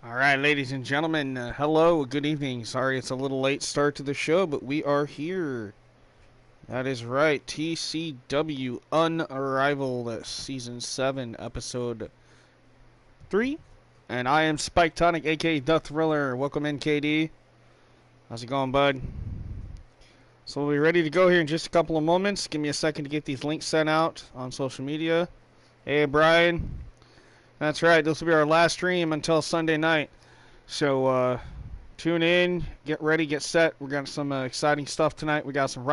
All right, ladies and gentlemen, hello, good evening. Sorry it's a little late start to the show, but we are here. That is right, TCW Unrivaled, Season 7, Episode 3. And I am Spike Tonic, aka The Thriller. Welcome in, KD. How's it going, bud? So we'll be ready to go here in just a couple of moments. Give me a second to get these links sent out on social media. Hey, Brian. That's right, this will be our last stream until Sunday night. So, tune in, get ready, get set. We got some exciting stuff tonight. We got some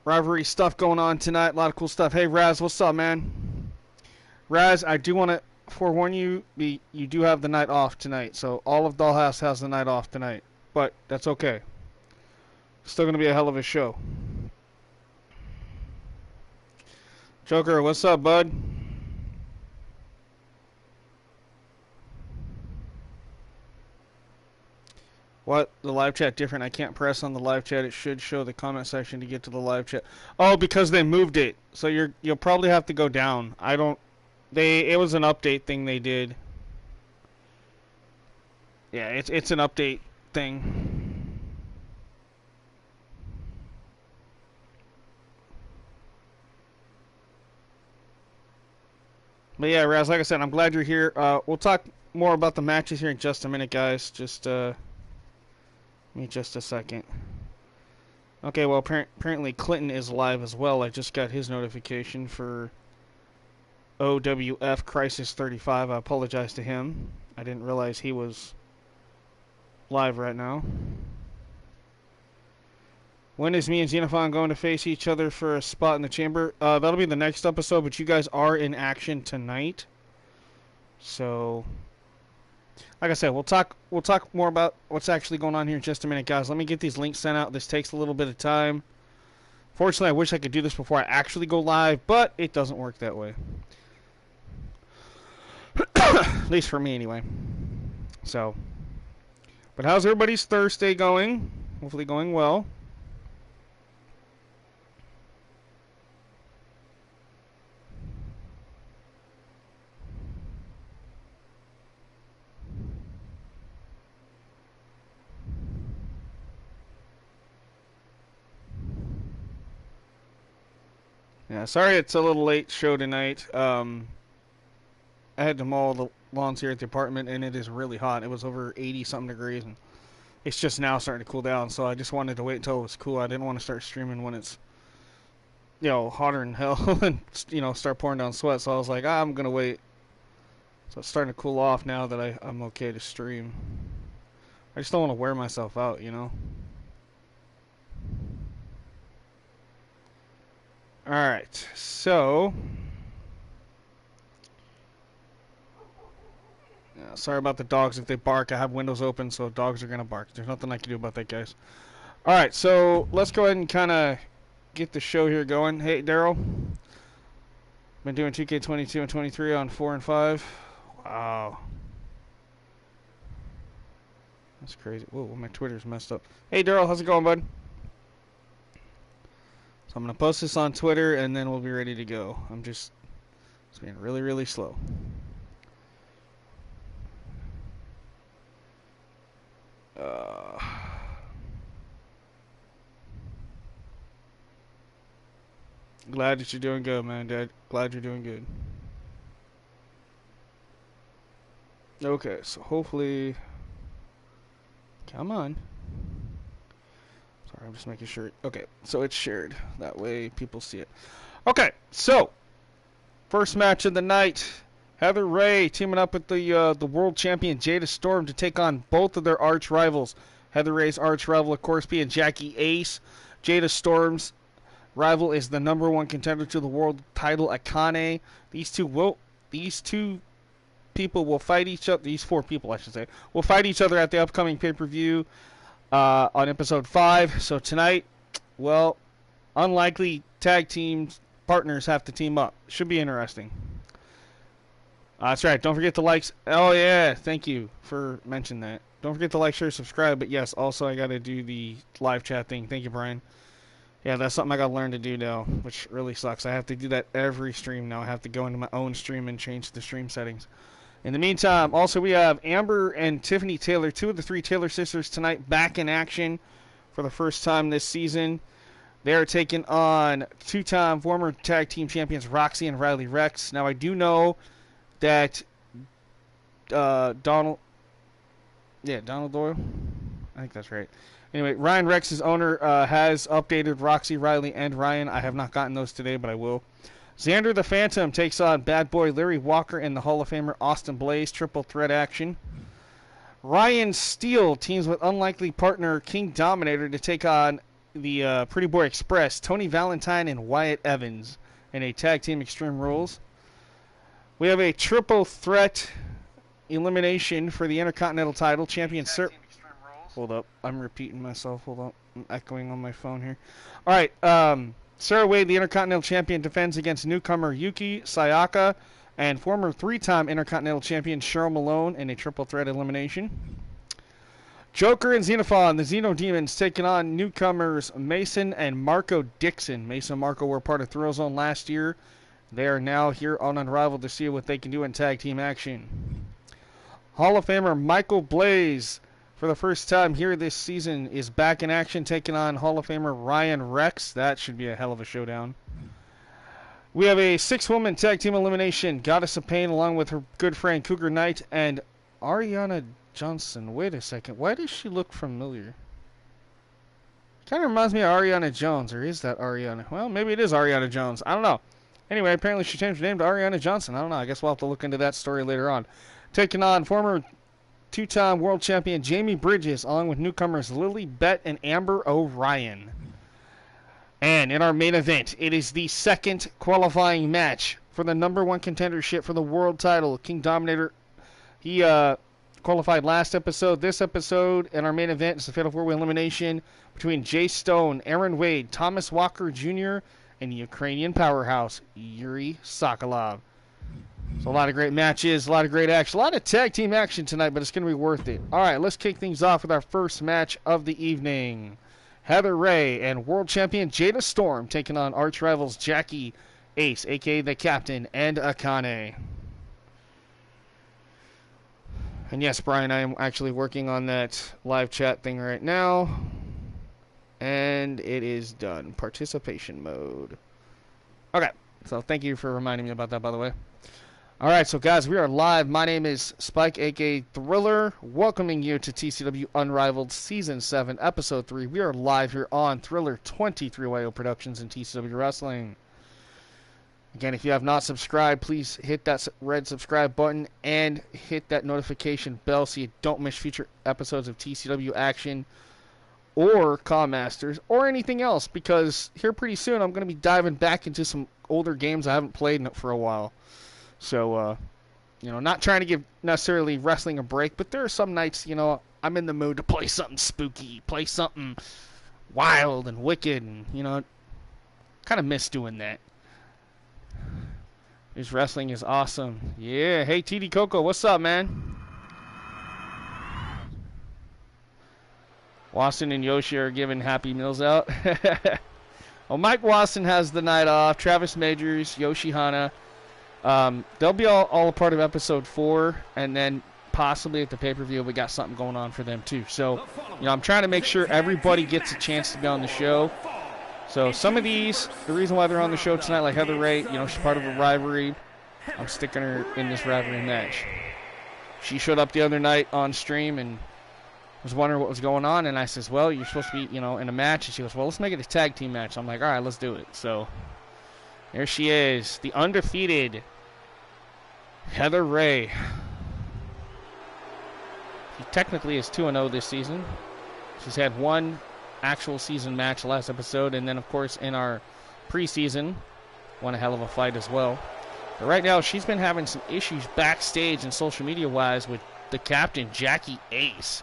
rivalry stuff going on tonight. A lot of cool stuff. Hey, Raz, what's up, man? Raz, I do want to forewarn you, you do have the night off tonight. So, all of Dollhouse has the night off tonight. But that's okay. Still going to be a hell of a show. Joker, what's up, bud? What? The live chat different? I can't press on the live chat. It should show the comment section to get to the live chat. Oh, because they moved it. So you'll probably have to go down. It was an update thing they did. Yeah, it's an update thing. But yeah, Raz, like I said, I'm glad you're here. We'll talk more about the matches here in just a minute, guys. Just give me just a second. Okay, well, apparently Clinton is live as well. I just got his notification for OWF Crisis 35. I apologize to him. I didn't realize he was live right now. When is me and Xenophon going to face each other for a spot in the chamber? That'll be the next episode, but you guys are in action tonight. So, like I said, we'll talk more about what's actually going on here in just a minute, guys. Let me get these links sent out. This takes a little bit of time. Fortunately, I wish I could do this before I actually go live, but it doesn't work that way. At least for me, anyway. So, but how's everybody's Thursday going? Hopefully going well. Yeah, sorry it's a little late show tonight. I had to mow the lawns here at the apartment, and it is really hot. It was over 80-something degrees, and it's just now starting to cool down, so I just wanted to wait until it was cool. I didn't want to start streaming when it's, hotter than hell and, start pouring down sweat, so I was like, I'm going to wait. So it's starting to cool off now that I'm okay to stream. I just don't want to wear myself out, Alright, so yeah, sorry about the dogs if they bark. I have windows open, so dogs are going to bark. There's nothing I can do about that, guys. Alright, so let's go ahead and kind of get the show here going. Hey, Daryl. Been doing 2K22 and 23 on 4 and 5. Wow. That's crazy. Whoa, my Twitter's messed up. Hey, Daryl, how's it going, bud? So I'm going to post this on Twitter, and then we'll be ready to go. It's being really, really slow. Glad that you're doing good, man, Dad. Glad you're doing good. Okay, so hopefully... Come on. Sorry, I'm just making sure. Okay, so it's shared. That way people see it. Okay, so first match of the night. Heather Ray teaming up with the world champion Jada Storm to take on both of their arch rivals. Heather Ray's arch rival, of course, being Jackie Ace. Jada Storm's rival is the #1 contender to the world title, Akane. These two people will fight each other. These four people, I should say, will fight each other at the upcoming pay-per-view on episode 5. So tonight, well, unlikely tag team partners have to team up. Should be interesting. That's right. Don't forget to like. Oh yeah, thank you for mentioning that. Don't forget to like, share, subscribe. But yes, also I gotta do the live chat thing. Thank you, Brian. Yeah, that's something I gotta learn to do now, which really sucks. I have to do that every stream now. I have to go into my own stream and change the stream settings. In the meantime, also we have Amber and Tiffany Taylor, 2 of the 3 Taylor sisters tonight, back in action for the first time this season. They are taking on 2-time former tag team champions Roxy and Riley Rex. Now, I do know that Donald Doyle, I think that's right. Anyway, Ryan Rex's owner has updated Roxy, Riley, and Ryan. I have not gotten those today, but I will. Xander the Phantom takes on Bad Boy Larry Walker and the Hall of Famer Austin Blaze. Triple threat action. Ryan Steele teams with unlikely partner King Dominator to take on the Pretty Boy Express, Tony Valentine and Wyatt Evans in a tag team Extreme Rules. We have a triple threat elimination for the Intercontinental title. Champion Sir. Hold up. I'm repeating myself. Hold up. I'm echoing on my phone here. All right. Sarah Wade, the Intercontinental Champion, defends against newcomer Yuki Sayaka and former 3-time Intercontinental Champion Cheryl Malone in a triple threat elimination. Joker and Xenophon, the Xeno Demons, taking on newcomers Mason and Marco Dixon. Mason and Marco were part of Thrillzone last year. They are now here on Unrivaled to see what they can do in tag team action. Hall of Famer Michael Blaze, for the first time here this season, is back in action, taking on Hall of Famer Ryan Rex. That should be a hell of a showdown. We have a 6-woman tag team elimination. Goddess of Pain, along with her good friend Cougar Knight and Ariana Johnson. Wait a second. Why does she look familiar? Kind of reminds me of Ariana Jones, or is that Ariana? Well, maybe it is Ariana Jones. I don't know. Anyway, apparently she changed her name to Ariana Johnson. I don't know. I guess we'll have to look into that story later on. Taking on former 2-time world champion Jamie Bridges, along with newcomers Lily Bett and Amber O'Ryan. And in our main event, it is the second qualifying match for the #1 contendership for the world title. King Dominator, he qualified last episode. This episode, in our main event, is the Fatal 4-Way elimination between Jay Stone, Aaron Wade, Thomas Walker Jr., and the Ukrainian powerhouse, Yuri Sokolov. So a lot of great matches, a lot of great action, a lot of tag team action tonight, but it's going to be worth it. All right, let's kick things off with our first match of the evening. Heather Ray and world champion Jada Storm taking on arch rivals Jackie Ace, a.k.a. the Captain, and Akane. And yes, Brian, I am actually working on that live chat thing right now. And it is done. Participation mode. Okay, so thank you for reminding me about that, by the way. Alright, so guys, we are live. My name is Spike, a.k.a. Thriller, welcoming you to TCW Unrivaled Season 7, Episode 3. We are live here on Thriller 23YO Productions and TCW Wrestling. Again, if you have not subscribed, please hit that red subscribe button and hit that notification bell so you don't miss future episodes of TCW Action or Cawmasters or anything else, because here pretty soon I'm going to be diving back into some older games I haven't played for a while. So, not trying to give necessarily wrestling a break, but there are some nights, I'm in the mood to play something spooky, play something wild and wicked, and, kind of miss doing that. This wrestling is awesome. Yeah, hey, TD Coco, what's up, man? Watson and Yoshi are giving Happy Meals out. Well, Mike Watson has the night off. Travis Majors, Yoshi Hana. They'll be all a part of episode 4, and then possibly at the pay-per-view we got something going on for them too. So, I'm trying to make sure everybody gets a chance to be on the show. So some of these, the reason why they're on the show tonight, like Heather Ray, she's part of a rivalry. I'm sticking her in this rivalry match. She showed up the other night on stream and was wondering what was going on, and I says, well, you're supposed to be, in a match. And she goes, well, let's make it a tag team match. I'm like, all right, let's do it. So there she is, the undefeated Heather Ray. She technically is 2-0 this season. She's had one actual season match last episode, and then, of course, in our preseason, won a hell of a fight as well. But right now, she's been having some issues backstage and social media-wise with the captain, Jackie Ace.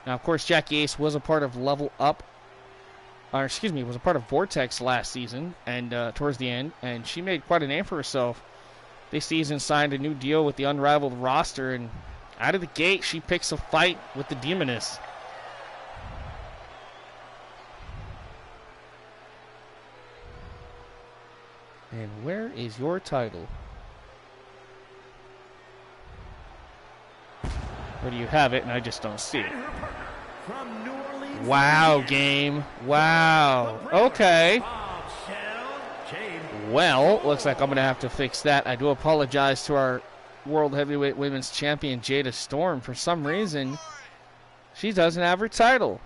Now, of course, Jackie Ace was a part of Level Up, was a part of Vortex last season, and towards the end, and she made quite a name for herself. This season signed a new deal with the Unrivaled roster, and out of the gate, she picks a fight with the Demoness. And where is your title? Or do you have it and I just don't see it? Wow, game. Wow. Okay. Well, looks like I'm going to have to fix that. I do apologize to our World Heavyweight Women's Champion, Jada Storm. For some reason, she doesn't have her title.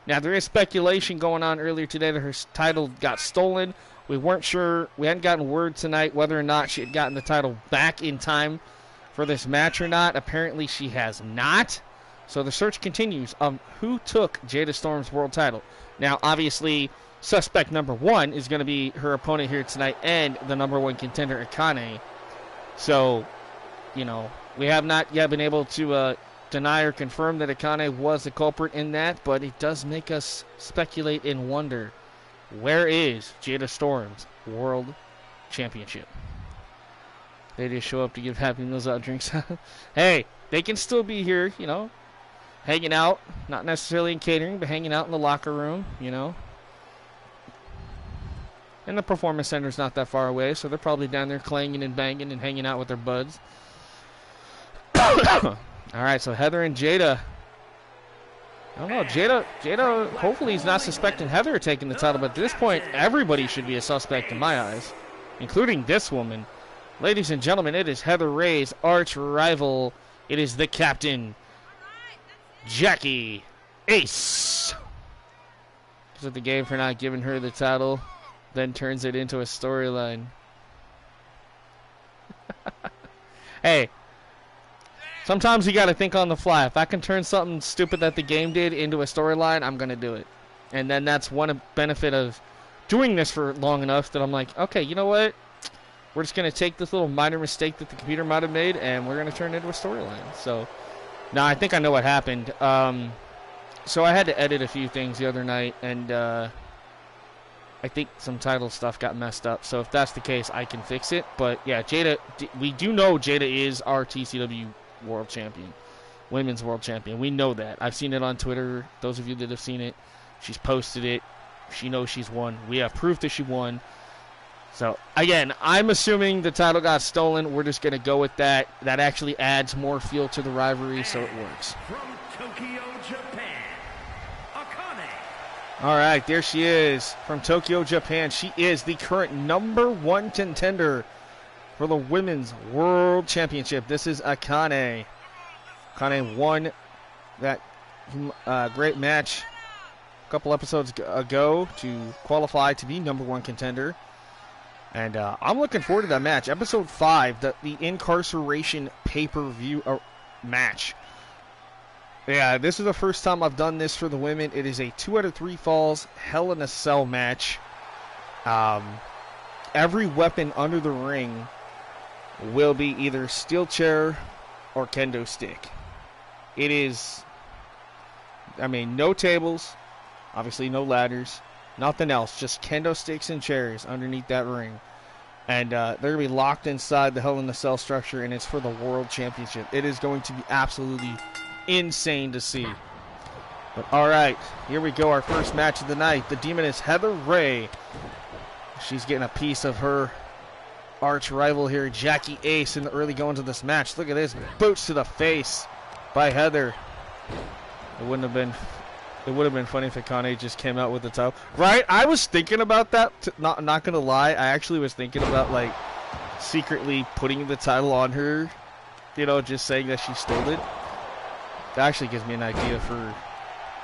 Now, there is speculation going on earlier today that her title got stolen. We weren't sure. We hadn't gotten word tonight whether or not she had gotten the title back in time for this match or not. Apparently, she has not. So the search continues on who took Jada Storm's world title. Now, obviously, suspect number one is going to be her opponent here tonight and the number one contender, Akane. So, you know, we have not yet been able to deny or confirm that Akane was the culprit in that, but it does make us speculate and wonder, where is Jada Storm's world championship? They just show up to give Happy Meals out drinks. Hey, they can still be here, you know, hanging out, not necessarily in catering, but hanging out in the locker room, you know. And the performance center's not that far away, so they're probably down there clanging and banging and hanging out with their buds. All right, so Heather and Jada. I don't know, Jada hopefully is not suspecting Heather taking the title, but at this point, everybody should be a suspect in my eyes, including this woman. Ladies and gentlemen, it is Heather Ray's arch rival. It is the captain, Jackie Ace. Is it the game for not giving her the title, then turns it into a storyline? Hey, sometimes you got to think on the fly. If I can turn something stupid that the game did into a storyline, I'm going to do it. And then that's one benefit of doing this for long enough that I'm like, okay, you know what? We're just going to take this little minor mistake that the computer might have made, and we're going to turn it into a storyline. So, now I think I know what happened. So I had to edit a few things the other night, and I think some title stuff got messed up. So if that's the case, I can fix it. But yeah, Jada, we do know Jada is our TCW World Champion, Women's World Champion. We know that. I've seen it on Twitter. Those of you that have seen it, she's posted it. She knows she's won. We have proof that she won. So, again, I'm assuming the title got stolen. We're just going to go with that. That actually adds more fuel to the rivalry, so it works. From Tokyo, Japan, Akane. All right, there she is from Tokyo, Japan. She is the current #1 contender for the Women's World Championship. This is Akane. Akane won that great match a couple episodes ago to qualify to be #1 contender. And I'm looking forward to that match. Episode 5, the Incarceration pay-per-view match. Yeah, this is the first time I've done this for the women. It is a 2 out of 3 falls Hell in a Cell match. Every weapon under the ring will be either steel chair or kendo stick. It is, I mean, no tables, obviously no ladders. Nothing else, just kendo sticks and chairs underneath that ring. And they're going to be locked inside the Hell in a Cell structure, and it's for the World Championship. It is going to be absolutely insane to see. But all right, here we go, our first match of the night. The Demon is Heather Ray. She's getting a piece of her arch rival here, Jackie Ace, in the early goings of this match. Look at this, boots to the face by Heather. It would have been funny if Akane just came out with the title. Right? I was thinking about that. Not going to lie. I actually was thinking about, like, secretly putting the title on her. You know, just saying that she stole it. That actually gives me an idea for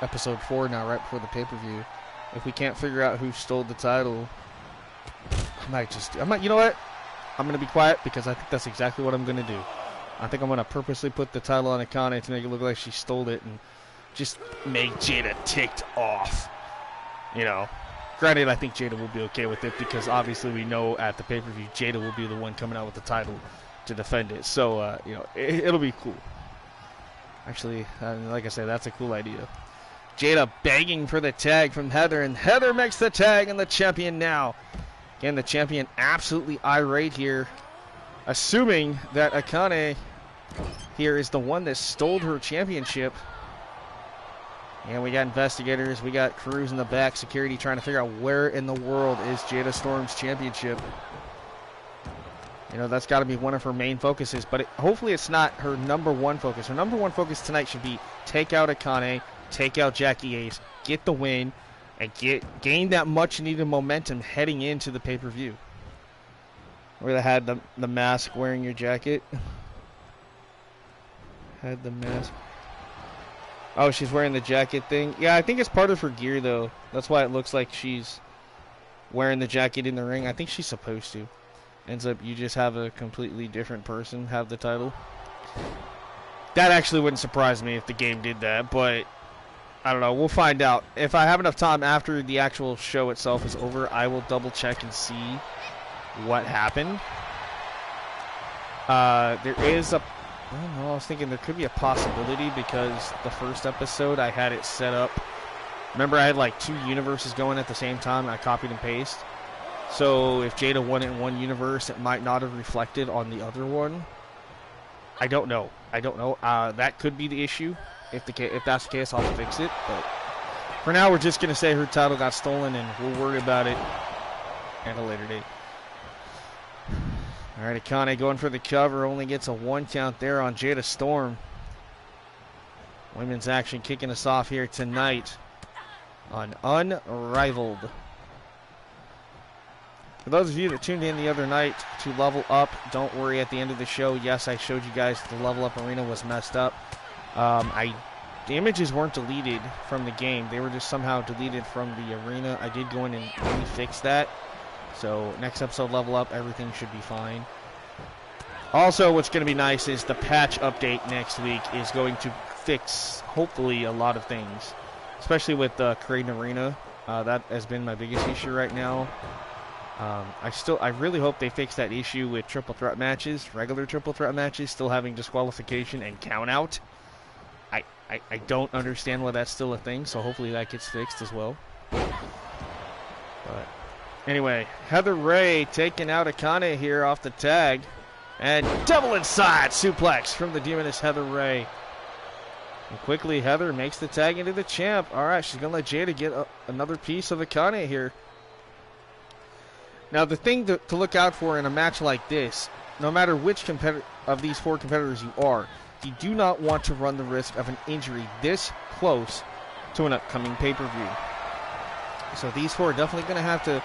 episode 4 now, right before the pay-per-view. If we can't figure out who stole the title, you know what? I'm going to be quiet because I think that's exactly what I'm going to do. I think I'm going to purposely put the title on Akane to make it look like she stole it and just make Jada ticked off. You know, granted, I think Jada will be okay with it because obviously we know at the pay-per-view Jada will be the one coming out with the title to defend it. So, you know, it'll be cool. Actually, like I said, that's a cool idea. Jada begging for the tag from Heather, and Heather makes the tag, and the champion now. Again, the champion absolutely irate here, assuming that Akane here is the one that stole her championship. And we got investigators, we got crews in the back, security trying to figure out where in the world is Jada Storm's championship. You know, that's got to be one of her main focuses, but hopefully it's not her number one focus. Her number one focus tonight should be take out Akane, take out Jackie Ace, get the win, and gain that much-needed momentum heading into the pay-per-view. Where they had the mask wearing your jacket. Had the mask. Oh, she's wearing the jacket thing. Yeah, I think it's part of her gear, though. That's why it looks like she's wearing the jacket in the ring. I think she's supposed to. Ends up you just have a completely different person have the title. That actually wouldn't surprise me if the game did that, but I don't know. We'll find out. If I have enough time after the actual show itself is over, I will double check and see what happened. There is a... I don't know, I was thinking there could be a possibility because the first episode I had it set up. Remember I had like 2 universes going at the same time. I copied and pasted. So if Jada won in one universe, it might not have reflected on the other one. I don't know. That could be the issue. If that's the case, I'll fix it. But for now, we're just going to say her title got stolen, and we'll worry about it at a later date. All right, Akane going for the cover. Only gets a 1 count there on Jada Storm. Women's action kicking us off here tonight on Unrivaled. For those of you that tuned in the other night to Level Up, don't worry at the end of the show. Yes, I showed you guys the Level Up arena was messed up. The images weren't deleted from the game. They were just somehow deleted from the arena. I did go in and really fix that. So next episode Level Up, everything should be fine. Also, what's going to be nice is the patch update next week is going to fix, hopefully, a lot of things. Especially with creating arena. That has been my biggest issue right now. I really hope they fix that issue with triple threat matches, regular triple threat matches, still having disqualification and count out. I don't understand why that's still a thing, so hopefully that gets fixed as well. But anyway, Heather Ray taking out Akane here off the tag. And double inside suplex from the Demoness Heather Ray. And quickly Heather makes the tag into the champ. Alright, she's going to let Jada get another piece of Akane here. Now, the thing to look out for in a match like this, no matter which of these 4 competitors you are, you do not want to run the risk of an injury this close to an upcoming pay-per-view. So these 4 are definitely going to have to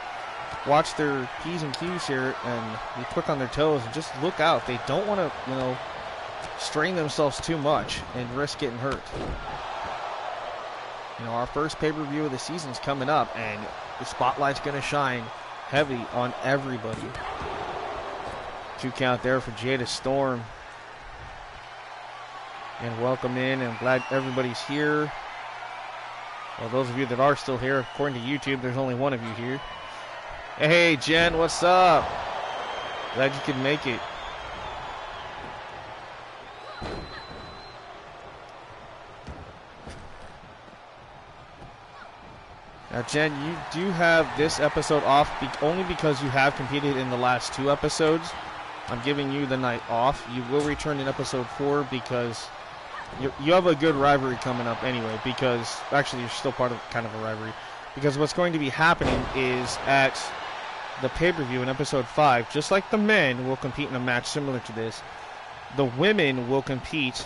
watch their P's and Q's here and be quick on their toes and just look out. They don't want to, strain themselves too much and risk getting hurt. Our first pay-per-view of the season is coming up, and the spotlight's going to shine heavy on everybody. 2 count there for Jada Storm. And welcome in, and glad everybody's here. Well, those of you that are still here, according to YouTube, there's only one of you here. Hey, Jen, what's up? Glad you could make it. Now, Jen, you do have this episode off only because you have competed in the last 2 episodes. I'm giving you the night off. You will return in episode 4 because you have a good rivalry coming up anyway, because actually you're still part of kind of a rivalry. Because what's going to be happening is at the pay-per-view in episode 5, just like the men will compete in a match similar to this, the women will compete.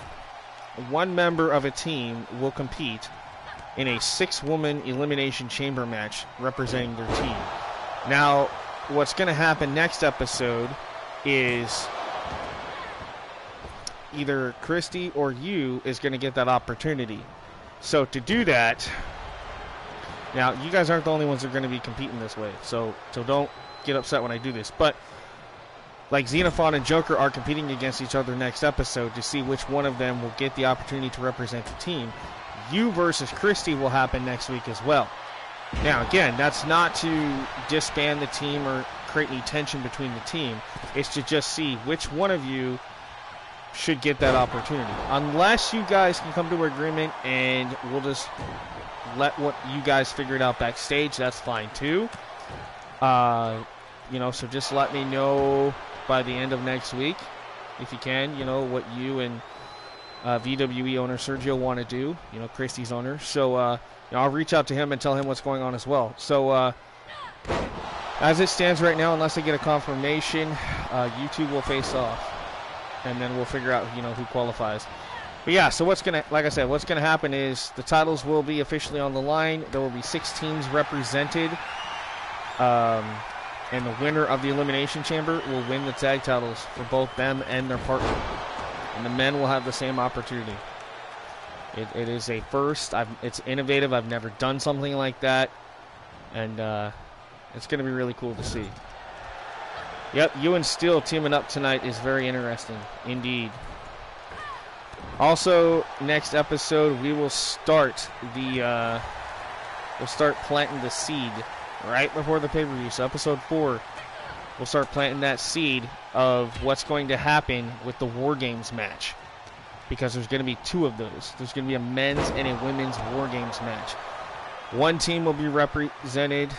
One member of a team will compete in a 6-woman elimination chamber match representing their team. Now, what's going to happen next episode is either Christy or you is going to get that opportunity. So to do that, now you guys aren't the only ones that are going to be competing this way, so don't get upset when I do this. But like Xenophon and Joker are competing against each other next episode to see which one of them will get the opportunity to represent the team. You versus Christy will happen next week as well. Now, again, that's not to disband the team or create any tension between the team. It's to just see which one of you should get that opportunity. Unless you guys can come to an agreement and we'll just let what you guys figure it out backstage, that's fine too. So just let me know by the end of next week, if you can, what you and VWE owner Sergio want to do, Christie's owner. So I'll reach out to him and tell him what's going on as well. So As it stands right now, unless I get a confirmation, you two will face off, and then we'll figure out, you know, who qualifies. But yeah, so what's gonna, like I said, what's gonna happen is the titles will be officially on the line. There will be 6 teams represented, and the winner of the Elimination Chamber will win the tag titles for both them and their partner. And the men will have the same opportunity. It is a first. It's innovative. I've never done something like that, and it's going to be really cool to see. Yep, you and Steel teaming up tonight is very interesting, indeed. Also, next episode we will start we'll start planting the seed right before the pay-per-view. So episode 4, we'll start planting that seed of what's going to happen with the War Games match, because there's going to be 2 of those. There's going to be a men's and a women's War Games match. One team will be represented.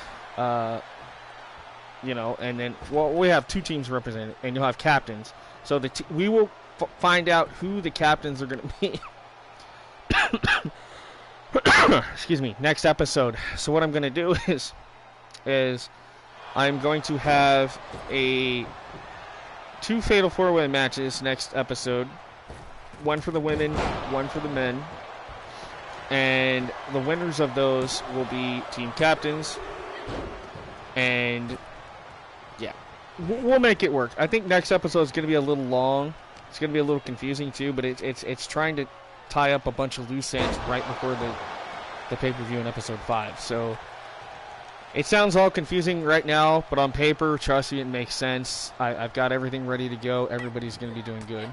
You know, and then, well, we have 2 teams represented, and you'll have captains. So we will find out who the captains are going to be. Excuse me, next episode. So what I'm going to do is I'm going to have 2 Fatal 4-Way matches next episode. One for the women, one for the men. And the winners of those will be team captains. And yeah, we'll make it work. I think next episode is going to be a little long. It's going to be a little confusing too, but it's trying to tie up a bunch of loose ends right before the pay-per-view in episode 5. So it sounds all confusing right now, but on paper, trust me, it makes sense. I've got everything ready to go. Everybody's going to be doing good.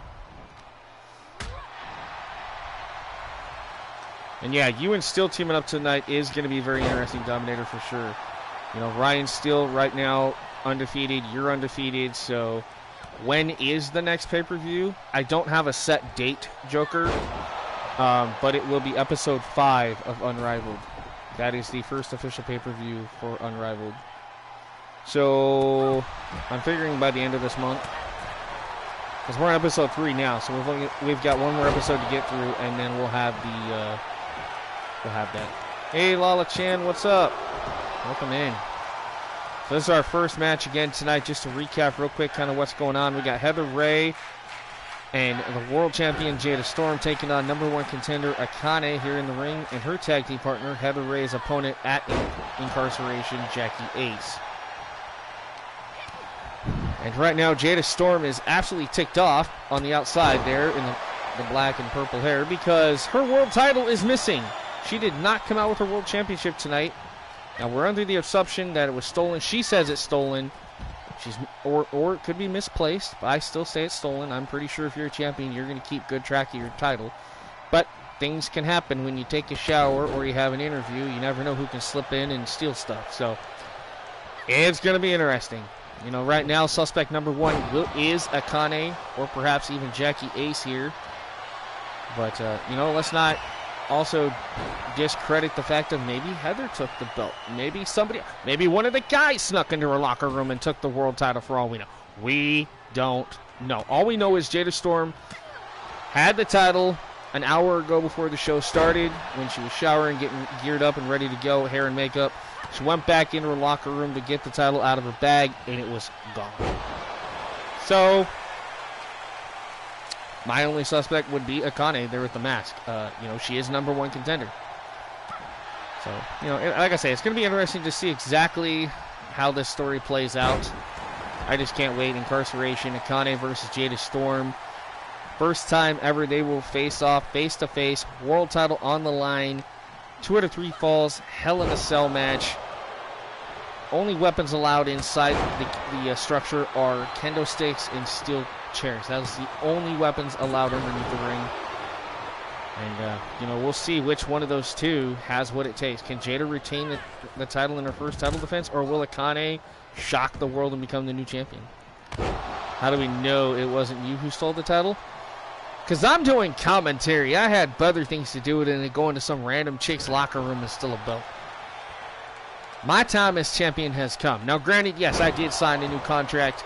And yeah, you and Steel teaming up tonight is going to be very interesting, Dominator, for sure. You know, Ryan Steele right now undefeated. You're undefeated. So when is the next pay-per-view? I don't have a set date, Joker, but it will be episode 5 of Unrivaled. That is the first official pay-per-view for Unrivaled. So I'm figuring by the end of this month, because we're on episode 3 now. So we've got one more episode to get through, and then we'll have that. Hey, Lala Chan, what's up? Welcome in. So this is our first match again tonight. Just to recap real quick kind of what's going on. We got Heather Ray and the world champion Jada Storm taking on number 1 contender Akane here in the ring, and her tag team partner, Heather Ray's opponent at Incarceration, Jackie Ace. And right now Jada Storm is absolutely ticked off on the outside there in the black and purple hair, because her world title is missing. She did not come out with her world championship tonight. Now, we're under the assumption that it was stolen. She says it's stolen. Or it could be misplaced, but I still say it's stolen. I'm pretty sure if you're a champion, you're going to keep good track of your title. But things can happen when you take a shower or you have an interview. You never know who can slip in and steal stuff. So, it's going to be interesting. You know, right now, suspect number 1 is Akane, or perhaps even Jackie Ace here. But, you know, let's not also discredit the fact of maybe Heather took the belt. Maybe one of the guys snuck into her locker room and took the world title, for all we know. We don't know. All we know is Jada Storm had the title an hour ago before the show started, when she was showering, getting geared up and ready to go, hair and makeup. She went back into her locker room to get the title out of her bag, and it was gone. So my only suspect would be Akane there with the mask. You know, she is number 1 contender. So, you know, like I say, it's going to be interesting to see exactly how this story plays out. I just can't wait. Incarceration, Akane versus Jada Storm. First time ever they will face off face-to-face. World title on the line. 2 out of 3 falls. Hell in a Cell match. Only weapons allowed inside the structure are kendo sticks and steel chairs. That was the only weapons allowed underneath the ring. And, you know, we'll see which one of those 2 has what it takes. Can Jada retain the title in her first title defense, or will Akane shock the world and become the new champion? How do we know it wasn't you who stole the title? Because I'm doing commentary. I had other things to do with it than go into some random chick's locker room and steal a belt. My time as champion has come. Now, granted, yes, I did sign a new contract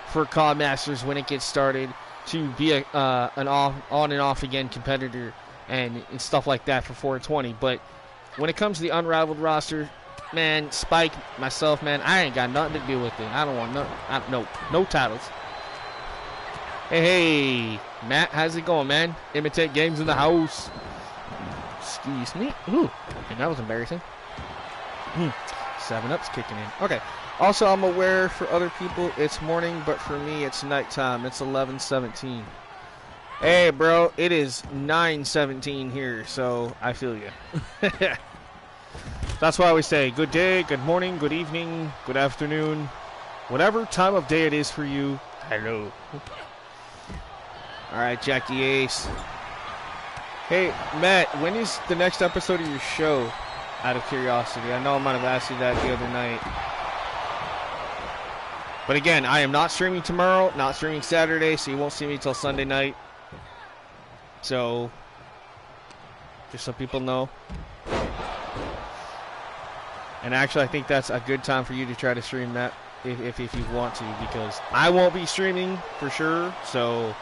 for CAWS Masters when it gets started to be an on and off again competitor and stuff like that for 420. But when it comes to the Unrivaled roster, man, Spike, myself, man, I ain't got nothing to do with it. I don't want no titles. Hey, Matt, how's it going, man? Imitate Games in the house. Excuse me. Ooh, and that was embarrassing. 7-Up's kicking in. Okay. Also, I'm aware for other people it's morning, but for me it's nighttime. It's 11:17. Hey, bro, it is 9:17 here, so I feel you. That's why we say good day, good morning, good evening, good afternoon, whatever time of day it is for you. Hello. All right, Jackie Ace. Hey, Matt, when is the next episode of your show? Out of curiosity, I know I might have asked you that the other night. But again, I am not streaming tomorrow, not streaming Saturday, so you won't see me till Sunday night. So, just so people know. And actually, I think that's a good time for you to try to stream that if you want to, because I won't be streaming for sure. So,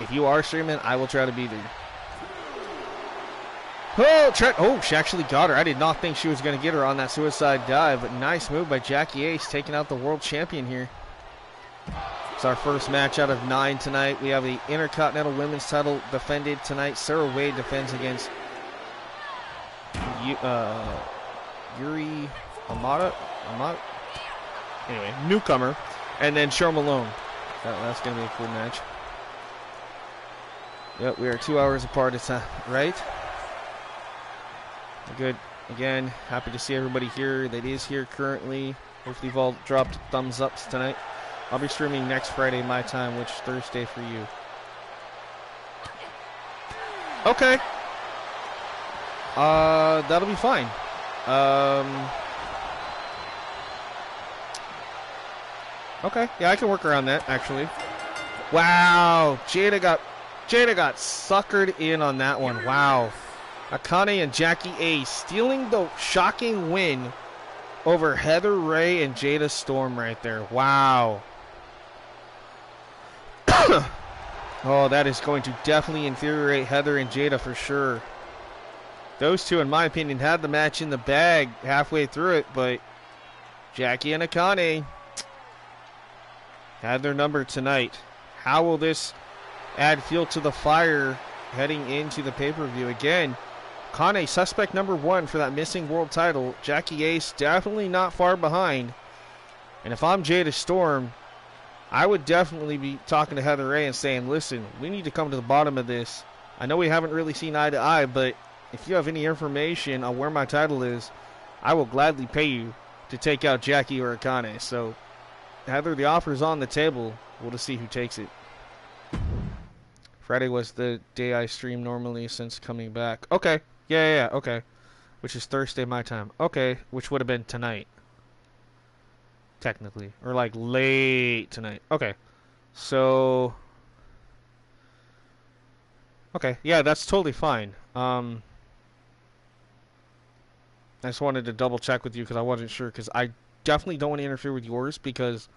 if you are streaming, I will try to be there. Oh, oh, she actually got her. I did not think she was going to get her on that suicide dive, but nice move by Jackie Ace, taking out the world champion here. It's our first match out of 9 tonight. We have the Intercontinental Women's title defended tonight. Sarah Wade defends against Yuri Amada. Anyway, newcomer. And then Cheryl Malone. That's going to be a cool match. Yep, we are 2 hours apart. It's right. Good. Again, happy to see everybody here that is here currently. Hopefully you've all dropped thumbs ups tonight. I'll be streaming next Friday my time, which is Thursday for you. Okay. That'll be fine. Okay. Yeah, I can work around that, actually. Wow. Jada got suckered in on that one. Wow. Akane and Jackie Ace stealing the shocking win over Heather Ray and Jada Storm right there. Wow. Oh, that is going to definitely infuriate Heather and Jada for sure. Those two, in my opinion, had the match in the bag halfway through it, but Jackie and Akane had their number tonight. How will this add fuel to the fire heading into the pay-per-view? Again, Akane, suspect number 1 for that missing world title. Jackie Ace definitely not far behind. And if I'm Jada Storm, I would definitely be talking to Heather Ray and saying, listen, we need to come to the bottom of this. I know we haven't really seen eye to eye, but if you have any information on where my title is, I will gladly pay you to take out Jackie or Akane. So, Heather, the offer's on the table. We'll just see who takes it. Friday was the day I stream normally since coming back. Okay. Yeah, okay. Which is Thursday my time. Okay, which would have been tonight. Technically. Or like late tonight. Okay. So... Okay, yeah, that's totally fine. I just wanted to double check with you because I wasn't sure, because I definitely don't want to interfere with yours, because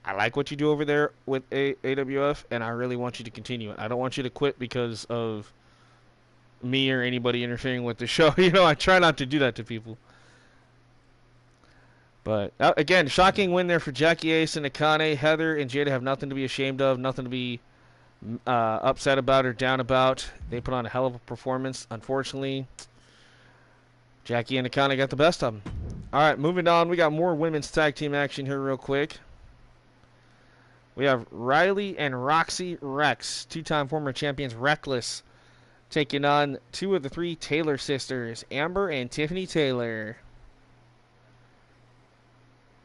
I like what you do over there with AWF, and I really want you to continue it. I don't want you to quit because of me or anybody interfering with the show. You know, I try not to do that to people. But, again, shocking win there for Jackie Ace and Akane. Heather and Jada have nothing to be ashamed of, nothing to be upset about or down about. They put on a hell of a performance. Unfortunately, Jackie and Akane got the best of them. All right, moving on. We got more women's tag team action here real quick. We have Riley and Roxy Rex, 2-time former champions Reckless, taking on 2 of the 3 Taylor sisters, Amber and Tiffany Taylor.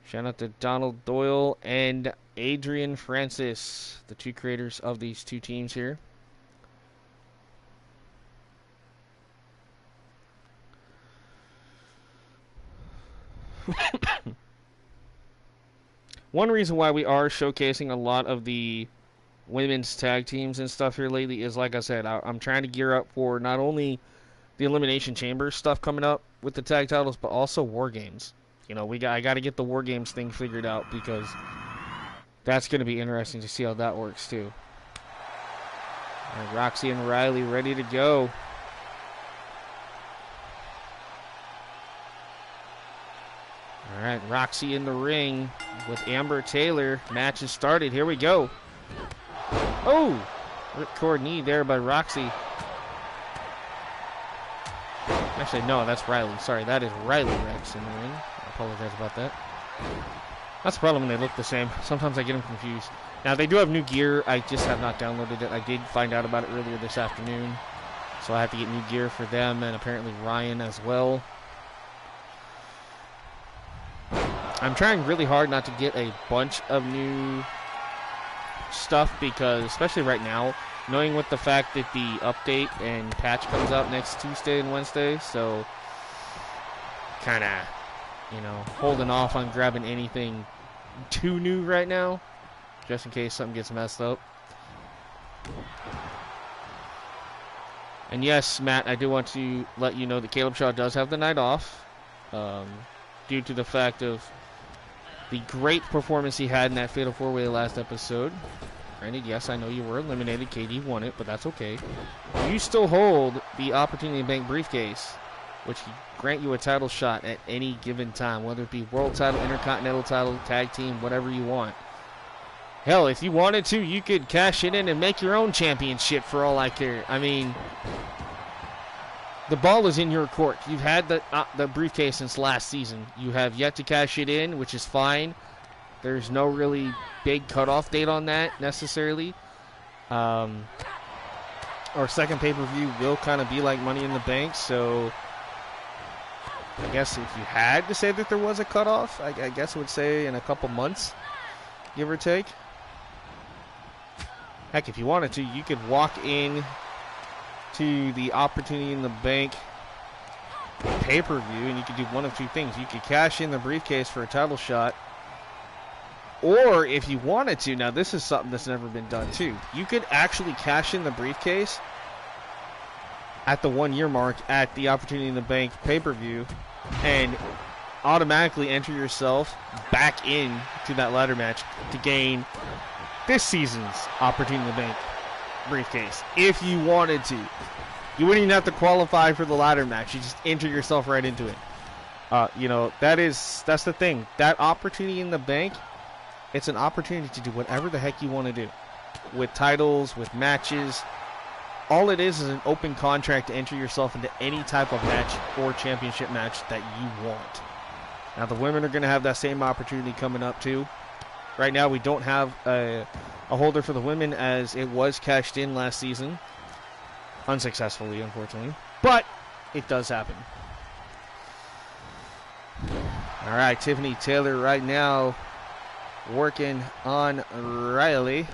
Shout out to Donald Doyle and Adrian Francis, the 2 creators of these 2 teams here. One reason why we are showcasing a lot of the women's tag teams and stuff here lately is, like I said, I'm trying to gear up for not only the Elimination Chamber stuff coming up with the tag titles, but also War Games. You know, I got to get the War Games thing figured out, because that's going to be interesting to see how that works too. All right, Roxy and Riley ready to go. All right, Roxy in the ring with Amber Taylor. Match has started. Here we go. Oh, ripcord knee there by Roxy. Actually, no, that's Riley. Sorry, that is Riley Rex in the ring. I apologize about that. That's the problem when they look the same. Sometimes I get them confused. Now, they do have new gear. I just have not downloaded it. I did find out about it earlier this afternoon. So I have to get new gear for them and apparently Ryan as well. I'm trying really hard not to get a bunch of new stuff because, especially right now, knowing with the fact that the update and patch comes out next Tuesday and Wednesday, so kind of, you know, holding off on grabbing anything too new right now, just in case something gets messed up. And yes, Matt, I do want to let you know that Caleb Shaw does have the night off, due to the fact of the great performance he had in that Fatal 4-Way last episode. Granted, yes, I know you were eliminated. KD won it, but that's okay. You still hold the Opportunity Bank briefcase, which can grant you a title shot at any given time, whether it be World title, Intercontinental title, Tag Team, whatever you want. Hell, if you wanted to, you could cash it in and make your own championship for all I care. I mean, the ball is in your court. You've had the briefcase since last season. You have yet to cash it in, which is fine. There's no really big cutoff date on that necessarily. Our second pay-per-view will kind of be like Money in the Bank, so I guess if you had to say that there was a cutoff, I guess I would say in a couple months, give or take. Heck, if you wanted to, you could walk in to the Opportunity in the Bank pay-per-view and you could do one of two things. You could cash in the briefcase for a title shot, or if you wanted to, now this is something that's never been done too, you could actually cash in the briefcase at the 1 year mark at the Opportunity in the Bank pay-per-view and automatically enter yourself back in to that ladder match to gain this season's Opportunity in the Bank briefcase. If you wanted to, you wouldn't even have to qualify for the ladder match. You just enter yourself right into it. You know, that's the thing. That Opportunity in the Bank, it's an opportunity to do whatever the heck you want to do with titles, with matches. All it is an open contract to enter yourself into any type of match or championship match that you want. Now, the women are going to have that same opportunity coming up too. Right now, we don't have a holder for the women as it was cashed in last season. Unsuccessfully, unfortunately. But it does happen. All right, Tiffany Taylor right now working on Riley.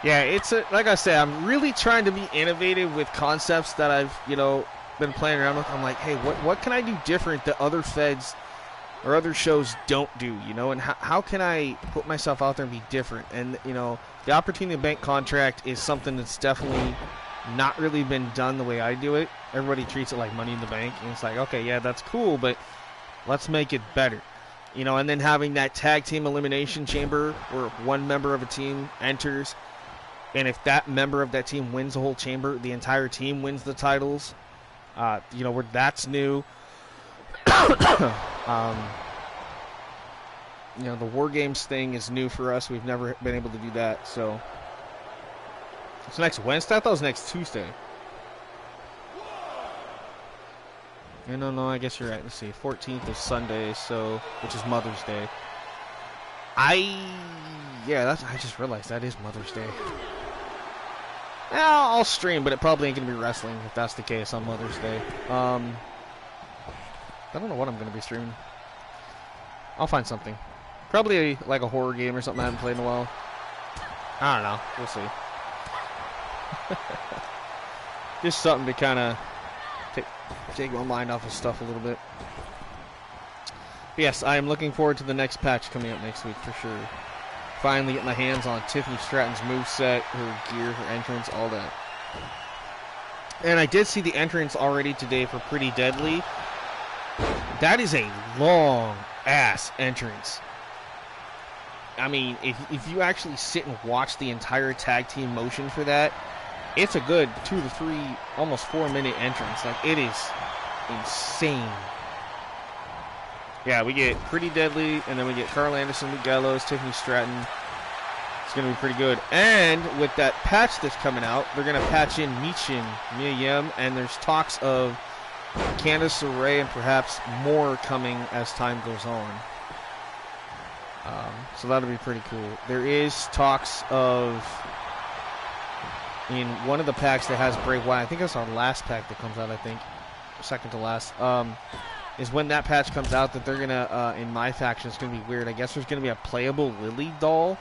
Yeah, it's like I said, I'm really trying to be innovative with concepts that I've, you know, been playing around with. I'm like, hey, what can I do different that other feds or other shows don't do, you know, and how can I put myself out there and be different? And, you know, the Opportunity Bank contract is something that's definitely not really been done the way I do it. Everybody treats it like Money in the Bank, and it's like, okay, yeah, that's cool, but let's make it better. You know, and then having that tag team elimination chamber where one member of a team enters, and if that member of that team wins the whole chamber, the entire team wins the titles. You know, where that's new. You know, the War Games thing is new for us. We've never been able to do that. So it's next Wednesday. I thought it was next Tuesday. No, I guess you're right. Let's see. 14th is Sunday, so which is Mother's Day. I just realized that is Mother's Day. I'll stream, but it probably ain't gonna be wrestling if that's the case on Mother's Day. I don't know what I'm gonna be streaming. I'll find something. Probably like a horror game or something I haven't played in a while. I don't know. We'll see. Just something to kind of take my mind off of stuff a little bit. But yes, I am looking forward to the next patch coming up next week for sure. Finally get my hands on Tiffany Stratton's moveset, her gear, her entrance, all that. And I did see the entrance already today for Pretty Deadly. That is a long-ass entrance. I mean, if you actually sit and watch the entire tag team motion for that, it's a good 2 to 3, almost 4-minute entrance. Like, it is insane. Yeah, we get Pretty Deadly, and then we get Carl Anderson, Luke Gallows, Tiffany Stratton. It's going to be pretty good. And with that patch that's coming out, they're going to patch in Michin, Mia Yim, and there's talks of Candice LeRae and perhaps more coming as time goes on. So that'll be pretty cool. There is talks of, in one of the packs that has Bray Wyatt, I think that's our last pack that comes out, I think, second to last, is when that patch comes out that they're going to, in my faction, it's going to be weird. I guess there's going to be a playable Lily doll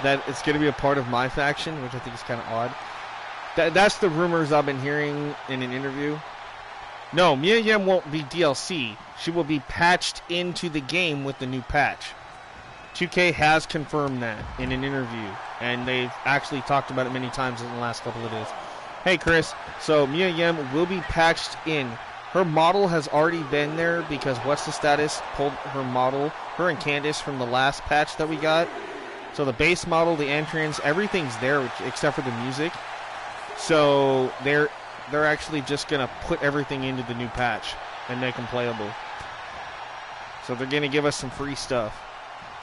that it's going to be a part of my faction, which I think is kind of odd. That's the rumors I've been hearing in an interview. No, Mia Yim won't be DLC. She will be patched into the game with the new patch. 2K has confirmed that in an interview, and they've actually talked about it many times in the last couple of days. Hey, Chris, so Mia Yim will be patched in. Her model has already been there because What's the Status pulled her model, her and Candice, from the last patch that we got. So the base model, the entrance, everything's there except for the music. So they're actually just going to put everything into the new patch and make them playable. So they're going to give us some free stuff.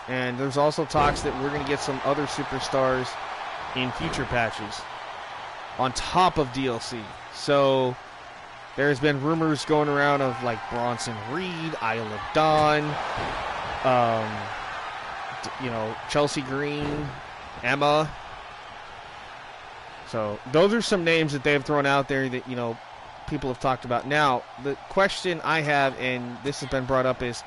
And there's also talks that we're going to get some other superstars in future patches on top of DLC. So there's been rumors going around of like Bronson Reed, Isla Dawn, Chelsea Green, Emma. So those are some names that they've thrown out there that, people have talked about. Now, the question I have, and this has been brought up, is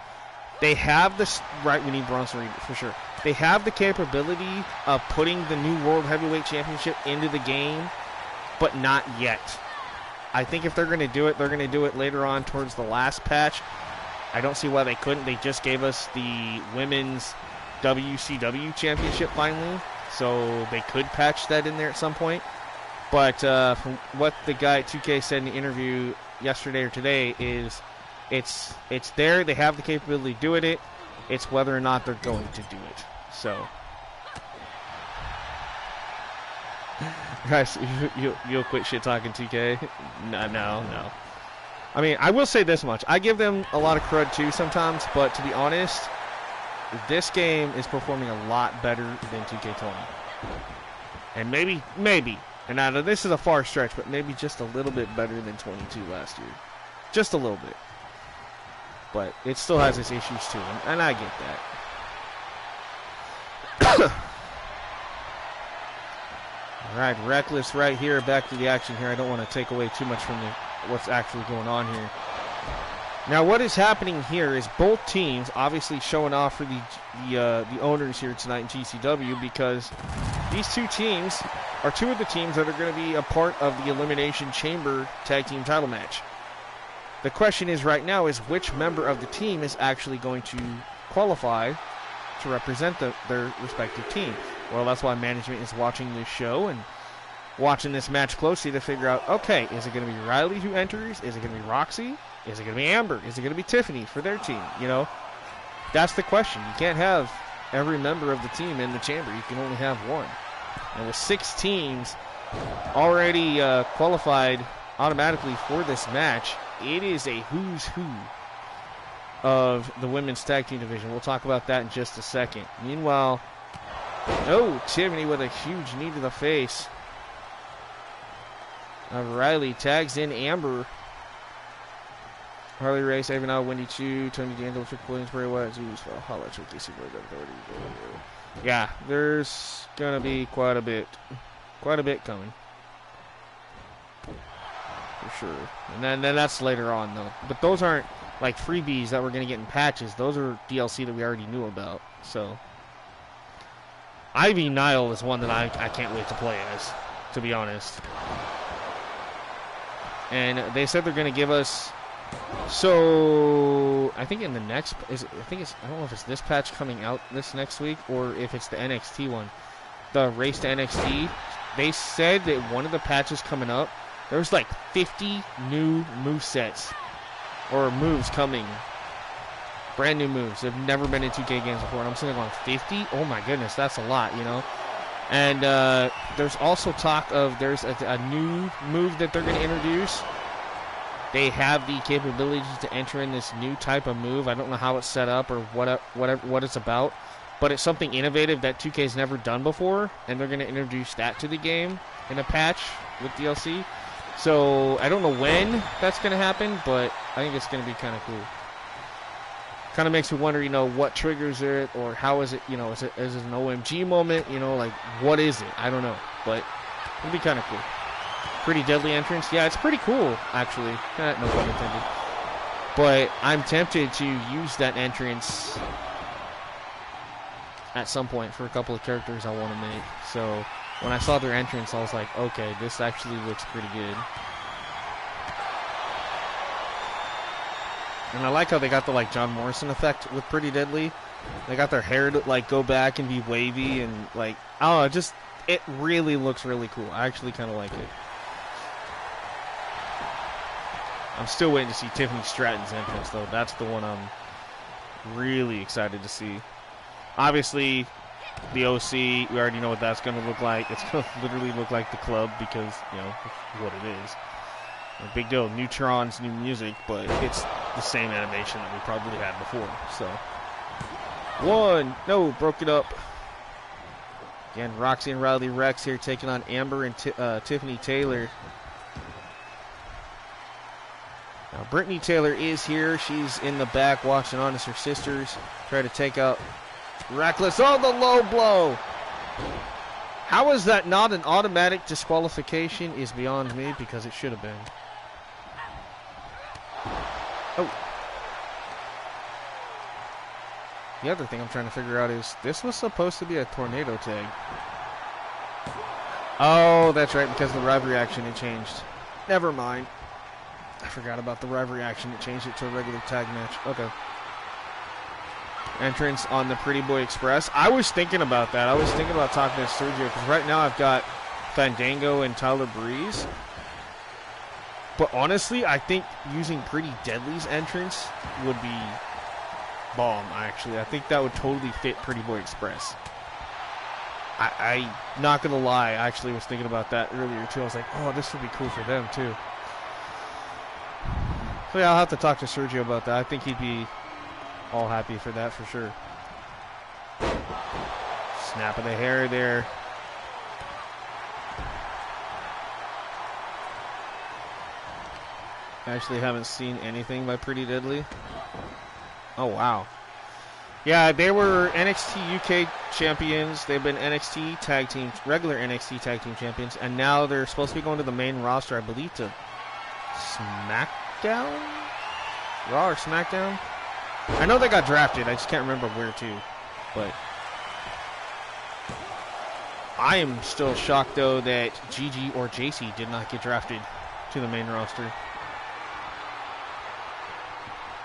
they have this, right, we need Bronson Reed for sure. They have the capability of putting the new World Heavyweight Championship into the game, but not yet. I think if they're going to do it, they're going to do it later on towards the last patch. I don't see why they couldn't. They just gave us the women's WCW championship finally, so they could patch that in there at some point. But from what the guy at 2K said in the interview yesterday or today is it's there. They have the capability of doing it. It's whether or not they're going to do it. So, guys, you'll quit shit talking 2K? No. I mean, I will say this much. I give them a lot of crud too sometimes, but to be honest, this game is performing a lot better than 2K20. And maybe, and I know this is a far stretch, but maybe just a little bit better than 22 last year. Just a little bit. But it still has its issues too, and I get that. Alright, Reckless right here, back to the action here. I don't want to take away too much from what's actually going on here. Now, what is happening here is both teams obviously showing off for the owners here tonight in TCW, because these two teams are two of the teams that are going to be a part of the Elimination Chamber Tag Team title match. The question is right now is which member of the team is actually going to qualify to represent their respective team. Well, that's why management is watching this show and watching this match closely to figure out, okay, is it going to be Riley who enters? Is it going to be Roxy? Is it going to be Amber? Is it going to be Tiffany for their team? That's the question. You can't have every member of the team in the chamber. You can only have one. And with 6 teams already qualified automatically for this match, it is a who's who of the women's tag team division. We'll talk about that in just a second. Meanwhile, Tiffany with a huge knee to the face. Riley tags in Amber. Harley Race, Avon, Wendy Chu, Tony D'Angelo, Trick Williams, Bray Wyatt, Zeus, Holla, Trick DC, yeah, there's gonna be quite a bit coming. For sure. And then that's later on, though. But those aren't like freebies that we're going to get in patches. Those are DLC that we already knew about. So, Ivy Nile is one that I can't wait to play as, to be honest. And they said they're going to give us... So, I think in the next... I don't know if it's this patch coming out this next week or if it's the NXT one. The Race to NXT. They said that one of the patches coming up, there's like 50 new movesets or moves coming. Brand new moves. They've never been in 2K games before. And I'm sitting on 50? Oh my goodness, that's a lot, And there's also talk of there's a new move that they're going to introduce. They have the capability to enter in this new type of move. I don't know how it's set up or what it's about, but it's something innovative that 2K's never done before, and they're going to introduce that to the game in a patch with DLC. So I don't know when that's going to happen, but I think it's going to be kind of cool. Kind of makes me wonder, what triggers it, or how is it, is it an OMG moment, like what is it? I don't know, but it'll be kind of cool. Pretty deadly entrance. Yeah, it's pretty cool, actually. No pun intended. But I'm tempted to use that entrance at some point for a couple of characters I want to make. So when I saw their entrance, I was like, okay, this actually looks pretty good. And I like how they got the John Morrison effect with Pretty Deadly. They got their hair to go back and be wavy and I don't know, it really looks really cool. I actually kind of like it. I'm still waiting to see Tiffany Stratton's entrance though. That's the one I'm really excited to see. Obviously, the OC, we already know what that's going to look like. It's going to literally look like the club because, what it is. Big deal, Neutron's new music, but it's the same animation that we probably had before. So, broke it up. Again, Roxy and Riley Rex here taking on Amber and Tiffany Taylor. Now, Brittany Taylor is here. She's in the back watching on as her sisters try to take out Reckless. Oh, the low blow. How is that not an automatic disqualification is beyond me, because it should have been. Oh. The other thing I'm trying to figure out is this was supposed to be a tornado tag. Oh, that's right, because the rivalry action it changed. Never mind. I forgot about the rivalry action. It changed it to a regular tag match. Okay. Entrance on the Pretty Boy Express. I was thinking about that. I was thinking about talking to Sergio, because right now I've got Fandango and Tyler Breeze. But honestly, I think using Pretty Deadly's entrance would be bomb, actually. I think that would totally fit Pretty Boy Express. I'm not going to lie. I actually was thinking about that earlier, too. I was like, oh, this would be cool for them, too. So, yeah, I'll have to talk to Sergio about that. I think he'd be all happy for that, for sure. Snap of the hair there. Actually haven't seen anything by Pretty Deadly. Oh, wow. Yeah, they were NXT UK champions. They've been NXT tag team, regular NXT tag team champions, and now they're supposed to be going to the main roster, I believe, to SmackDown? Raw or SmackDown? I know they got drafted. I just can't remember where to. But I am still shocked, though, that Gigi or JC did not get drafted to the main roster.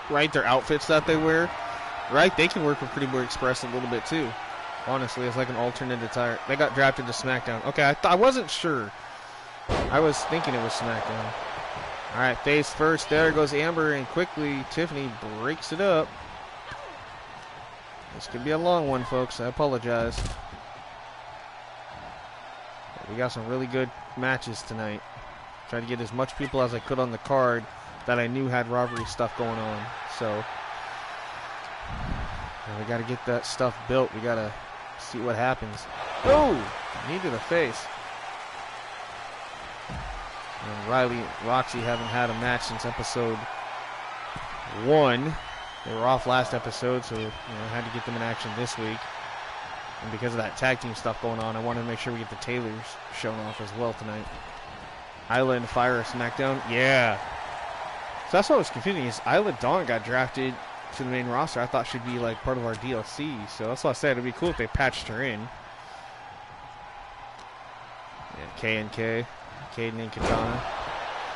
Right, their outfits that they wear. Right, they can work with Pretty Boy Express a little bit, too. Honestly, it's like an alternate attire. They got drafted to SmackDown. Okay, I wasn't sure. I was thinking it was SmackDown. All right, face first. There goes Amber, and quickly Tiffany breaks it up. This could be a long one, folks. I apologize. But we got some really good matches tonight. Tried to get as much people as I could on the card that I knew had rivalry stuff going on. So we got to get that stuff built. We got to see what happens. Oh, knee to the face. And Riley and Roxy haven't had a match since episode 1. They were off last episode, so I had to get them in action this week. And because of that tag team stuff going on, I wanted to make sure we get the Taylors shown off as well tonight. Isla and Fire SmackDown? Yeah. So that's what was confusing is Isla Dawn got drafted to the main roster. I thought she'd be like part of our DLC. So that's why I said it'd be cool if they patched her in. Yeah, K&K. Caden and Katana.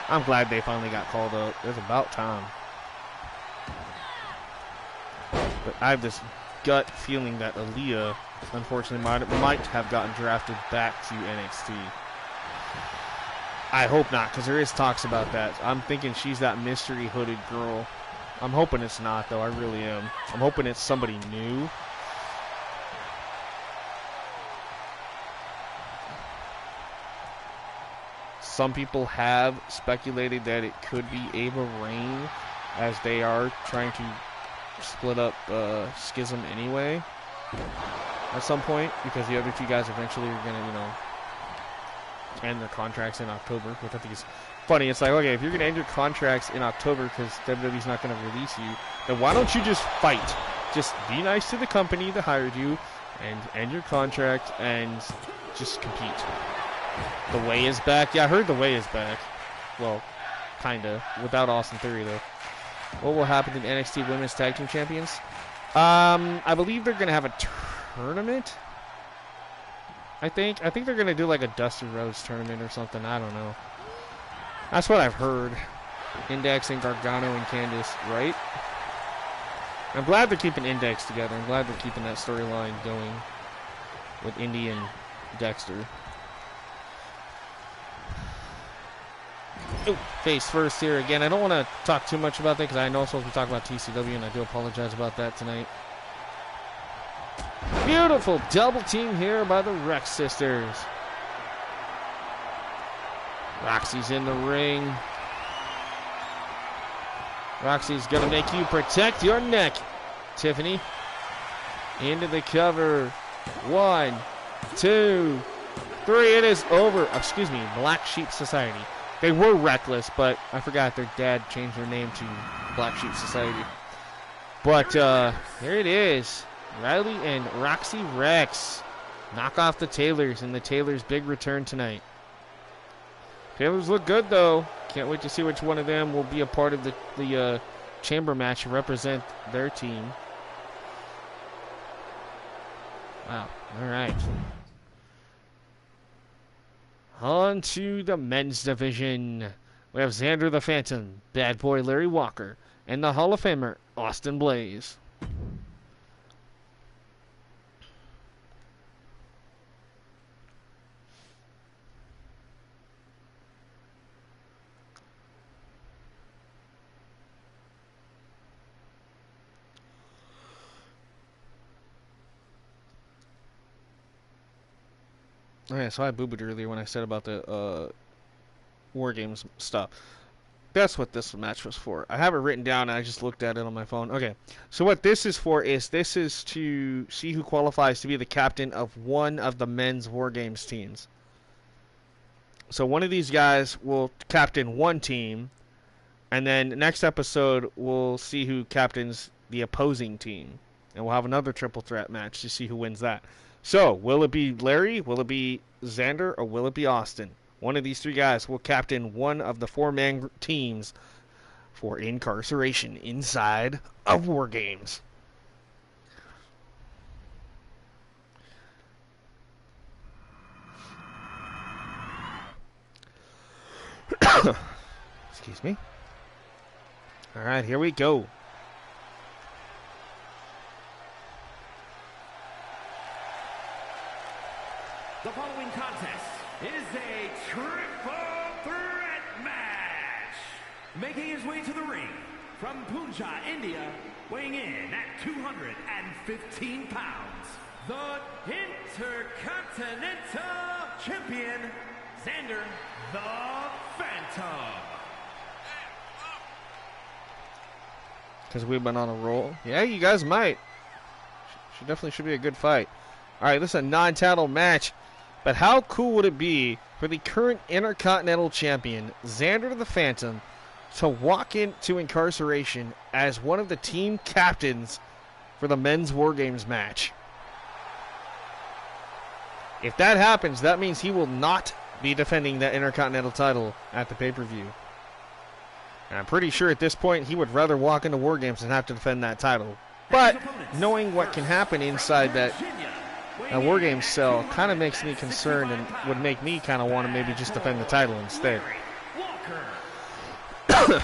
I'm glad they finally got called up. It was about time. But I have this gut feeling that Aaliyah, unfortunately, might have gotten drafted back to NXT. I hope not, because there is talks about that. I'm thinking she's that mystery hooded girl. I'm hoping it's not, though. I really am. I'm hoping it's somebody new. Some people have speculated that it could be Ava Rain, as they are trying to split up Schism anyway at some point, because the other two guys eventually are going to, you know, end their contracts in October, which I think is funny. It's like, okay, if you're going to end your contracts in October because WWE's not going to release you, then why don't you just fight? Just be nice to the company that hired you and end your contract and just compete. The Way is back. Yeah, I heard The Way is back. Well, kinda. Without Austin Theory, though. What will happen to the NXT Women's Tag Team Champions? I believe they're going to have a tournament. I think they're going to do like a Dusty Rhodes tournament or something. I don't know. That's what I've heard. Index and Gargano and Candice, right? I'm glad they're keeping Index together. I'm glad they're keeping that storyline going with Indy and Dexter. Ooh, face first here again. I don't want to talk too much about that because I know I'm supposed to talk about TCW, and I do apologize about that tonight. Beautiful double team here by the Rex sisters. Roxy's in the ring. Roxy's going to make you protect your neck. Tiffany into the cover. 1, 2, 3. It is over. Excuse me, Black Sheep Society. They were Reckless, but I forgot their dad changed their name to Black Sheep Society. But here it is. Riley and Roxy Rex knock off the Taylors, and the Taylors' big return tonight. Taylors look good, though. Can't wait to see which one of them will be a part of the chamber match and represent their team. Wow. All right. On to the men's division. We have Xander the Phantom, Bad Boy Larry Walker, and the Hall of Famer Austin Blaze. Okay, so I boo-booed earlier when I said about the War Games stuff. That's what this match was for. I have it written down, and I just looked at it on my phone. Okay, so what this is for is this is to see who qualifies to be the captain of one of the men's War Games teams. So one of these guys will captain one team, and then next episode we'll see who captains the opposing team. And we'll have another triple threat match to see who wins that. So, will it be Larry, will it be Xander, or will it be Austin? One of these three guys will captain one of the four-man teams for incarceration inside of War Games. Excuse me. All right, here we go. The following contest is a triple threat match. Making his way to the ring from Punjab, India, weighing in at 215 pounds, the Intercontinental Champion, Xander the Phantom. Because we've been on a roll. Yeah, you guys might. Should be a good fight. All right, this is a non-title match. But how cool would it be for the current Intercontinental Champion, Xander the Phantom, to walk into incarceration as one of the team captains for the men's War Games match? If that happens, that means he will not be defending that Intercontinental title at the pay-per-view. And I'm pretty sure at this point he would rather walk into War Games than have to defend that title. But knowing what can happen inside that War Games cell kind of makes me concerned and would make me kind of want to maybe just defend the title instead. All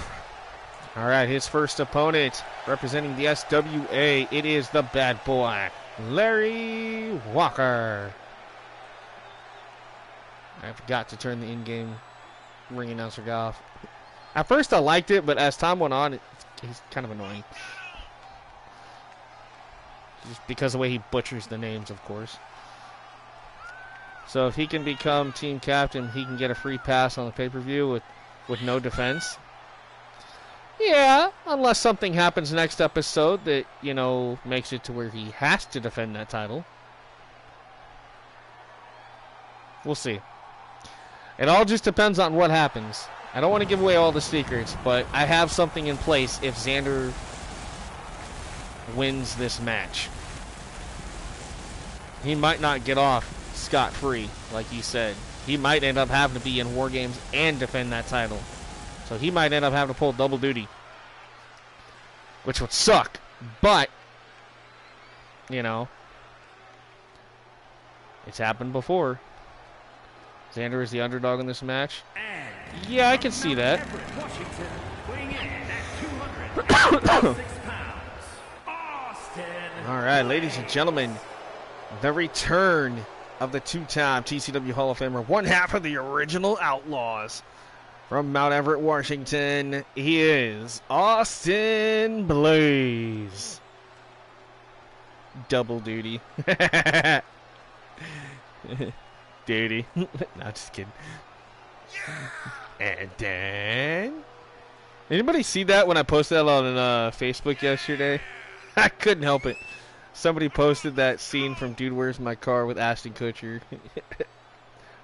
right, his first opponent representing the SWA, it is the bad boy, Larry Walker. I forgot to turn the in-game ring announcer guy off. At first I liked it, but as time went on, he's kind of annoying. Just because of the way he butchers the names, of course. So if he can become team captain, he can get a free pass on the pay-per-view with no defense. Yeah, unless something happens next episode that, you know, makes it to where he has to defend that title. We'll see. It all just depends on what happens. I don't want to give away all the secrets, but I have something in place if Xander wins this match. He might not get off scot-free, like you said. He might end up having to be in War Games and defend that title. So he might end up having to pull double duty, which would suck. But, you know, it's happened before. Xander is the underdog in this match. Yeah, I can see that. All right, ladies and gentlemen, the return of the two-time TCW Hall of Famer, one half of the original Outlaws. From Mount Everett, Washington, he is Austin Blaze. Double duty. Duty. No, just kidding. And then, anybody see that when I posted that on Facebook yesterday? I couldn't help it. Somebody posted that scene from Dude, Where's My Car with Ashton Kutcher.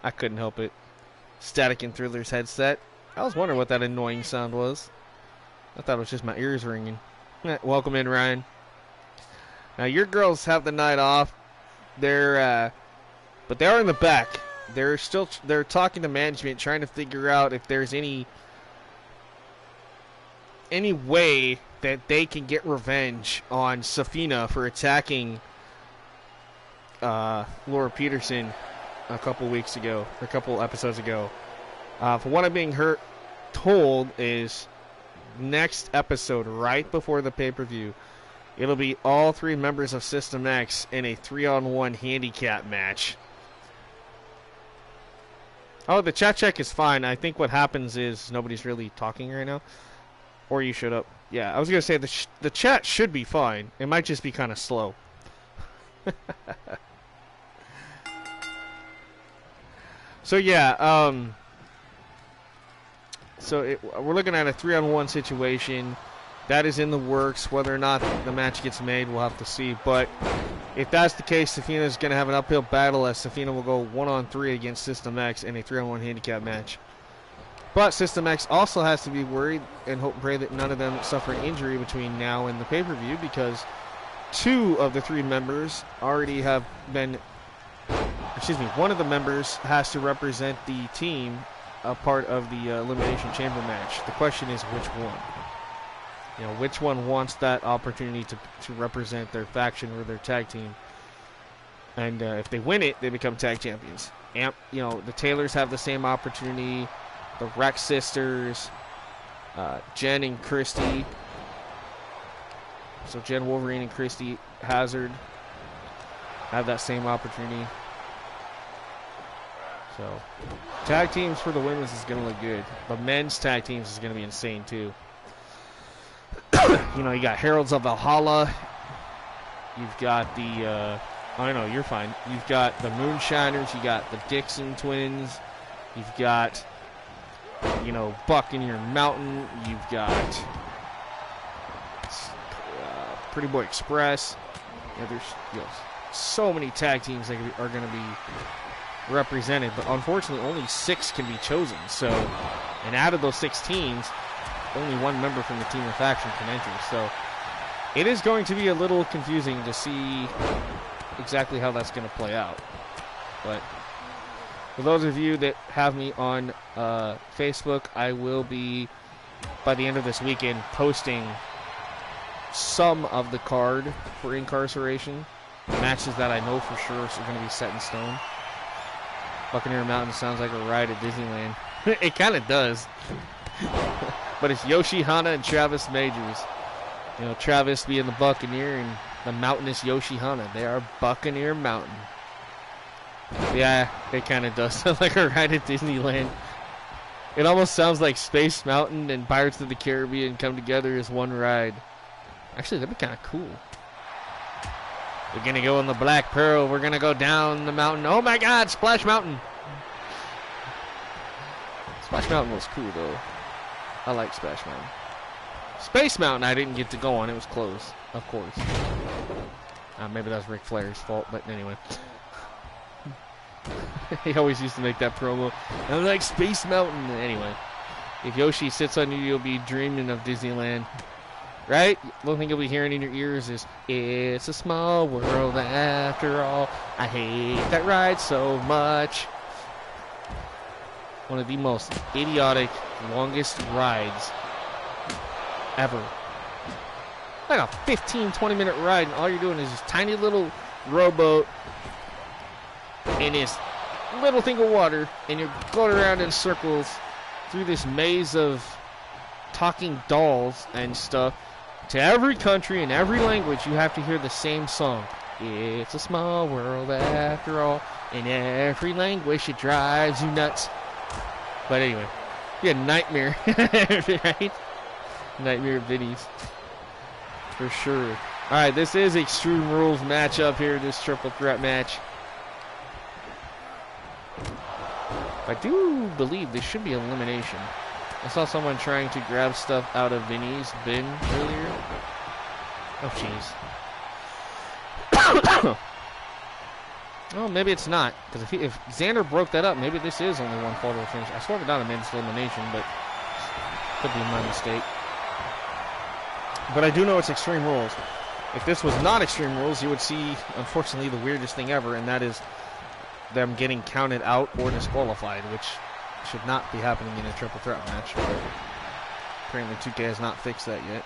I couldn't help it. Static and Thriller's headset. I was wondering what that annoying sound was. I thought it was just my ears ringing. Welcome in, Ryan. Now, your girls have the night off. But they are in the back. They're talking to management, trying to figure out if there's any way that they can get revenge on Safina for attacking Laura Peterson a couple episodes ago. For what I'm being told is next episode, right before the pay-per-view, it'll be all three members of System X in a 3-on-1 handicap match. Oh, the chat check is fine. I think what happens is nobody's really talking right now. Or you shut up. Yeah, I was going to say the chat should be fine. It might just be kind of slow. So, yeah. We're looking at a 3-on-1 situation. That is in the works. Whether or not the match gets made, we'll have to see. But if that's the case, Safina is going to have an uphill battle as Safina will go 1-on-3 against System X in a 3-on-1 handicap match. But System X also has to be worried and hope and pray that none of them suffer an injury between now and the pay-per-view, because 2 of the 3 members already have been... one of the members has to represent the team a part of the Elimination Chamber match. The question is which one. You know, which one wants that opportunity to represent their faction or their tag team. And if they win it, they become tag champions. And, you know, the Taylors have the same opportunity. The Rex sisters, Jen and Christy. So Jen Wolverine and Christy Hazard have that same opportunity. So tag teams for the women's is going to look good. The men's tag teams is going to be insane too. You know, you got Heralds of Valhalla. You've got the, oh no, you're fine. You've got the Moonshiners. You got the Dixon Twins. You've got, you know, Buccaneer Mountain. You've got Pretty Boy Express. Yeah, there's, you know, so many tag teams that are going to be represented, but unfortunately only 6 can be chosen. So, and out of those 6 teams, only 1 member from the team or faction can enter. So it is going to be a little confusing to see exactly how that's going to play out. But for those of you that have me on Facebook, I will be, by the end of this weekend, posting some of the card for Incarceration. Matches that I know for sure are going to be set in stone. Buccaneer Mountain sounds like a ride at Disneyland. It kind of does. But it's Yoshi Hana and Travis Majors. You know, Travis being the Buccaneer and the mountainous Yoshi Hana. They are Buccaneer Mountain. Yeah, it kind of does sound like a ride at Disneyland. It almost sounds like Space Mountain and Pirates of the Caribbean come together as one ride. Actually, that'd be kind of cool. We're going to go in the Black Pearl. We're going to go down the mountain. Oh, my God. Splash Mountain. Splash Mountain was cool, though. I like Splash Mountain. Space Mountain I didn't get to go on. It was closed, of course. Maybe that's Ric Flair's fault, but anyway. He always used to make that promo. I like Space Mountain. Anyway, if Yoshi sits on you, you'll be dreaming of Disneyland. Right? The only thing you'll be hearing in your ears is, it's a small world after all. I hate that ride so much. One of the most idiotic, longest rides ever. Like a 15-20 minute ride, and all you're doing is this tiny little rowboat in this little thing of water, and you're going around in circles through this maze of talking dolls and stuff. To every country and every language, you have to hear the same song. It's a small world after all. In every language, it drives you nuts. But anyway, be a nightmare, right? Nightmare of Vinny's. For sure. Alright, this is Extreme Rules matchup here, this triple threat match. I do believe this should be elimination. I saw someone trying to grab stuff out of Vinny's bin earlier. Oh, jeez. Oh, maybe it's not. Because if Xander broke that up, maybe this is only one photo finish. I swear to God I made this elimination, but could be my mistake. But I do know it's Extreme Rules. If this was not Extreme Rules, you would see, unfortunately, the weirdest thing ever, and that is them getting counted out or disqualified, which should not be happening in a triple threat match. But apparently 2K has not fixed that yet.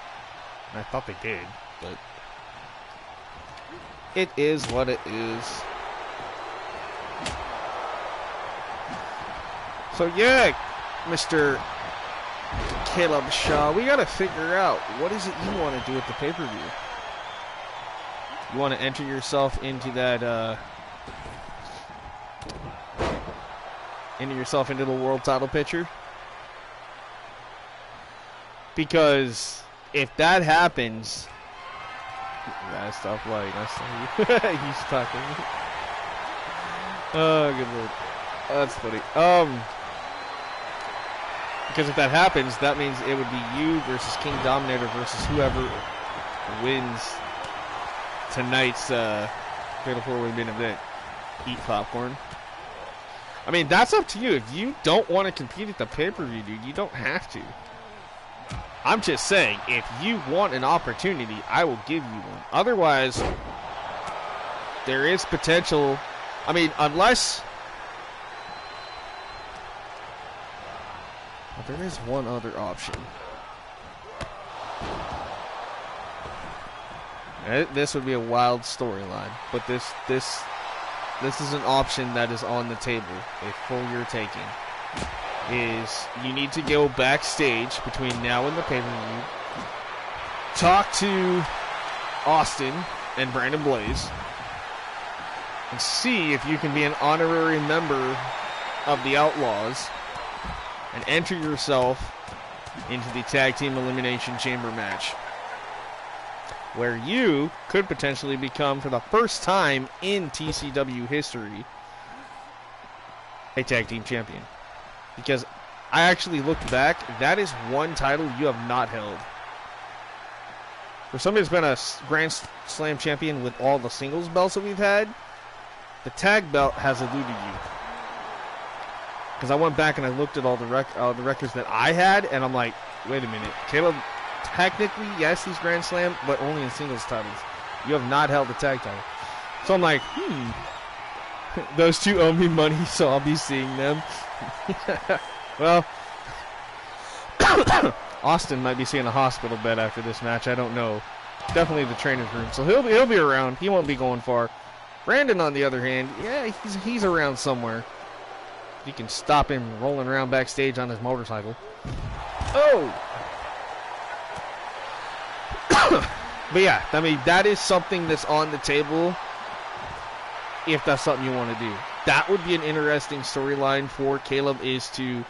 And I thought they did, but it is what it is. So yeah, Mr. Caleb Shaw, we gotta figure out what is it you want to do at the pay-per-view. You want to enter yourself into that, into the world title picture? Because if that happens, stop lying. He's talking. Oh, good lord, that's funny. Because if that happens, that means it would be you versus King Dominator versus whoever wins tonight's Fatal 4-Way main event. Eat popcorn. I mean, that's up to you. If you don't want to compete at the pay-per-view, dude, you don't have to. I'm just saying, if you want an opportunity, I will give you one. Otherwise, there is potential. I mean, unless... Well, there is one other option. This would be a wild storyline, but this is an option that is on the table. A full year taking is you need to go backstage between now and the pay-per-view, talk to Austin and Brandon Blaze, and see if you can be an honorary member of the Outlaws and enter yourself into the Tag Team Elimination Chamber match, where you could potentially become, for the first time in TCW history, a Tag Team Champion. Because I actually looked back, that is one title you have not held. For somebody who's been a Grand Slam champion with all the singles belts that we've had, the tag belt has eluded you. Because I went back and I looked at all the records that I had, and I'm like, wait a minute, Caleb, technically, yes, he's Grand Slam, but only in singles titles. You have not held the tag title. So I'm like, those two owe me money, so I'll be seeing them. Well, Austin might be seeing a hospital bed after this match. I don't know. Definitely the trainer's room. So he'll be around. He won't be going far. Brandon, on the other hand, yeah, he's around somewhere. You can stop him rolling around backstage on his motorcycle. Oh! But yeah, I mean, that is something that's on the table if that's something you want to do. That would be an interesting storyline for Caleb, is to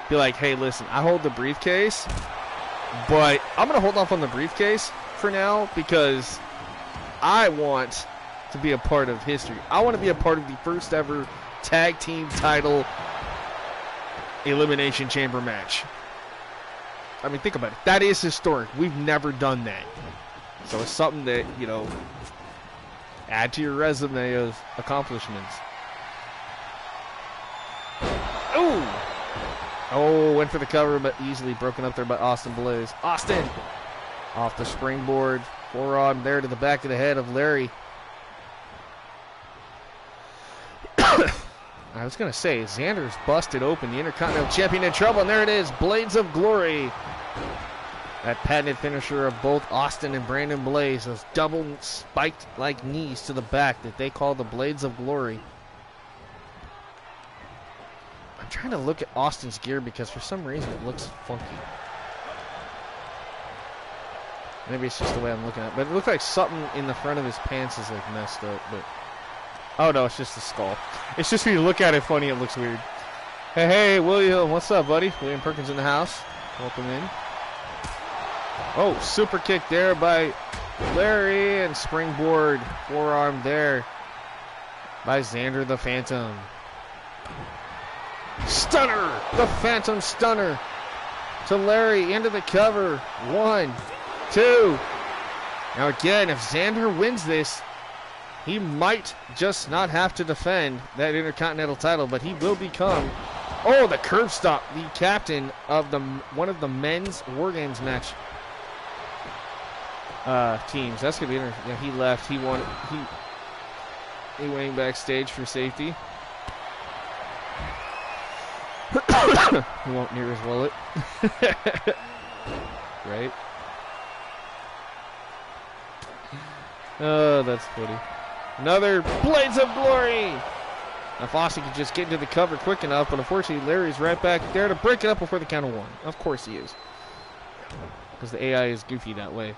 be like, hey, listen, I hold the briefcase, but I'm going to hold off on the briefcase for now because I want to be a part of history. I want to be a part of the first ever tag team title elimination chamber match. I mean, think about it. That is historic. We've never done that. So it's something that, you know, add to your resume of accomplishments. Ooh! Oh, went for the cover, but easily broken up there by Austin Blaze. Austin! Off the springboard. Forearm there to the back of the head of Larry. I was going to say, Xander's busted open. The Intercontinental Champion in trouble, and there it is. Blades of Glory. That patented finisher of both Austin and Brandon Blaze. Those double spiked like knees to the back that they call the Blades of Glory. I'm trying to look at Austin's gear because for some reason it looks funky. Maybe it's just the way I'm looking at it. But it looks like something in the front of his pants is like messed up. But oh no, it's just the skull. It's just when you look at it funny, it looks weird. Hey, William, what's up, buddy? William Perkins in the house. Welcome in. Oh, super kick there by Larry, and springboard forearm there by Xander the Phantom. Stunner! The Phantom Stunner to Larry into the cover. 1, 2. Now again, if Xander wins this, he might just not have to defend that Intercontinental title, but he will become, oh, the curb stop, the captain of one of the men's War Games match teams. That's gonna be interesting. Yeah, he left. He won. He went backstage for safety. He won't near his wallet. Right? Oh, that's funny. Another Blades of Glory. Now Fossey could just get into the cover quick enough, but unfortunately Larry's right back there to break it up before the count of 1. Of course he is. Because the AI is goofy that way.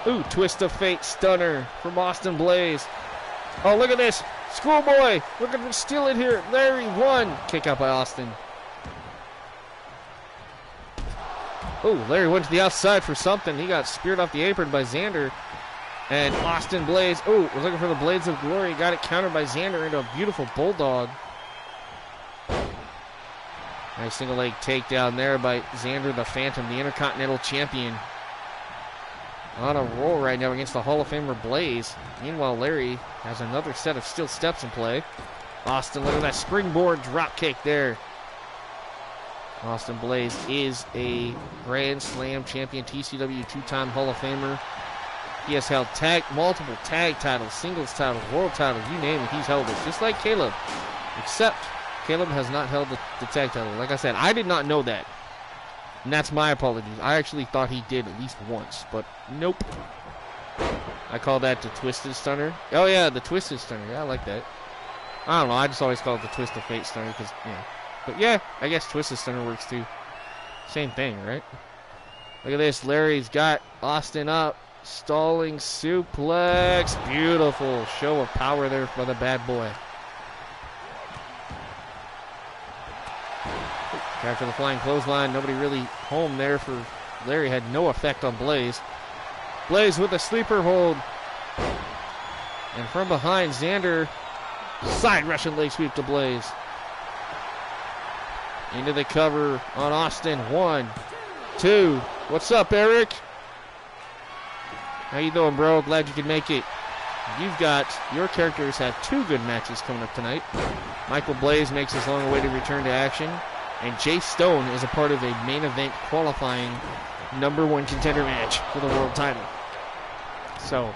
Ooh, Twist of Fate Stunner from Austin Blaze. Oh, look at this. Schoolboy looking to steal it here. Larry 1. Kick out by Austin. Oh, Larry went to the outside for something. He got speared off the apron by Xander. And Austin Blaze, oh, was looking for the Blades of Glory. Got it countered by Xander into a beautiful bulldog. Nice single leg takedown there by Xander the Phantom, the Intercontinental Champion. On a roll right now against the Hall of Famer Blaze. Meanwhile, Larry has another set of steel steps in play. Austin, look at that springboard drop kick there. Austin Blaze is a Grand Slam champion, TCW 2-time Hall of Famer. He has held multiple tag titles, singles titles, world titles, you name it, he's held it. Just like Caleb, except Caleb has not held the tag title. Like I said, I did not know that. And that's my apologies. I actually thought he did at least once, but nope. I call that the Twisted Stunner. Oh yeah, the Twisted Stunner. Yeah, I like that. I don't know, I just always call it the Twist of Fate Stunner because, yeah. But yeah, I guess Twisted Stunner works too. Same thing, right? Look at this. Larry's got Austin up. Stalling suplex. Beautiful show of power there for the bad boy. After the flying clothesline, nobody really home there for Larry. Had no effect on Blaze. Blaze with a sleeper hold. And from behind, Xander. Side Russian leg sweep to Blaze. Into the cover on Austin. 1, 2. What's up, Eric? How you doing, bro? Glad you could make it. Your characters have 2 good matches coming up tonight. Michael Blaze makes his long-awaited return to action. And Jay Stone is a part of a main event qualifying #1 contender match for the world title. So,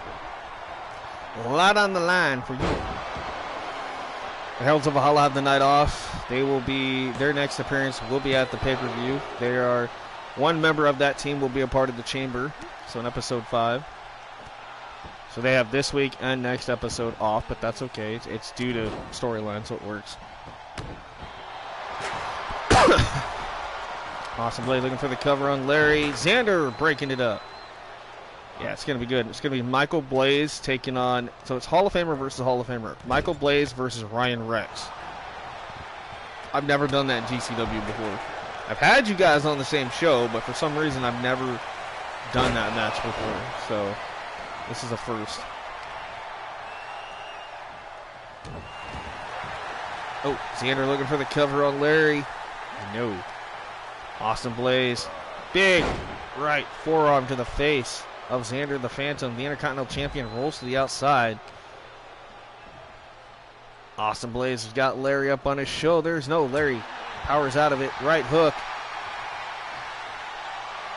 a lot on the line for you. The Heralds of Valhalla have the night off. Their next appearance will be at the pay-per-view. One member of that team will be a part of the Chamber, so in episode 5. So they have this week and next episode off, but that's okay. It's due to storyline, so it works. Awesome Blade looking for the cover on Larry. Xander breaking it up. Yeah, it's going to be good. It's going to be Michael Blaze taking on... So it's Hall of Famer versus Hall of Famer. Michael Blaze versus Ryan Rex. I've never done that in GCW before. I've had you guys on the same show, but for some reason I've never done that match before. So this is a first. Oh, Xander looking for the cover on Larry. No. Austin Blaze. Big right forearm to the face of Xander the Phantom. The Intercontinental Champion rolls to the outside. Austin Blaze has got Larry up on his shoulders. No, Larry powers out of it. Right hook.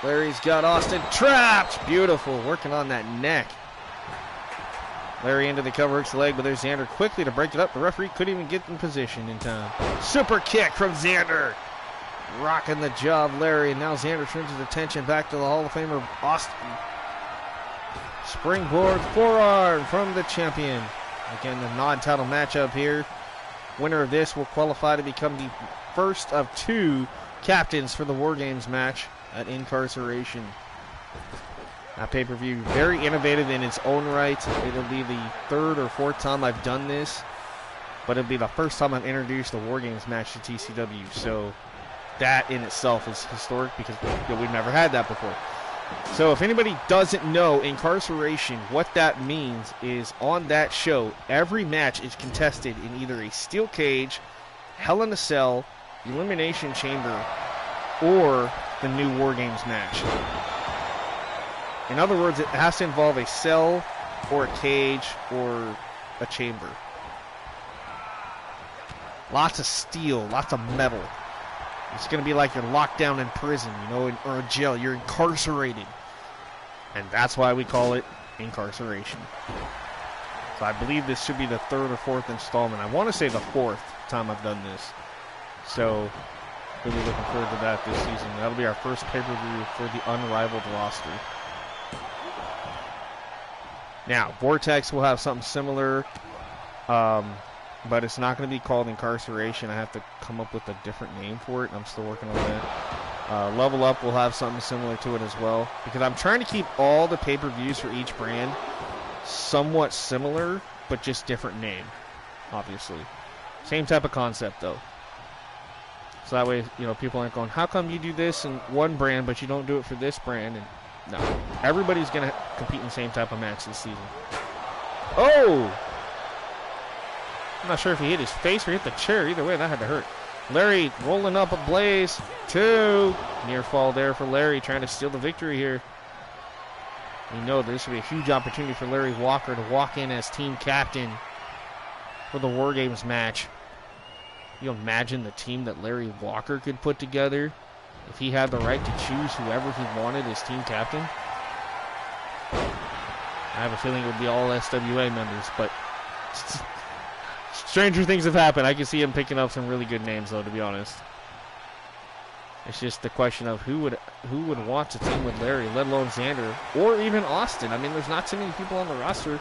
Larry's got Austin trapped. Beautiful. Working on that neck. Larry into the cover, hooks the leg, but there's Xander quickly to break it up. The referee couldn't even get in position in time. Super kick from Xander. Rocking the jaw of Larry, and now Xander turns his attention back to the Hall of Famer Austin. Springboard forearm from the champion. Again, the non-title matchup here. Winner of this will qualify to become the first of 2 captains for the War Games match at Incarceration. That pay-per-view, very innovative in its own right. It'll be the 3rd or 4th time I've done this, but it'll be the first time I've introduced a War Games match to TCW. So that in itself is historic because we've never had that before. So if anybody doesn't know Incarceration, what that means is on that show, every match is contested in either a steel cage, Hell in a Cell, Elimination Chamber, or the new War Games match. In other words, it has to involve a cell or a cage or a chamber. Lots of steel, lots of metal. It's going to be like you're locked down in prison, you know, or a jail. You're incarcerated. And that's why we call it Incarceration. So I believe this should be the 3rd or 4th installment. I want to say the 4th time I've done this. So really looking forward to that this season. That'll be our first pay-per-view for the Unrivaled roster. Now, Vortex will have something similar, but it's not going to be called Incarceration. I have to come up with a different name for it. I'm still working on that. Level Up will have something similar to it as well, because I'm trying to keep all the pay-per-views for each brand somewhat similar, but just different name, obviously. Same type of concept, though. So that way, you know, people aren't going, how come you do this in one brand, but you don't do it for this brand? And no, everybody's going to compete in the same type of match this season. Oh! I'm not sure if he hit his face or hit the chair. Either way, that had to hurt. Larry rolling up a Blaze. 2. Near fall there for Larry, trying to steal the victory here. We know this will be a huge opportunity for Larry Walker to walk in as team captain for the War Games match. You imagine the team that Larry Walker could put together if he had the right to choose whoever he wanted as team captain. I have a feeling it would be all SWA members, but stranger things have happened. I can see him picking up some really good names, though, to be honest. It's just the question of who would want to team with Larry, let alone Xander, or even Austin. I mean, there's not too many people on the roster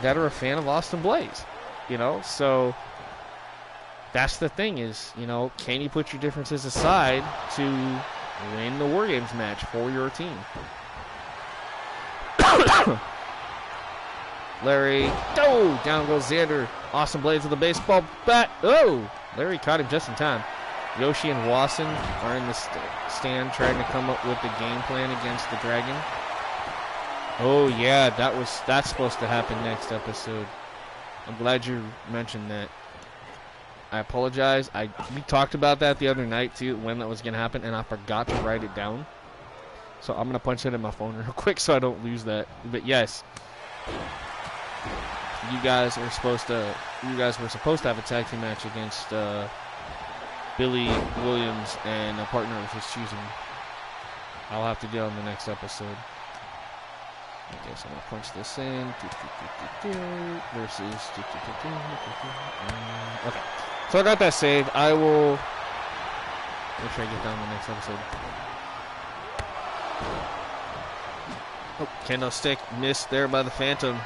that are a fan of Austin Blaze, you know? So that's the thing is, you know, can you put your differences aside to win the War Games match for your team? Larry, oh, down goes Xander. Austin Blaze with the baseball bat. Oh, Larry caught him just in time. Yoshi and Wasson are in the stand trying to come up with the game plan against the Dragon. Oh yeah, that's supposed to happen next episode. I'm glad you mentioned that. I apologize. We talked about that the other night too, when that was gonna happen, and I forgot to write it down. So I'm gonna punch it in my phone real quick so I don't lose that. But yes, you guys were supposed to have a tag team match against Billy Williams and a partner of his choosing. I'll have to do it on the next episode. Okay, so I'm gonna punch this in. Versus. Okay, so I got that saved. I will make sure I get down the next episode. Oh, kendo stick missed there by the Phantom.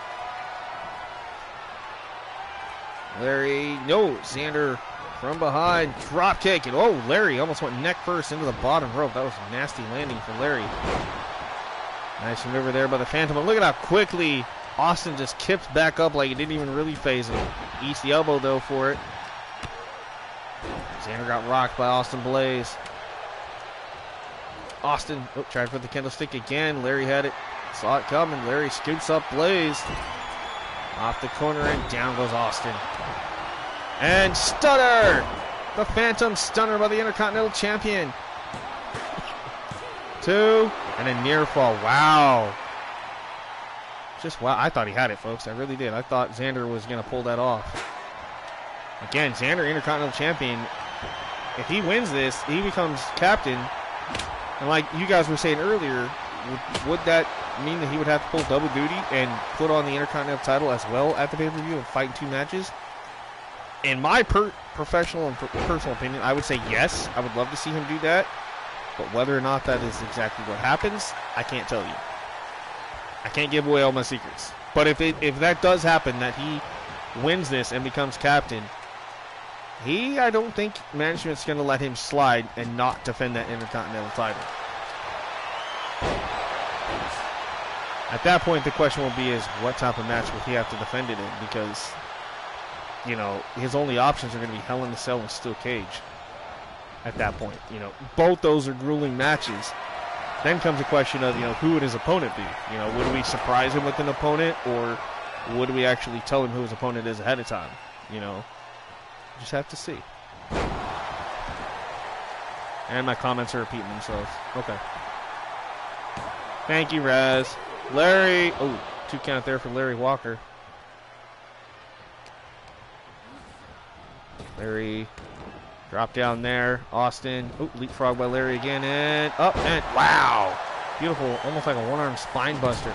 Larry, no, Xander from behind, drop kick, and oh, Larry almost went neck first into the bottom rope. That was a nasty landing for Larry. Nice maneuver there by the Phantom, but look at how quickly Austin just kips back up like it didn't even really phase him. Eats the elbow, though, for it. Xander got rocked by Austin Blaze. Austin tried for the kendo stick again. Larry had it, saw it coming. Larry scoops up Blaze. Off the corner and down goes Austin. And stunner! The Phantom stunner by the Intercontinental Champion. 2, and a near fall. Wow. Just wow. I thought he had it, folks. I really did. I thought Xander was going to pull that off. Again, Xander, Intercontinental Champion. If he wins this, he becomes captain. And like you guys were saying earlier, would that mean that he would have to pull double duty and put on the Intercontinental title as well at the pay-per-view and fight in 2 matches? In my professional and personal opinion, I would say yes. I would love to see him do that. But whether or not that is exactly what happens, I can't tell you. I can't give away all my secrets. But if that does happen, that he wins this and becomes captain, I don't think management's going to let him slide and not defend that Intercontinental title. At that point, the question will be is what type of match will he have to defend it in? Because, you know, his only options are going to be Hell in a Cell and Steel Cage. At that point, you know, both those are grueling matches. Then comes the question of, you know, who would his opponent be? You know, would we surprise him with an opponent, or would we actually tell him who his opponent is ahead of time? You know, just have to see. And my comments are repeating themselves. Okay. Thank you, Raz. Larry. Oh, 2 count there for Larry Walker. Larry. Drop down there. Austin. Oh, leapfrog by Larry again. And up and wow. Beautiful. Almost like a one-arm spine buster.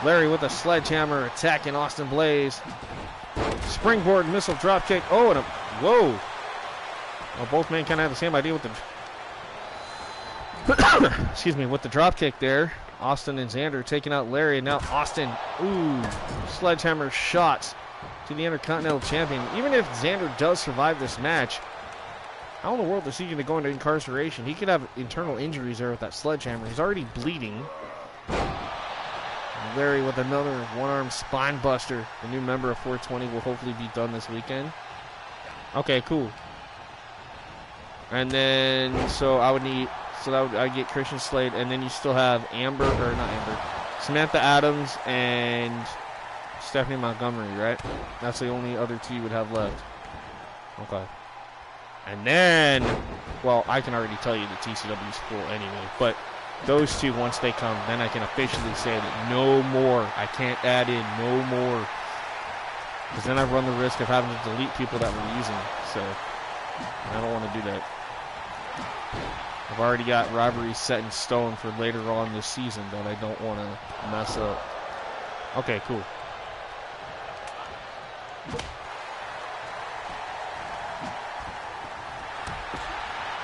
Larry with a sledgehammer attacking Austin Blaze. Springboard missile drop kick. Oh, and a whoa. Well, both men kind of have the same idea with the excuse me, with the drop kick there. Austin and Xander taking out Larry, and now Austin. Ooh, sledgehammer shots to the Intercontinental Champion. Even if Xander does survive this match, how in the world is he going to go into incarceration? He could have internal injuries there with that sledgehammer. He's already bleeding. Larry with another one-arm spine buster. The new member of 420 will hopefully be done this weekend. Okay, cool. And then, I get Christian Slade, and then you still have Samantha Adams and Stephanie Montgomery, right? That's the only other 2 you would have left. Okay. And then, well, I can already tell you the TCW is full anyway, but those 2, once they come, then I can officially say that no more. I can't add in no more. Because then I run the risk of having to delete people that we're using. So, I don't want to do that. I've already got rivalries set in stone for later on this season that I don't want to mess up. Okay, cool.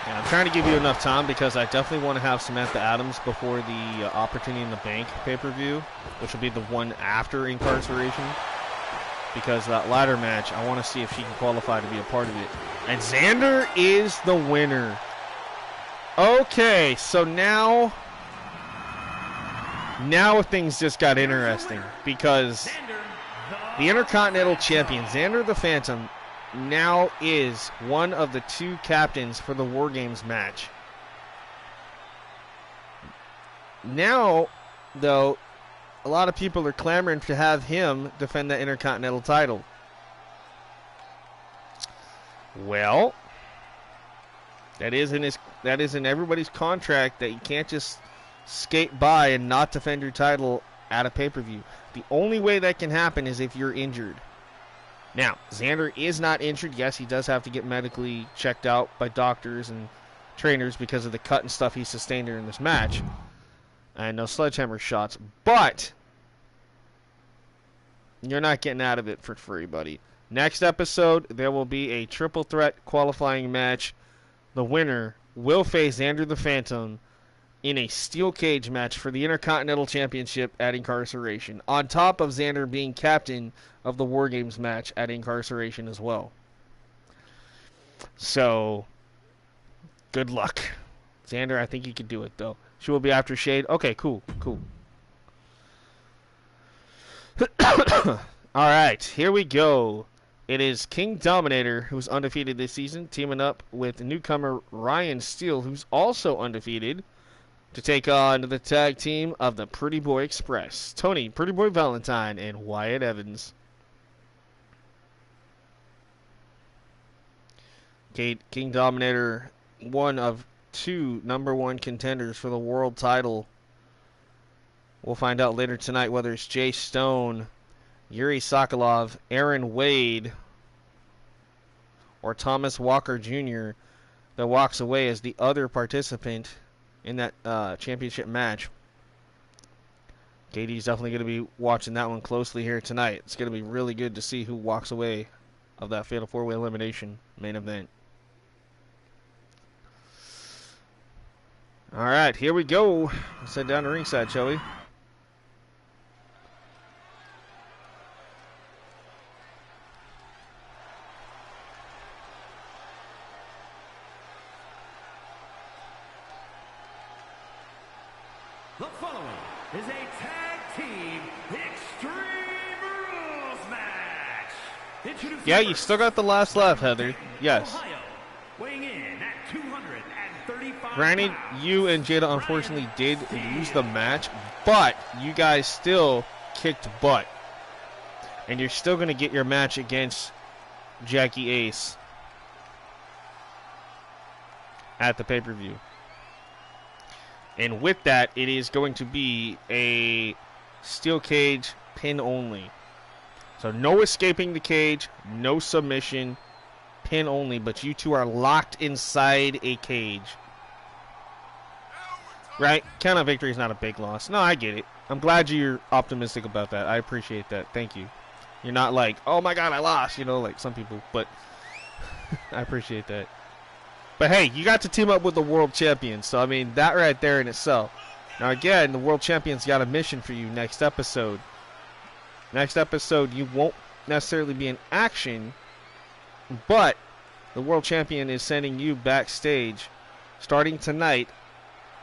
Yeah, I'm trying to give you enough time because I definitely want to have Samantha Adams before the Opportunity in the Bank pay-per-view, which will be the one after incarceration. Because that ladder match, I want to see if she can qualify to be a part of it. And Xander is the winner. Okay, so now things just got interesting because the Intercontinental Champion, Xander the Phantom, now is one of the 2 captains for the War Games match. Now, though, a lot of people are clamoring to have him defend the Intercontinental title. Well, that is in everybody's contract that you can't just skate by and not defend your title at a pay-per-view. The only way that can happen is if you're injured. Now, Xander is not injured. Yes, he does have to get medically checked out by doctors and trainers because of the cut and stuff he sustained during this match. And no sledgehammer shots. But you're not getting out of it for free, buddy. Next episode, there will be a triple threat qualifying match. The winner will face Xander the Phantom in a steel cage match for the Intercontinental Championship at Incarceration, on top of Xander being captain of the War Games match at Incarceration as well. So, good luck. Xander, I think you can do it, though. She will be after Shade. Okay, cool. Alright, here we go. It is King Dominator, who's undefeated this season, teaming up with newcomer Ryan Steele, who's also undefeated, to take on the tag team of the Pretty Boy Express, Tony, Pretty Boy Valentine, and Wyatt Evans. King Dominator, one of two #1 contenders for the world title. We'll find out later tonight whether it's Jay Stone, Yuri Sokolov, Aaron Wade, or Thomas Walker Jr. that walks away as the other participant in that championship match. KD's definitely going to be watching that one closely here tonight. It's going to be really good to see who walks away of that Fatal 4-Way Elimination main event. All right, here we go. Let's head down to ringside, shall we? The following is a tag team Extreme Rules match. Yeah, you still got the last left, Heather. Yes. Ohio, weighing in at 235 Granted, pounds. you and Jada unfortunately did lose the match, but you guys still kicked butt. And you're still going to get your match against Jackie Ace at the pay-per-view. And with that, it is going to be a steel cage pin only. So no escaping the cage, no submission, pin only, but you two are locked inside a cage. Right? Count out victory is not a big loss. No, I get it. I'm glad you're optimistic about that. I appreciate that. Thank you. You're not like, oh my god, I lost, you know, like some people, but I appreciate that. But hey, you got to team up with the world champion, so I mean, that right there in itself. Now again, the world champion's got a mission for you next episode. Next episode, you won't necessarily be in action, but the world champion is sending you backstage starting tonight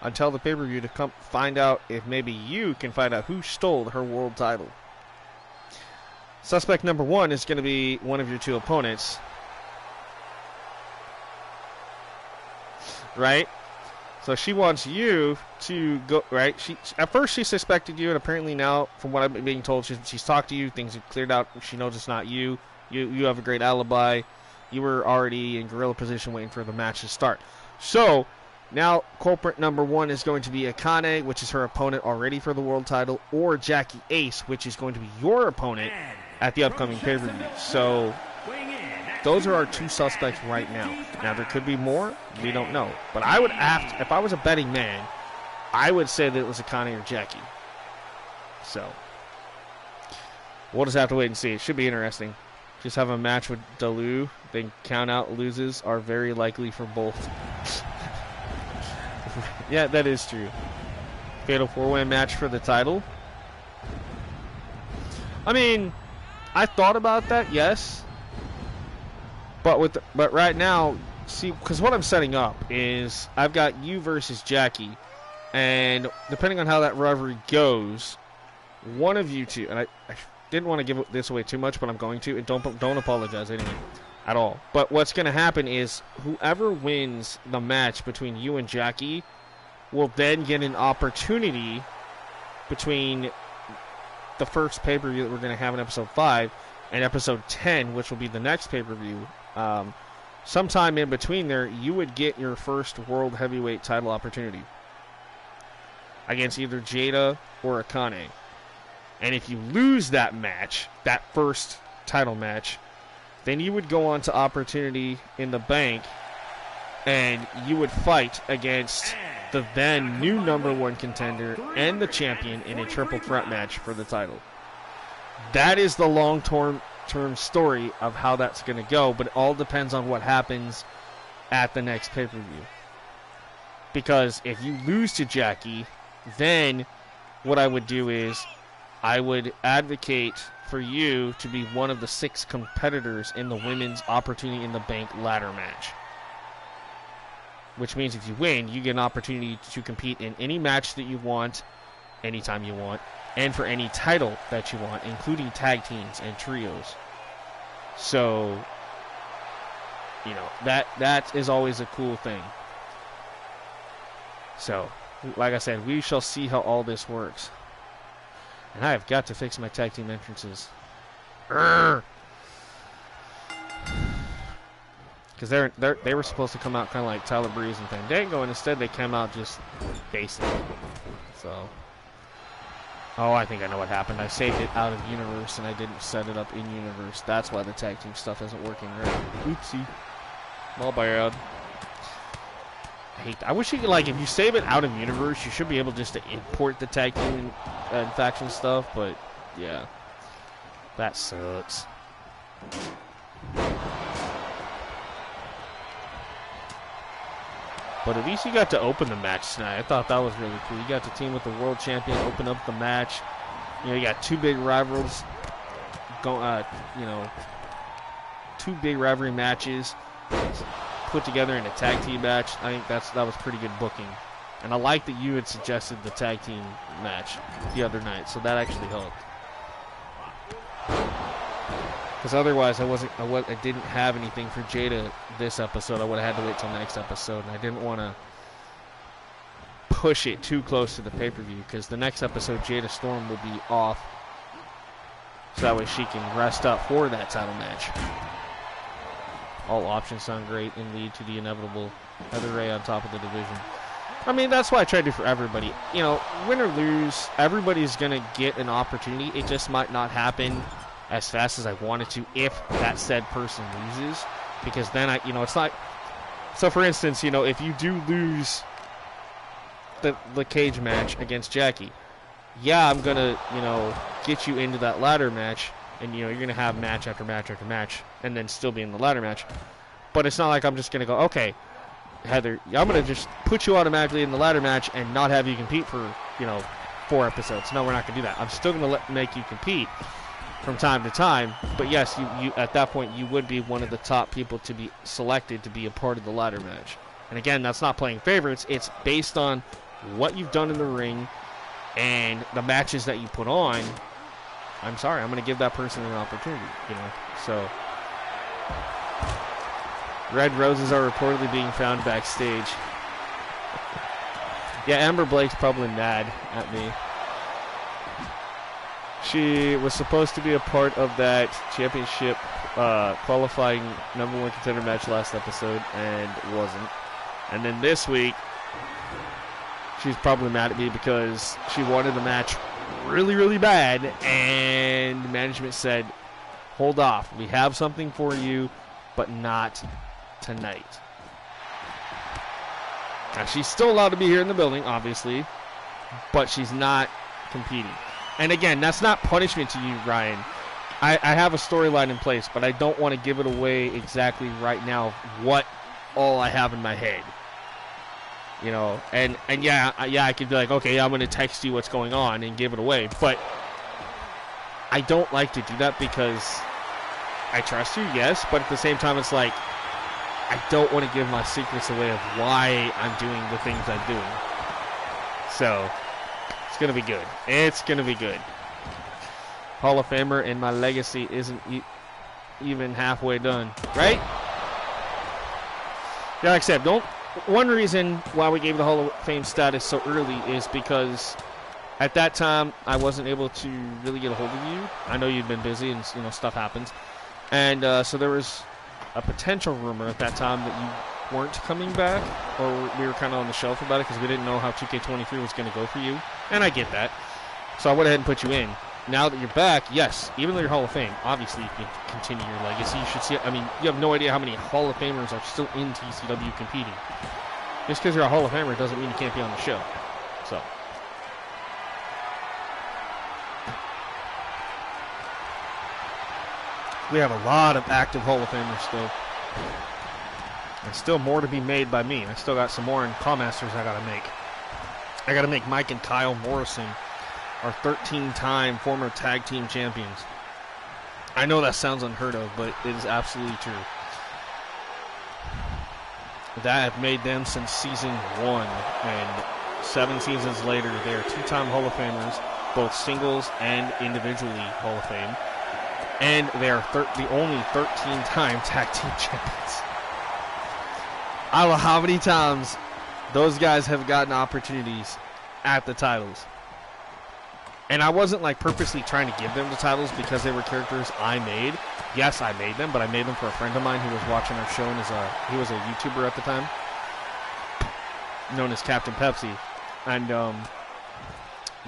until the pay-per-view to come find out if maybe you can find out who stole her world title. Suspect number one is going to be one of your two opponents. Right? So she wants you to go, right? At first she suspected you, and apparently now, from what I'm being told, she's talked to you, things have cleared out, she knows it's not you. You have a great alibi. You were already in gorilla position waiting for the match to start. So, now culprit number one is going to be Akane, which is her opponent already for the world title, or Jackie Ace, which is going to be your opponent at the upcoming pay-per-view. So, those are our two suspects right now. Now, there could be more. We don't know. But I would have to, if I was a betting man, I would say that it was Akane or Jackie. So, we'll just have to wait and see. It should be interesting. Just have a match with Dalu, then count out loses are very likely for both. Yeah, that is true. Fatal 4-way match for the title. I mean, I thought about that, yes. But right now, see, because what I'm setting up is I've got you versus Jackie, and depending on how that rivalry goes, one of you two, and I didn't want to give this away too much, but I'm going to, and don't apologize anyway, at all. But what's going to happen is whoever wins the match between you and Jackie will then get an opportunity between the first pay-per-view that we're going to have in episode 5 and episode 10, which will be the next pay-per-view. Sometime in between there, you would get your first world heavyweight title opportunity against either Jada or Akane. And if you lose that match, that first title match, then you would go on to Opportunity in the Bank, and you would fight against the then new #1 contender and the champion in a triple threat match for the title. That is the long-term story of how that's going to go, but it all depends on what happens at the next pay-per-view. Because if you lose to Jackie, then what I would do is I would advocate for you to be one of the 6 competitors in the women's Opportunity in the Bank ladder match. Which means if you win, you get an opportunity to compete in any match that you want, anytime you want, and for any title that you want, including tag teams and trios. So, you know, that is always a cool thing. So, like I said, we shall see how all this works. And I have got to fix my tag team entrances. Because because they were supposed to come out kind of like Tyler Breeze and Fandango, and instead they came out just basic. So, oh, I think I know what happened. I saved it out of Universe, and I didn't set it up in Universe. That's why the tag team stuff isn't working right. Oopsie. All bad. I wish you could, like, if you save it out of Universe, you should be able just to import the tag team and faction stuff, but yeah, that sucks. But at least you got to open the match tonight. I thought that was really cool. You got to team with the world champion, open up the match. You know, you got two big rivals, you know, two big rivalry matches put together in a tag team match. I think that was pretty good booking. And I like that you had suggested the tag team match the other night, so that actually helped. Because otherwise, I didn't have anything for Jada this episode. I would have had to wait till next episode, and I didn't want to push it too close to the pay-per-view, because the next episode, Jada Storm will be off, so that way she can rest up for that title match. All options sound great and lead to the inevitable Heather Ray on top of the division. I mean, that's why I try to do for everybody. You know, win or lose, everybody's going to get an opportunity. It just might not happen as fast as I wanted to if that said person loses. Because then, you know, it's not... So, for instance, you know, if you do lose the cage match against Jackie, yeah, I'm going to, you know, get you into that ladder match. And, you know, you're going to have match after match after match and then still be in the ladder match. But it's not like I'm just going to go, okay, Heather, I'm going to just put you automatically in the ladder match and not have you compete for, you know, 4 episodes. No, we're not going to do that. I'm still going to make you compete from time to time. But, yes, you at that point, you would be one of the top people to be selected to be a part of the ladder match. And, again, that's not playing favorites. It's based on what you've done in the ring and the matches that you put on. I'm sorry, I'm going to give that person an opportunity, you know. So, red roses are reportedly being found backstage. Yeah, Amber Blake's probably mad at me. She was supposed to be a part of that championship qualifying #1 contender match last episode and wasn't. And then this week, she's probably mad at me because she wanted the match really, really bad, and management said, hold off. We have something for you, but not tonight. Now, she's still allowed to be here in the building, obviously, but she's not competing. And again, that's not punishment to you, Ryan. I have a storyline in place, but I don't want to give it away exactly right now what all I have in my head. You know, and yeah, I could be like, okay, I'm going to text you what's going on and give it away. But I don't like to do that because I trust you, yes. But at the same time, it's like, I don't want to give my secrets away of why I'm doing the things I'm doing. So, it's going to be good. It's going to be good. Hall of Famer and my legacy isn't even halfway done. Right? Yeah, like I said, one reason why we gave the Hall of Fame status so early is because at that time I wasn't able to really get a hold of you. I know you'd been busy and, you know, stuff happens. And so there was a potential rumor at that time that you weren't coming back, or we were kind of on the shelf about it because we didn't know how 2K23 was going to go for you. And I get that. So I went ahead and put you in. Now that you're back, yes, even though you're Hall of Fame, obviously you can continue your legacy. You should see, I mean, you have no idea how many Hall of Famers are still in TCW competing. Just because you're a Hall of Famer doesn't mean you can't be on the show. So. We have a lot of active Hall of Famers still. And still more to be made by me. I still got some more in Clawmasters I got to make. I got to make Mike and Kyle Morrison our 13-time former tag team champions. I know that sounds unheard of, but it is absolutely true. That have made them since season 1, and 7 seasons later, they are 2-time Hall of Famers, both singles and individually Hall of Fame, and they are the only 13-time tag team champions. I don't know how many times those guys have gotten opportunities at the titles. And I wasn't like purposely trying to give them the titles because they were characters I made. Yes, I made them, but I made them for a friend of mine who was watching our show, and he was a YouTuber at the time, known as Captain Pepsi. And,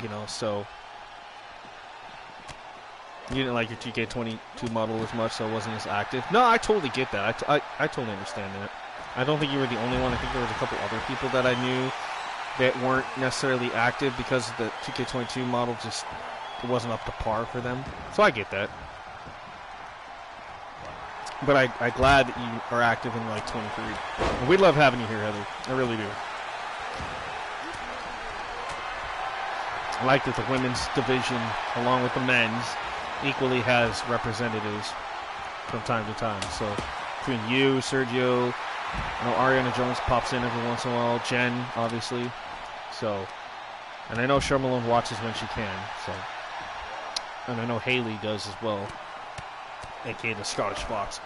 you know, so you didn't like your TK22 model as much, so it wasn't as active. No, I totally get that. I totally understand that. I don't think you were the only one. I think there was a couple other people that I knew that weren't necessarily active because the 2K22 model just wasn't up to par for them. So I get that. But I'm glad that you are active in like 23. And we love having you here, Heather. I really do. I like that the women's division, along with the men's, equally has representatives from time to time. So between you, Sergio, I know Ariana Jones pops in every once in a while. Jen, obviously. So, and I know Cheryl Malone watches when she can. So, and I know Haley does as well, aka the Scottish Fox.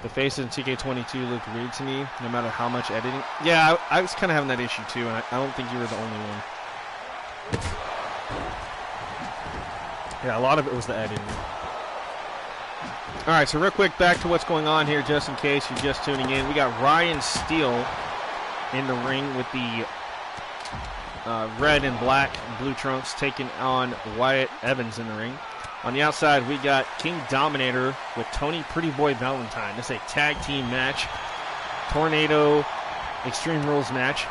The faces in TK22 looked weird to me, no matter how much editing. Yeah, I was kind of having that issue too, and I don't think you were the only one. Yeah, a lot of it was the editing. All right, so real quick, back to what's going on here, just in case you're just tuning in. We got Ryan Steele in the ring with the red and black and blue trunks taking on Wyatt Evans in the ring. On the outside, we got King Dominator with Tony Pretty Boy Valentine. This is a tag team match. Tornado Extreme Rules match.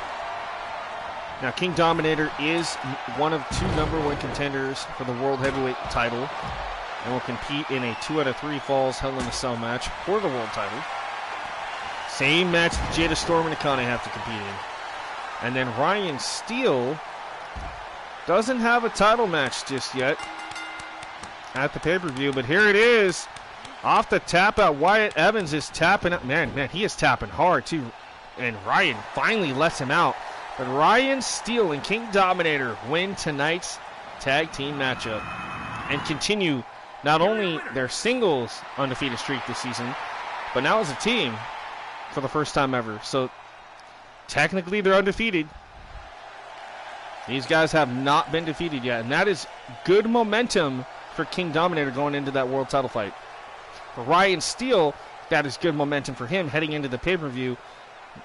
Now, King Dominator is one of two #1 contenders for the World Heavyweight title and will compete in a 2 out of 3 falls Hell in a Cell match for the world title. Same match that Jada Storm and Akane have to compete in. And then Ryan Steele doesn't have a title match just yet at the pay-per-view, but here it is. Off the tap out, Wyatt Evans is tapping out. Man, he is tapping hard too. And Ryan finally lets him out. But Ryan Steele and King Dominator win tonight's tag team matchup and continue not only their singles undefeated streak this season, but now as a team for the first time ever. So technically they're undefeated. These guys have not been defeated yet, and that is good momentum for King Dominator going into that world title fight. For Ryan Steele, that is good momentum for him heading into the pay-per-view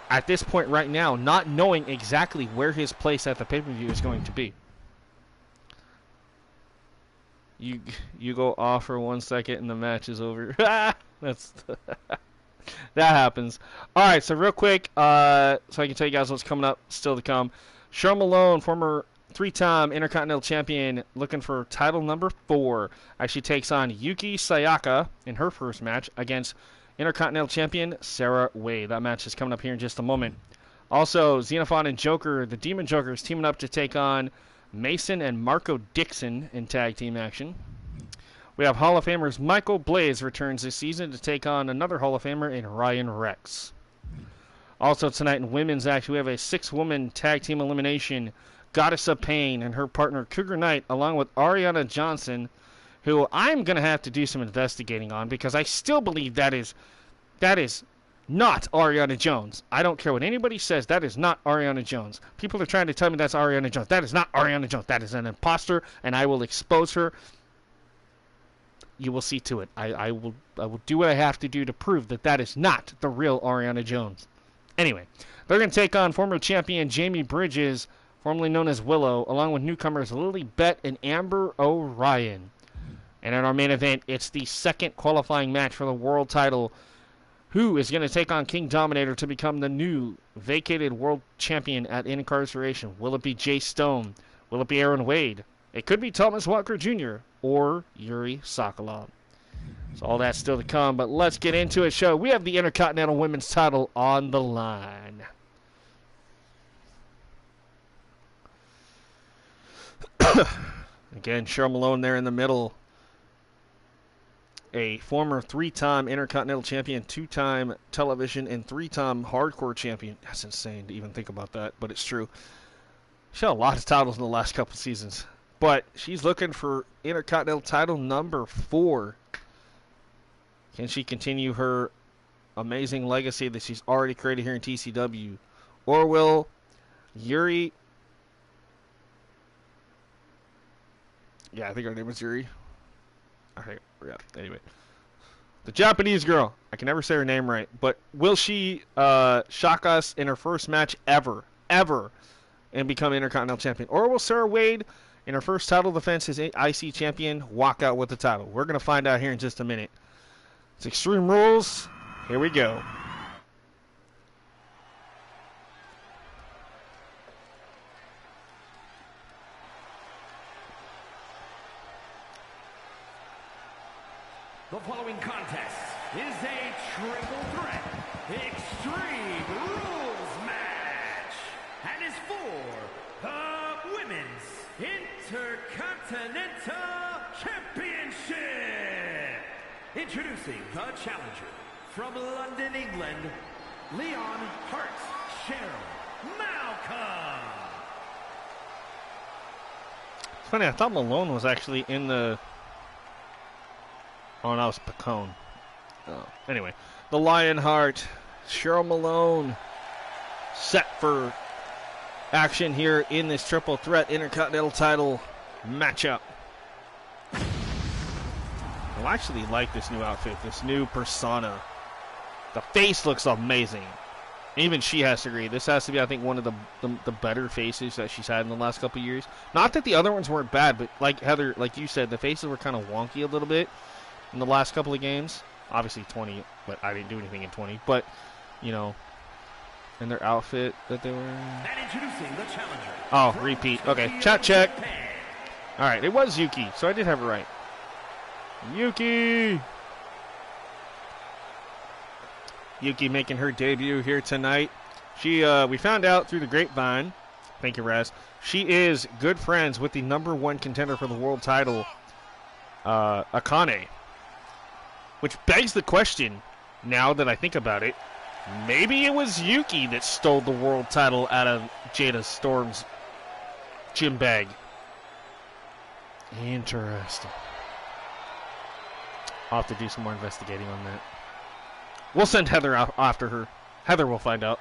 at this point right now, not knowing exactly where his place at the pay-per-view is going to be. You go off for 1 second and the match is over. That's that happens. All right, so real quick, so I can tell you guys what's coming up, still to come. Cheryl Malone, former 3-time Intercontinental Champion, looking for title number 4. Actually takes on Yuki Sayaka in her first match against Intercontinental Champion Sarah Wade. That match is coming up here in just a moment. Also, Xenophon and Joker, the Demon Joker, is teaming up to take on Mason and Marco Dixon in tag team action. We have Hall of Famers Michael Blaze returns this season to take on another Hall of Famer in Ryan Rex. Also tonight in women's action, we have a 6-woman tag team elimination. Goddess of Pain and her partner Cougar Knight, along with Ariana Johnson, who I'm going to have to do some investigating on because I still believe that is not Ariana Jones. I don't care what anybody says. That is not Ariana Jones. People are trying to tell me that's Ariana Jones. That is not Ariana Jones. That is an imposter, and I will expose her. You will see to it. I will do what I have to do to prove that that is not the real Ariana Jones. Anyway, they're going to take on former champion Jamie Bridges, formerly known as Willow, along with newcomers Lily Bett and Amber O'Ryan. And in our main event, it's the second qualifying match for the world title. Who is going to take on King Dominator to become the new vacated world champion at Incarceration? Will it be Jay Stone? Will it be Aaron Wade? It could be Thomas Walker Jr. or Yuri Sokolov. So all that's still to come, but let's get into it. Show we have the Intercontinental Women's title on the line. Again, Cheryl Malone there in the middle. A former 3-time Intercontinental Champion, 2-time television, and 3-time hardcore champion. That's insane to even think about that, but it's true. She had a lot of titles in the last couple seasons. But she's looking for Intercontinental title number 4. Can she continue her amazing legacy that she's already created here in TCW? Or will Yuri Yeah, I think her name was Yuri. I think, yeah, anyway. The Japanese girl. I can never say her name right. But will she shock us in her first match ever, and become Intercontinental Champion? Or will Sarah Wade, in her first title defense as IC Champion, walk out with the title? We're going to find out here in just a minute. It's Extreme Rules. Here we go. The following contest is a triple threat Extreme Rules match and is for the Women's Intercontinental Championship. Introducing the challenger from London, England, Leon Hart, Cheryl Malcolm. It's funny, I thought Malone was actually in the... Oh, no, it's Pacone. Oh. Anyway, the Lionheart, Cheryl Malone, set for action here in this triple threat Intercontinental title matchup. I actually like this new outfit, this new persona. The face looks amazing. Even she has to agree. This has to be, I think, one of the better faces that she's had in the last couple of years. Not that the other ones weren't bad, but like Heather, like you said, the faces were kind of wonky a little bit in the last couple of games. Obviously 20, but I didn't do anything in 20. But, you know, in their outfit that they were in. And introducing the challenger. Oh, repeat. Okay, chat check. All right, it was Yuki, so I did have it right. Yuki making her debut here tonight. She, we found out through the grapevine, thank you, Raz, she is good friends with the #1 contender for the world title, Akane. Which begs the question, now that I think about it, maybe it was Yuki that stole the world title out of Jada Storm's gym bag. Interesting. I'll have to do some more investigating on that. We'll send Heather out after her. Heather will find out.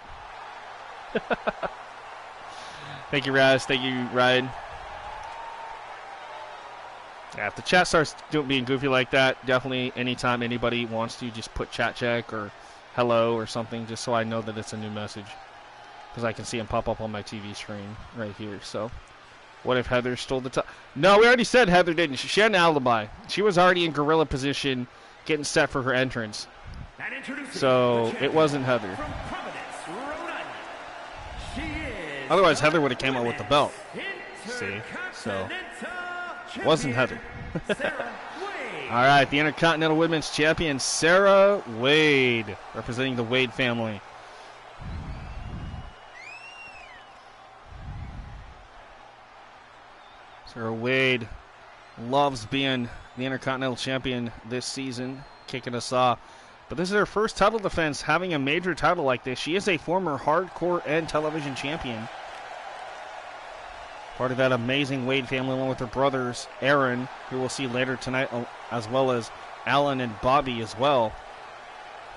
Thank you, Raz. Thank you, Ryan. Yeah, if the chat starts being goofy like that, definitely anytime anybody wants to, just put chat check or hello or something, just so I know that it's a new message. Because I can see them pop up on my TV screen right here. So, what if Heather stole the title? No, we already said Heather didn't. She had an alibi. She was already in gorilla position, getting set for her entrance. So, it wasn't Heather. Otherwise, Heather would have came out with the belt. See? So, wasn't Heather. All right, the Intercontinental Women's Champion, Sarah Wade, representing the Wade family. Sarah Wade loves being the Intercontinental Champion this season, kicking us off. But this is her first title defense, having a major title like this. She is a former hardcore and television champion. Part of that amazing Wade family, along with her brothers, Aaron, who we'll see later tonight, as well as Alan and Bobby as well.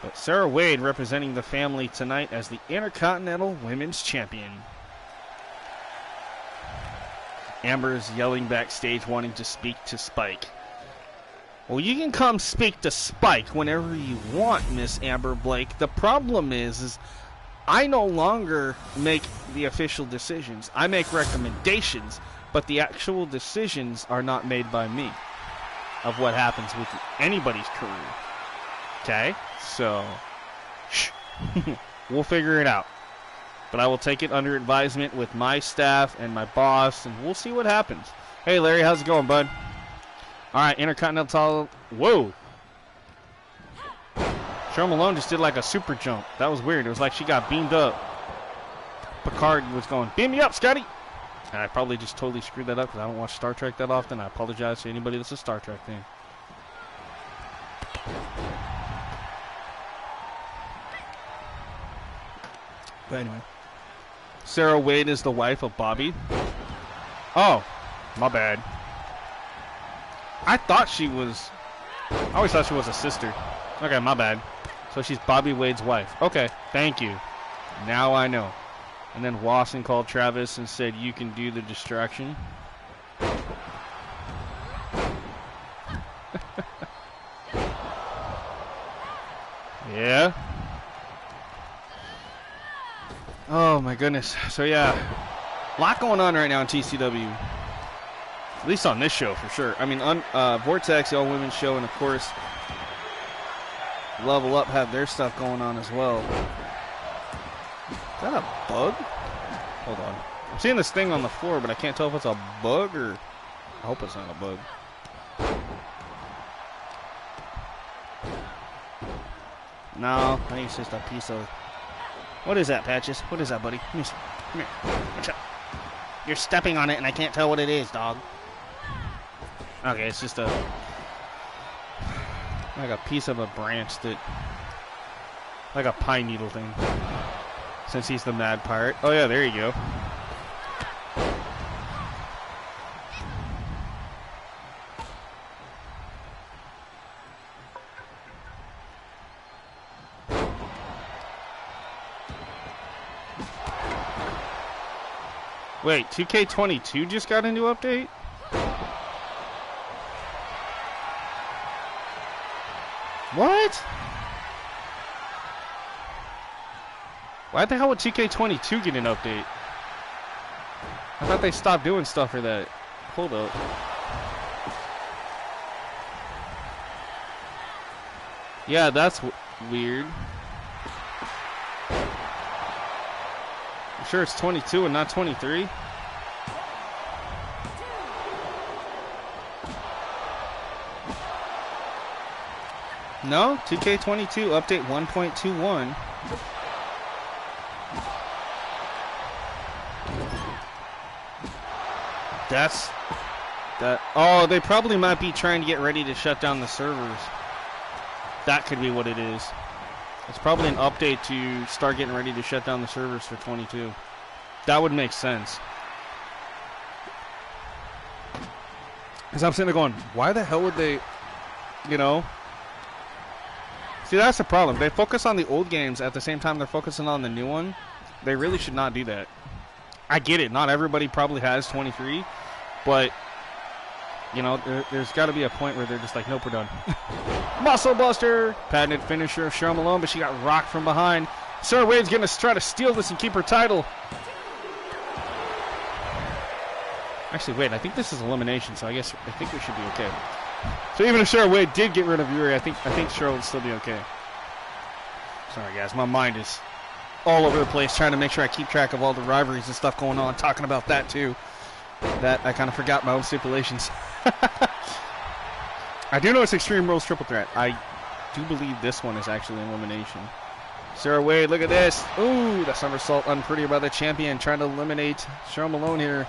But Sarah Wade representing the family tonight as the Intercontinental Women's Champion. Amber's yelling backstage, wanting to speak to Spike. Well, you can come speak to Spike whenever you want, Miss Amber Blake. The problem is I no longer make the official decisions. I make recommendations, but the actual decisions are not made by me of what happens with anybody's career. Okay? So, shh. We'll figure it out. But I will take it under advisement with my staff and my boss, and we'll see what happens. Hey, Larry, how's it going, bud? All right, Intercontinental. Whoa. Cheryl Malone just did like a super jump. That was weird. It was like she got beamed up. Picard was going, beam me up, Scotty. And I probably just totally screwed that up because I don't watch Star Trek that often. I apologize to anybody that's a Star Trek fan. But anyway. Sarah Wade is the wife of Bobby. Oh, my bad. I thought she was... I always thought she was a sister. Okay, my bad. So she's Bobby Wade's wife. Okay, thank you. Now I know. And then Wasson called Travis and said, you can do the distraction. Yeah. Oh my goodness. So yeah, a lot going on right now in TCW. At least on this show for sure. I mean, Vortex, the all-women's show, and of course, Level Up have their stuff going on as well. Is that a bug? Hold on. I'm seeing this thing on the floor, but I can't tell if it's a bug or... I hope it's not a bug. No, I think it's just a piece of... What is that, Patches? What is that, buddy? Come here. Watch out. You're stepping on it, and I can't tell what it is, dog. Okay, it's just a... like a piece of a branch that... like a pine needle thing. Since he's the mad pirate. Oh, yeah, there you go. Wait, 2K22 just got a new update? What? Why the hell would 2K22 get an update? I thought they stopped doing stuff for that. Hold up. Yeah, that's weird. I'm sure it's 22 and not 23. No, 2K22 update 1.21. That's that. Oh, they probably might be trying to get ready to shut down the servers. That could be what it is. It's probably an update to start getting ready to shut down the servers for 22. That would make sense. Because I'm sitting there going, why the hell would they, you know? See, that's the problem. They focus on the old games at the same time they're focusing on the new one. They really should not do that. I get it. Not everybody probably has 23. But, you know, there's got to be a point where they're just like, nope, we're done. Muscle Buster. Patented finisher of Cheryl Malone, but she got rocked from behind. Sarah Wade's going to try to steal this and keep her title. Actually, wait, I think this is elimination, so I think we should be okay. So even if Sarah Wade did get rid of Yuri, I think Cheryl would still be okay. Sorry, guys, my mind is all over the place trying to make sure I keep track of all the rivalries and stuff going on, talking about that too. That I kind of forgot my own stipulations. I do know it's Extreme Rules Triple Threat. I do believe this one is actually elimination. Sarah Wade, look at this. Ooh, the somersault unpretty by the champion, trying to eliminate Cheryl Malone here.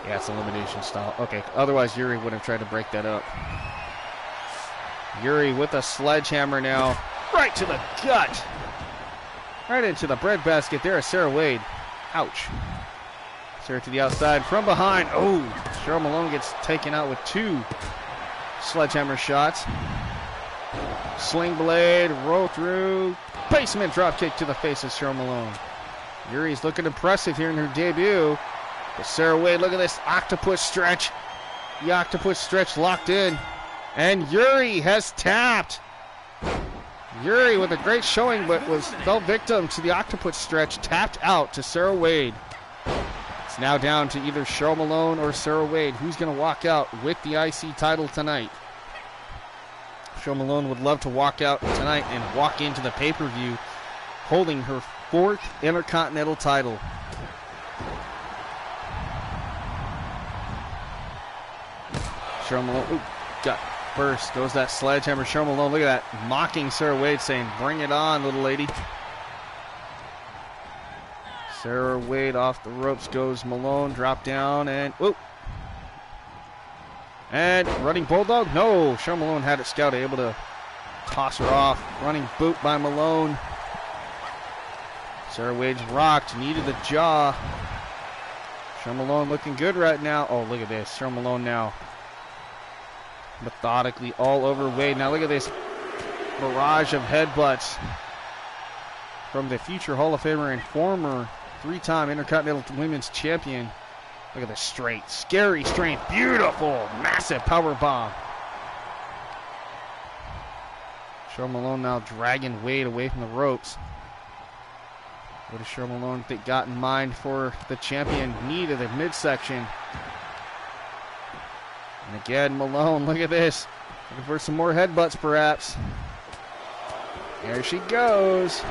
Yeah, it's elimination style. Okay, otherwise Yuri would have tried to break that up. Yuri with a sledgehammer now. Right to the gut. Right into the breadbasket there, Sarah Wade. Ouch. Sarah to the outside from behind. Oh, Cheryl Malone gets taken out with 2 sledgehammer shots. Sling blade, roll through. Basement drop kick to the face of Cheryl Malone. Yuri's looking impressive here in her debut. But Sarah Wade, look at this octopus stretch. The octopus stretch locked in. And Yuri has tapped. Yuri with a great showing, but fell victim to the octopus stretch. Tapped out to Sarah Wade. It's now down to either Cheryl Malone or Sarah Wade. Who's going to walk out with the IC title tonight? Cheryl Malone would love to walk out tonight and walk into the pay-per-view holding her 4th Intercontinental title. Cheryl Malone, ooh, got burst. Goes that sledgehammer. Cheryl Malone, look at that. Mocking Sarah Wade, saying, bring it on, little lady. Sarah Wade off the ropes goes Malone. Drop down and, whoop. And running bulldog. No, Cheryl Malone had it scouted, able to toss her off. Running boot by Malone. Sarah Wade's rocked, needed the jaw. Cheryl Malone looking good right now. Oh, look at this. Cheryl Malone now methodically all over Wade. Now look at this barrage of headbutts from the future Hall of Famer and former 3-time Intercontinental Women's Champion. Look at this straight, scary strength, beautiful, massive power bomb. Cheryl Malone now dragging Wade away from the ropes. What does Cheryl Malone got in mind for the champion? Knee to the midsection. And again, Malone, look at this. Looking for some more headbutts, perhaps. There she goes.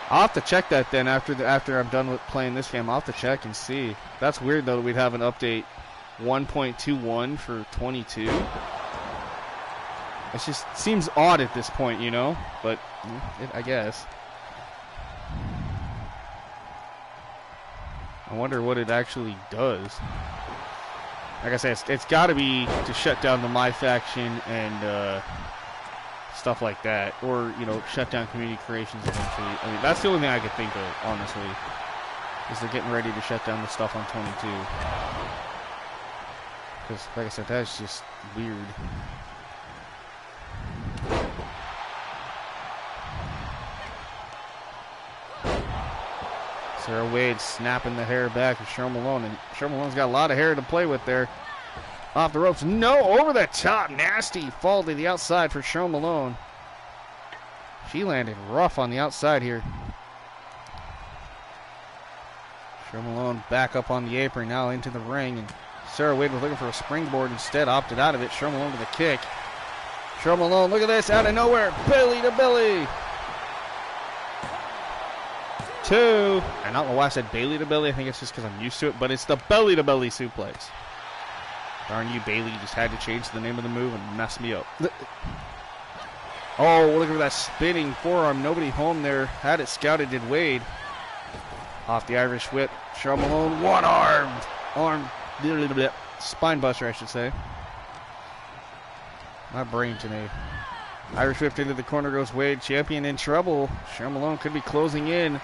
I'll have to check that then after I'm done with playing this game. I'll have to check and see. That's weird, though, that we'd have an update 1.21 for 22. It just seems odd at this point, you know? But, I guess. I wonder what it actually does. Like I said, it's got to be to shut down the My Faction and stuff like that. Or, you know, shut down community creations eventually. I mean, that's the only thing I could think of, honestly. Is they're getting ready to shut down the stuff on 22. Because, like I said, that's just weird. Sarah Wade snapping the hair back of Cheryl Malone. And Cheryl Malone's got a lot of hair to play with there. Off the ropes. No, over the top. Nasty fall to the outside for Cheryl Malone. She landed rough on the outside here. Cheryl Malone back up on the apron, now into the ring. And Sarah Wade was looking for a springboard, instead opted out of it. Cheryl Malone with a kick. Cheryl Malone, look at this, out of nowhere. Belly to belly. 2. I don't know why I said Bailey to belly. I think it's just because I'm used to it, but it's the belly to belly suplex. Darn you, Bailey. You just had to change the name of the move and mess me up. Oh, look at that spinning forearm. Nobody home there. Had it scouted, did Wade. Off the Irish whip. Cheryl Malone, one-armed. Spine buster, I should say. My brain today. Irish whipped into the corner goes Wade. Champion in trouble. Cheryl Malone could be closing in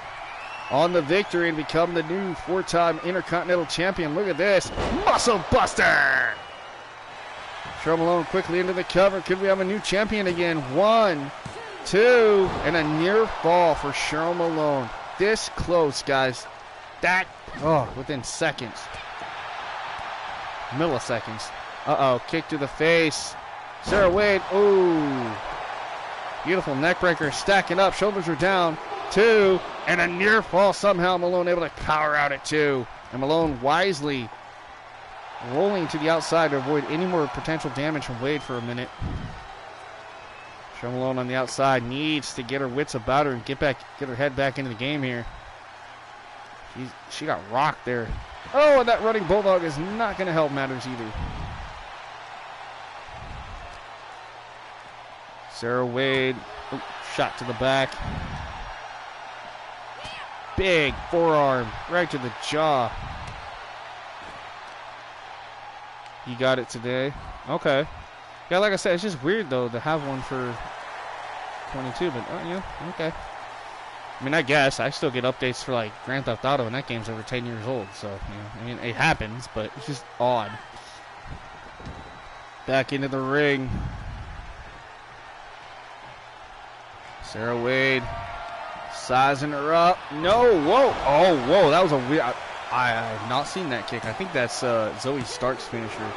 on the victory and become the new 4-time Intercontinental Champion. Look at this. Muscle Buster! Cheryl Malone quickly into the cover. Could we have a new champion again? 1, 2, and a near fall for Cheryl Malone. This close, guys. That, within seconds. Milliseconds. Uh-oh, kick to the face. Sarah Wade, ooh. Beautiful neck breaker, stacking up, shoulders are down. 2, and a near fall. Somehow Malone able to power out at 2. And Malone wisely rolling to the outside to avoid any more potential damage from Wade for a minute. Cheryl Malone on the outside needs to get her wits about her and get her head back into the game here. She got rocked there. Oh, and that running bulldog is not going to help matters either. Sarah Wade, shot to the back. Big forearm right to the jaw. You got it today. Okay. Yeah, like I said, it's just weird, though, to have one for 22, but, yeah, okay. I mean, I guess I still get updates for, like, Grand Theft Auto, and that game's over 10 years old, so, you know, I mean, it happens, but it's just odd. Back into the ring. Sarah Wade sizing her up. No, whoa. Oh, whoa, that was a weird. I have not seen that kick. I think that's Zoe Stark's finisher.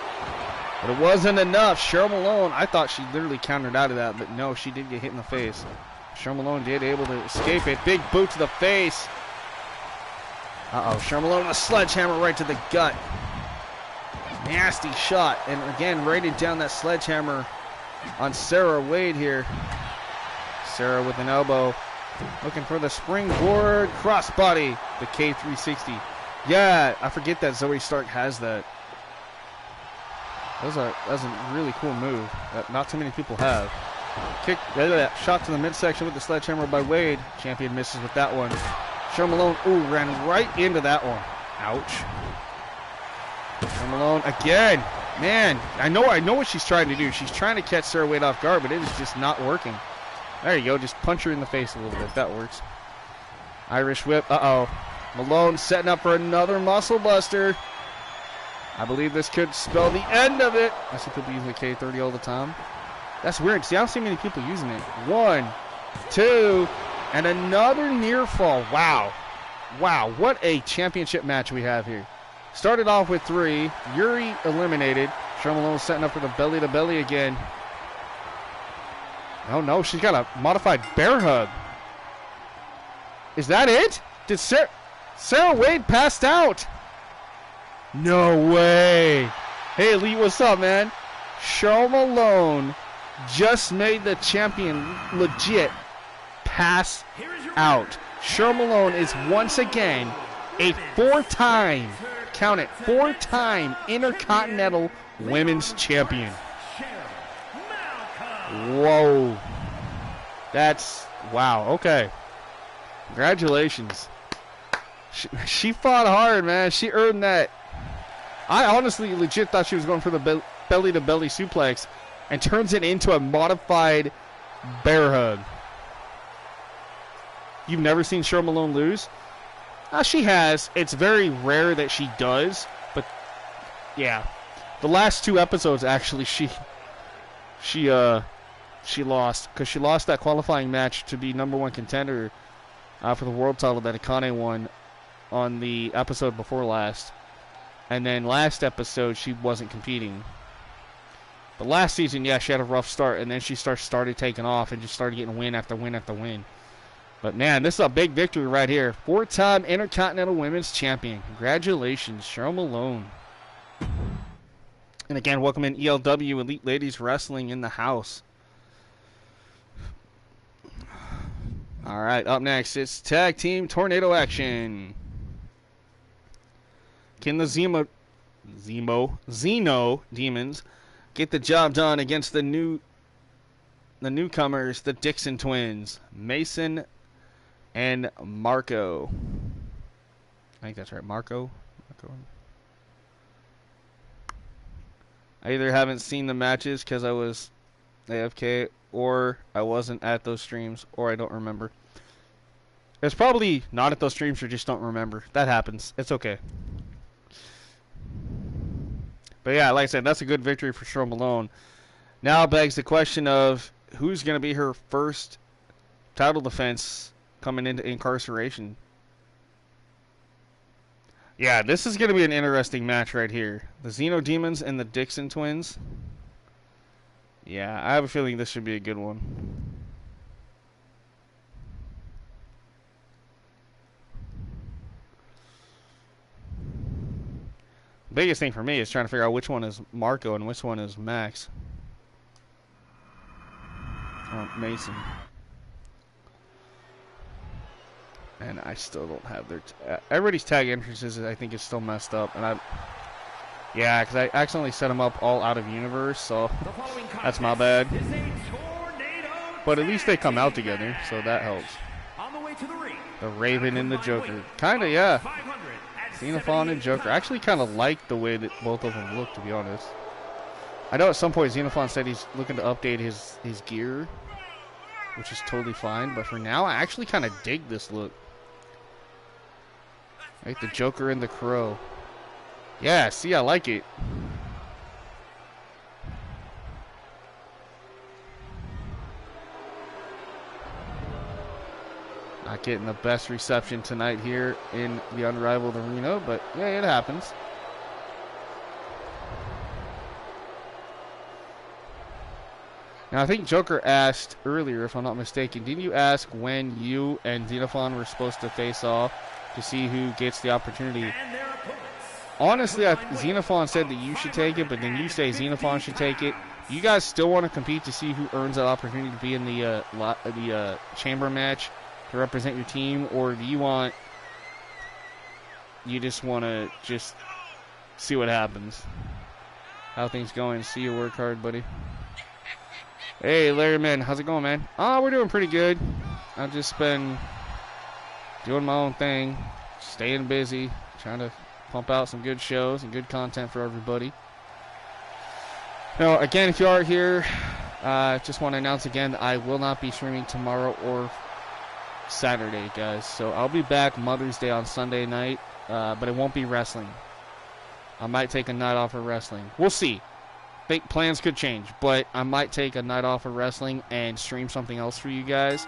But it wasn't enough. Cheryl Malone, I thought she literally countered out of that, but no, she did get hit in the face. Cheryl Malone did able to escape it. Big boot to the face. Uh-oh, Cheryl Malone, a sledgehammer right to the gut. Nasty shot. And again, rated down that sledgehammer on Sarah Wade here. Sarah with an elbow. Looking for the springboard crossbody. The K360. Yeah, I forget that Zoe Stark has that. That was a really cool move that not too many people have. Kick, shot to the midsection with the sledgehammer by Wade. Champion misses with that one. Cheryl Malone, ran right into that one. Ouch. Cheryl Malone again. Man, I know what she's trying to do. She's trying to catch Sarah Wade off guard, but it is just not working. There you go. Just punch her in the face a little bit. That works. Irish whip. Uh-oh. Malone setting up for another muscle buster. I believe this could spell the end of it. I see people using the K30 all the time. That's weird. See, I don't see many people using it. 1, 2, and another near fall. Wow. Wow, what a championship match we have here. Started off with 3. Yuri eliminated. Cheryl Malone setting up for the belly-to-belly again. Oh no, she's got a modified bear hug. Is that it? Did Sarah Wade passed out? No way. Hey, Elite, what's up, man? Cheryl Malone just made the champion legit pass out. Cheryl Malone is once again a four-time, count it, four-time Intercontinental Women's Champion. Whoa. That's, wow, okay. Congratulations. She fought hard, man. She earned that. I honestly legit thought she was going for the belly-to-belly suplex and turns it into a modified bear hug. You've never seen Cheryl Malone lose? She has. It's very rare that she does, but yeah. The last two episodes, actually, she lost because she lost that qualifying match to be #1 contender for the world title that Akane won on the episode before last. And then last episode, she wasn't competing. But last season, yeah, she had a rough start, and then she started taking off and just started getting win after win after win. But man, this is a big victory right here. Four-time Intercontinental Women's Champion. Congratulations, Cheryl Malone. And again, welcome in ELW Elite Ladies Wrestling in the house. All right, up next, it's Tag Team Tornado Action. Can the Zeno Demons get the job done against the newcomers, the Dixon Twins, Mason and Marco? I think that's right, Marco. I either haven't seen the matches because I was AFK, or I wasn't at those streams, or I don't remember. It's probably not at those streams or just don't remember. That happens. It's okay. But yeah, like I said, that's a good victory for Cheryl Malone. Now begs the question of who's going to be her first title defense coming into incarceration. Yeah, this is going to be an interesting match right here. The Xeno Demons and the Dixon Twins. Yeah, I have a feeling this should be a good one. Biggest thing for me is trying to figure out which one is Marco and which one is Max. Oh, Mason. And I still don't have their... everybody's tag entrances, I think, is still messed up. And yeah, because I accidentally set them up all out of Universe, so that's my bad. But at least they come out together, so that helps. The Raven and the Joker. Kinda, yeah. Xenophon and Joker. I actually kind of like the way that both of them look, to be honest. I know at some point Xenophon said he's looking to update his gear, which is totally fine. But for now, I actually kind of dig this look. Right, the Joker and the Crow. Yeah, see, I like it. Not getting the best reception tonight here in the Unrivaled Arena, but yeah, it happens. Now, I think Joker asked earlier, if I'm not mistaken, didn't you ask when you and Xenophon were supposed to face off to see who gets the opportunity? Honestly, Xenophon said that you should take it, but then you say Xenophon should take it. You guys still want to compete to see who earns that opportunity to be in the chamber match to represent your team, or do you just want to just see what happens? How things going? See you work hard, buddy. Hey, Larry, man, how's it going, man? We're doing pretty good. I've just been doing my own thing, staying busy, trying to pump out some good shows and good content for everybody. Now, again, if you are here, just want to announce again that I will not be streaming tomorrow or Saturday, guys. So I'll be back Mother's Day on Sunday night, but it won't be wrestling. I might take a night off of wrestling. We'll see. Think plans could change, but I might take a night off of wrestling and stream something else for you guys.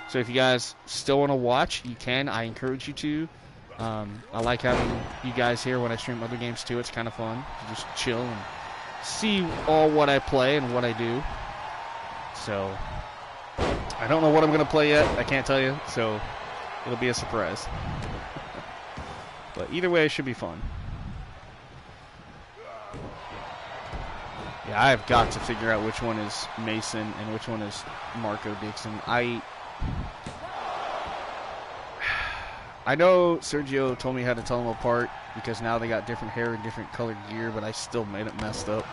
So if you guys still want to watch, you can. I encourage you to. I like having you guys here when I stream other games too. It's kind of fun to just chill and see all what I play and what I do. So I don't know what I'm going to play yet. I can't tell you, so it'll be a surprise. But either way, it should be fun. Yeah, I have got to figure out which one is Mason and which one is Marco Dixon. I know Sergio told me how to tell them apart because now they got different hair and different colored gear, but I still made it messed up.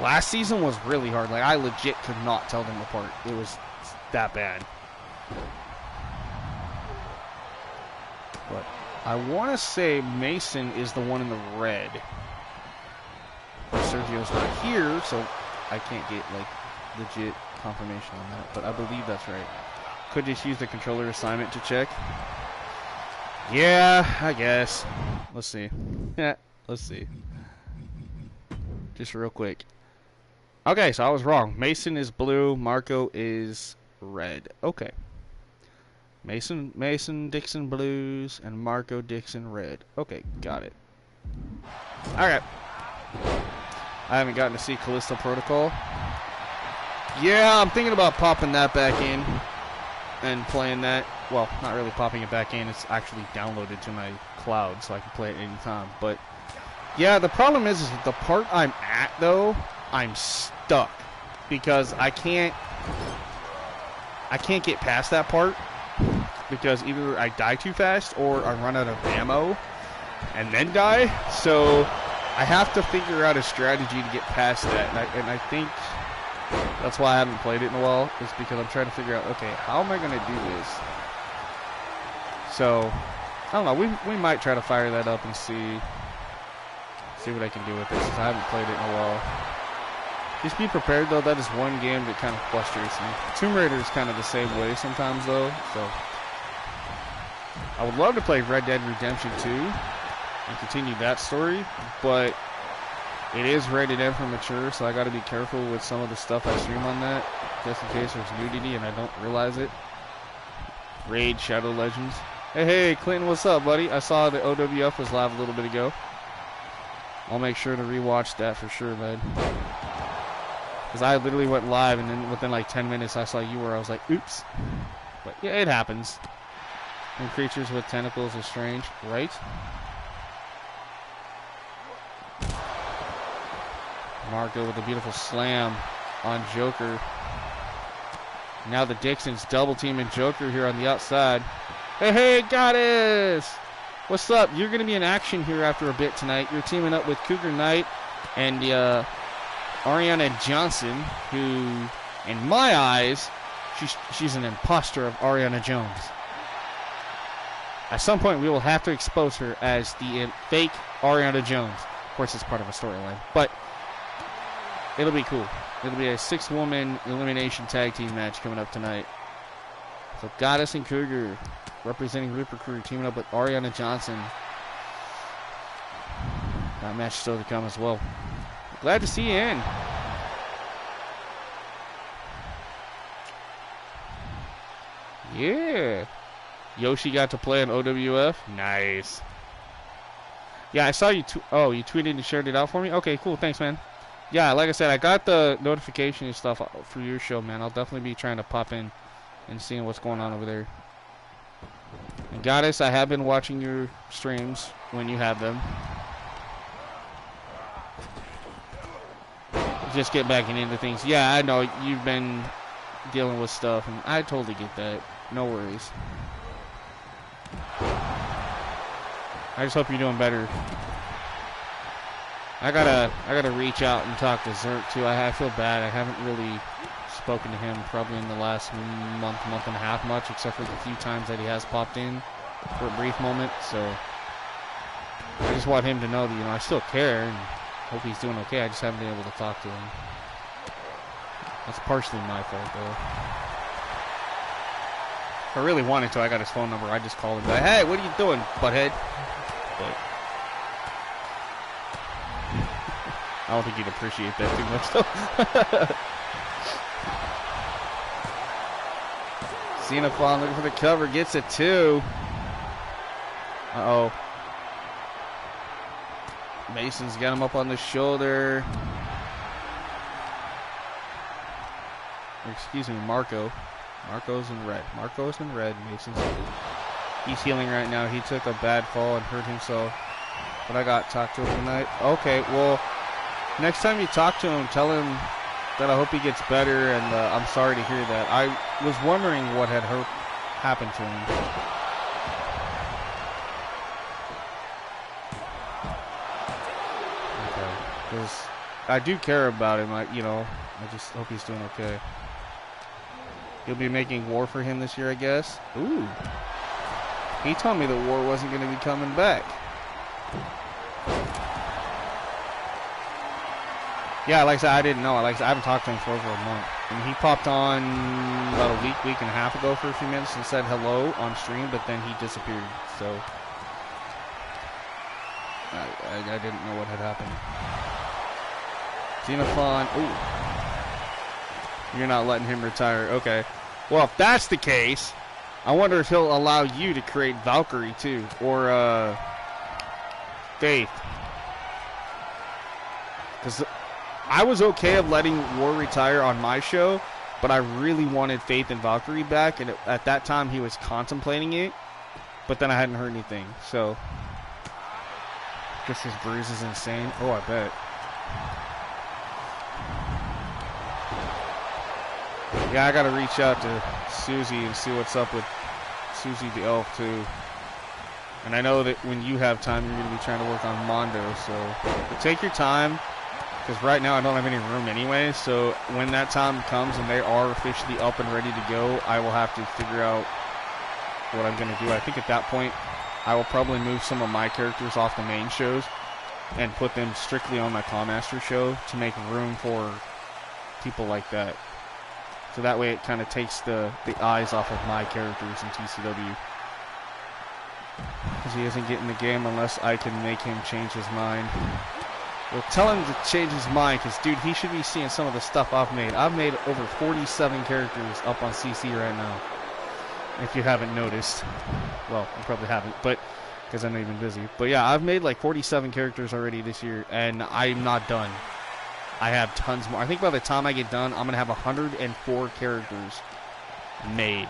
Last season was really hard. Like, I legit could not tell them apart. It was that bad. But I want to say Mason is the one in the red. Sergio's not here, so I can't get, like, legit confirmation on that. But I believe that's right. Could just use the controller assignment to check. Yeah, I guess. Let's see. Yeah, let's see. Just real quick. Okay, so I was wrong. Mason is blue. Marco is red. Okay. Mason Dixon blues and Marco Dixon red. Okay, got it. Alright. I haven't gotten to see Callisto Protocol. Yeah, I'm thinking about popping that back in and playing that. Well, not really popping it back in. It's actually downloaded to my cloud, so I can play it anytime. But yeah, the problem is the part I'm at, though, I'm stuck because I can't get past that part because either I die too fast or I run out of ammo and then die. So I have to figure out a strategy to get past that, and I think that's why I haven't played it in a while, is because I'm trying to figure out, okay, how am I going to do this? So, I don't know, we might try to fire that up and see what I can do with this, since I haven't played it in a while. Just be prepared, though, that is one game that kind of frustrates me. Tomb Raider is kind of the same way sometimes, though, so I would love to play Red Dead Redemption 2 and continue that story, but it is rated M for mature, so I got to be careful with some of the stuff I stream on that, just in case there's nudity and I don't realize it. Raid Shadow Legends. Hey, Clinton, what's up, buddy? I saw the OWF was live a little bit ago. I'll make sure to rewatch that for sure, man. Because I literally went live, and then within like 10 minutes I saw you were. I was like, oops. But yeah, it happens. And creatures with tentacles are strange, right? Marco with a beautiful slam on Joker. Now the Dixons double teaming Joker here on the outside. Hey, Goddess! What's up? You're going to be in action here after a bit tonight. You're teaming up with Cougar Knight and Ariana Johnson, who, in my eyes, she's an imposter of Ariana Jones. At some point, we will have to expose her as the fake Ariana Jones. Of course, it's part of a storyline, but it'll be cool. It'll be a 6-woman elimination tag team match coming up tonight. So Goddess and Cougar representing Reaper Crew teaming up with Ariana Johnson. That match still to come as well. Glad to see you in. Yeah. Yoshi got to play on OWF. Nice. Yeah, I saw you. You tweeted and shared it out for me? Okay, cool. Thanks, man. Yeah, like I said, I got the notification and stuff for your show, man. I'll definitely be trying to pop in and seeing what's going on over there. And Goddess, I have been watching your streams when you have them. Just get back into things. Yeah, I know you've been dealing with stuff, and I totally get that. No worries. I just hope you're doing better. I gotta reach out and talk to Zerk too. I feel bad. I haven't really spoken to him probably in the last month and a half much, except for the few times that he has popped in for a brief moment. So I just want him to know that, I still care and hope he's doing okay. I just haven't been able to talk to him. That's partially my fault, though. If I really wanted to, I got his phone number. I just called him like, hey, what are you doing, butthead? But I don't think he'd appreciate that too much, though. Xenophon looking for the cover, gets it too. Uh-oh. Mason's got him up on the shoulder. Excuse me, Marco. Marco's in red. Marco's in red. Mason's blue. He's healing right now. He took a bad fall and hurt himself. But I got talked to him tonight. Okay, well, next time you talk to him, tell him that I hope he gets better, and I'm sorry to hear that. I was wondering what had happened to him. Okay, because I do care about him. I just hope he's doing okay. You'll be making War for him this year, I guess. Ooh. He told me that War wasn't going to be coming back. Yeah, like I said, I didn't know. Like I said, I haven't talked to him for over a month. And he popped on about a week and a half ago for a few minutes and said hello on stream, but then he disappeared. So I didn't know what had happened. Xenophon. Ooh. You're not letting him retire. Okay. Well, if that's the case, I wonder if he'll allow you to create Valkyrie too, or Faith. Because I was okay of letting War retire on my show, but I really wanted Faith and Valkyrie back, and at that time he was contemplating it, but then I hadn't heard anything, so I guess his bruise is insane. Oh, I bet. Yeah, I gotta reach out to Susie and see what's up with Susie the Elf too. And I know that when you have time, you're gonna be trying to work on Mondo, so but take your time. Because right now I don't have any room anyway, so when that time comes and they are officially up and ready to go, I will have to figure out what I'm going to do. I think at that point, I will probably move some of my characters off the main shows and put them strictly on my Clawmaster show to make room for people like that. So that way it kind of takes the eyes off of my characters in TCW. Because he isn't getting the game unless I can make him change his mind. Well, tell him to change his mind, because, dude, he should be seeing some of the stuff I've made. I've made over 47 characters up on CC right now, if you haven't noticed. Well, you probably haven't, but because I know you've been busy. But, yeah, I've made like 47 characters already this year, and I'm not done. I have tons more. I think by the time I get done, I'm going to have 104 characters made.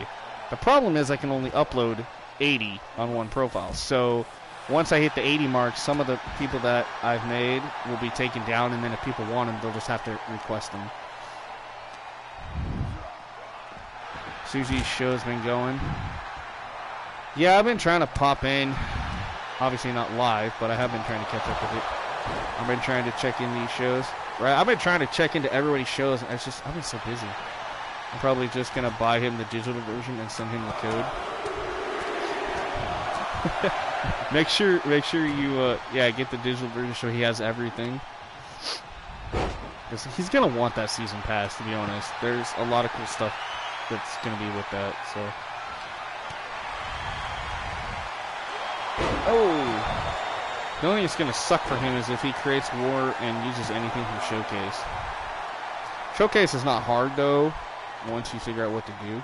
The problem is I can only upload 80 on one profile, so once I hit the 80 mark, some of the people that I've made will be taken down, and then if people want them, they'll just have to request them. Susie's show's been going. Yeah, I've been trying to pop in. Obviously not live, but I have been trying to catch up with it. I've been trying to check in these shows. Right, I've been trying to check into everybody's shows, and I've been so busy. I'm probably just going to buy him the digital version and send him the code. Make sure you get the digital version so he has everything. Because he's gonna want that season pass, to be honest. There's a lot of cool stuff that's gonna be with that. So, the only thing that's gonna suck for him is if he creates War and uses anything from Showcase. Showcase is not hard though, once you figure out what to do.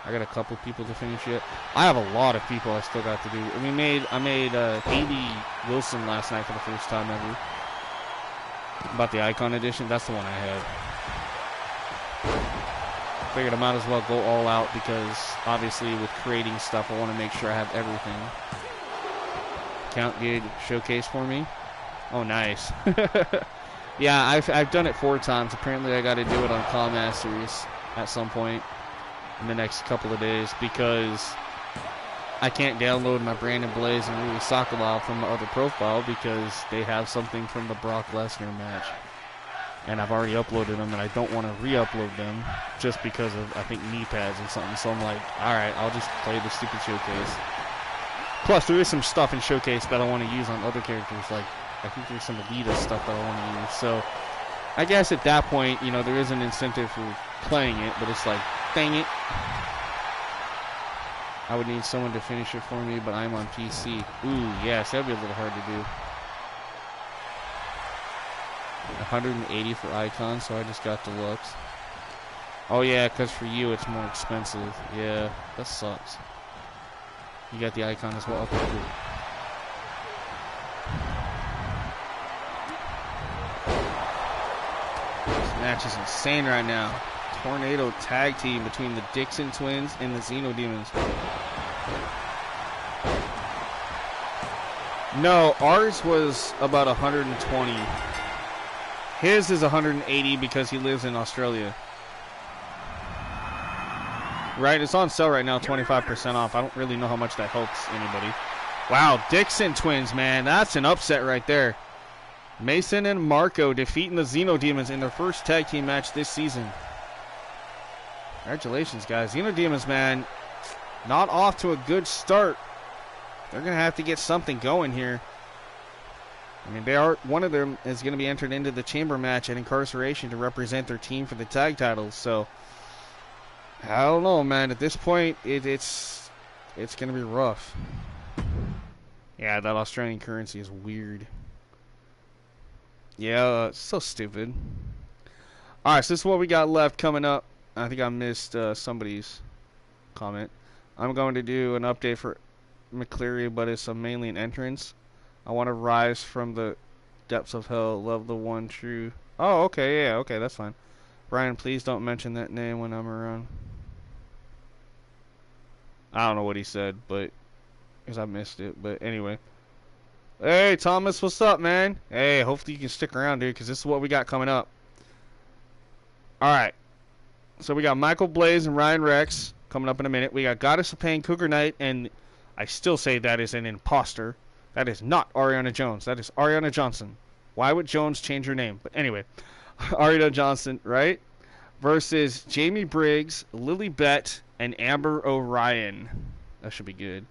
I got a couple people to finish yet. I have a lot of people I still got to do. I made Haley Wilson last night for the first time ever. About the Icon Edition. That's the one I had. Figured I might as well go all out because obviously with creating stuff I want to make sure I have everything. Count did Showcase for me. Oh, nice. Yeah, I've done it 4 times. Apparently I got to do it on Clawmasters at some point in the next couple of days because I can't download my Brandon Blaze and Rui Sokolov from my other profile because they have something from the Brock Lesnar match. And I've already uploaded them and I don't want to re-upload them just because of, I think, knee pads or something. So I'm like, alright, I'll just play the stupid Showcase. Plus, there is some stuff in Showcase that I want to use on other characters. Like, I think there's some Alita stuff that I want to use. So, I guess at that point, you know, there is an incentive for playing it, but it's like, dang it. I would need someone to finish it for me, but I'm on PC. Ooh, yes, that'd be a little hard to do. 180 for Icon, so I just got Deluxe. Oh yeah, because for you it's more expensive. Yeah, that sucks. You got the Icon as well. Okay, cool. This match is insane right now. tornado tag team between the Dixon Twins and the Xeno Demons. No, ours was about 120. His is 180 because he lives in Australia. Right, it's on sale right now, 25% off. I don't really know how much that helps anybody. Wow, Dixon Twins, man. That's an upset right there. Mason and Marco defeating the Xeno Demons in their first tag team match this season. Congratulations, guys. Xeno Demons, man, not off to a good start. They're going to have to get something going here. I mean, one of them is going to be entered into the chamber match at Incarceration to represent their team for the tag titles. So, I don't know, man. At this point, it's going to be rough. Yeah, that Australian currency is weird. Yeah, it's so stupid. Alright, so this is what we got left coming up. I think I missed somebody's comment. I'm going to do an update for McCleary, but it's mainly an entrance. I want to rise from the depths of hell, love the one true. Oh, okay, yeah, okay, that's fine. Brian, please don't mention that name when I'm around. I don't know what he said, but because I missed it. But anyway. Hey, Thomas, what's up, man? Hey, hopefully you can stick around, dude, because this is what we got coming up. Alright. So we got Michael Blaze and Ryan Rex coming up in a minute. We got Goddess of Pain, Cougar Knight, and I still say that is an imposter. That is not Ariana Jones. That is Ariana Johnson. Why would Jones change her name? But anyway, Ariana Johnson, right? Versus Jamie Briggs, Lily Bett, and Amber Orion. That should be good.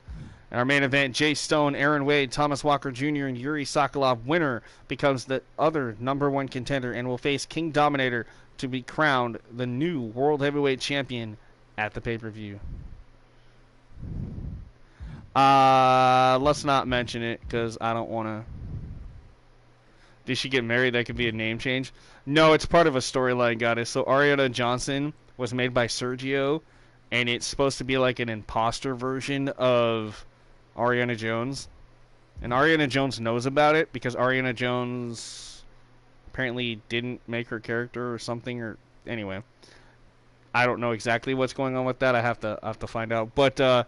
In our main event, Jay Stone, Aaron Wade, Thomas Walker Jr., and Yuri Sokolov. Winner becomes the other #1 contender and will face King Dominator to be crowned the new World Heavyweight Champion at the pay-per-view. Let's not mention it because I don't want to. Did she get married? That could be a name change. No, it's part of a storyline, Goddess. So Ariana Johnson was made by Sergio, and it's supposed to be like an imposter version of Ariana Jones. And Ariana Jones knows about it because Ariana Jones apparently didn't make her character or something. Or anyway, I don't know exactly what's going on with that. I have to find out. But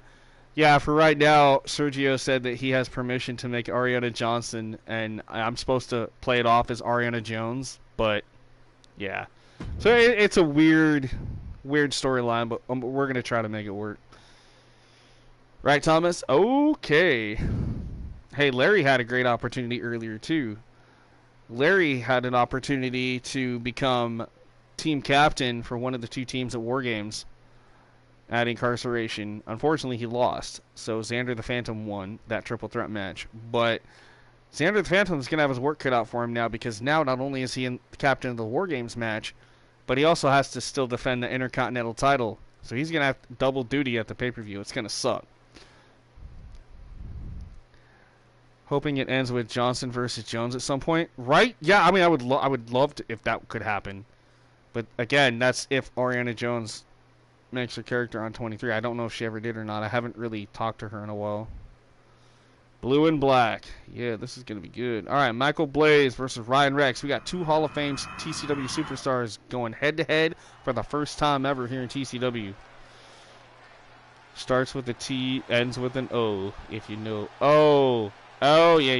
yeah, for right now, Sergio said that he has permission to make Ariana Johnson, and I'm supposed to play it off as Ariana Jones. But yeah, so it's a weird storyline, but we're gonna try to make it work. Right, Thomas? Okay. Hey, Larry had a great opportunity earlier too. Larry had an opportunity to become team captain for one of the two teams at War Games at Incarceration. Unfortunately, he lost. So Xander the Phantom won that triple threat match. But Xander the Phantom is going to have his work cut out for him now, because now not only is he the captain of the War Games match, but he also has to still defend the Intercontinental title. So he's going to have double duty at the pay-per-view. It's going to suck. Hoping it ends with Johnson versus Jones at some point. Right? Yeah, I mean, I would love to if that could happen. But again, that's if Ariana Jones makes her character on 23. I don't know if she ever did or not. I haven't really talked to her in a while. Blue and black. Yeah, this is going to be good. All right, Michael Blaze versus Ryan Rex. We got two Hall of Fame TCW superstars going head-to-head for the first time ever here in TCW. Starts with a T, ends with an O, if you know. Oh, yeah.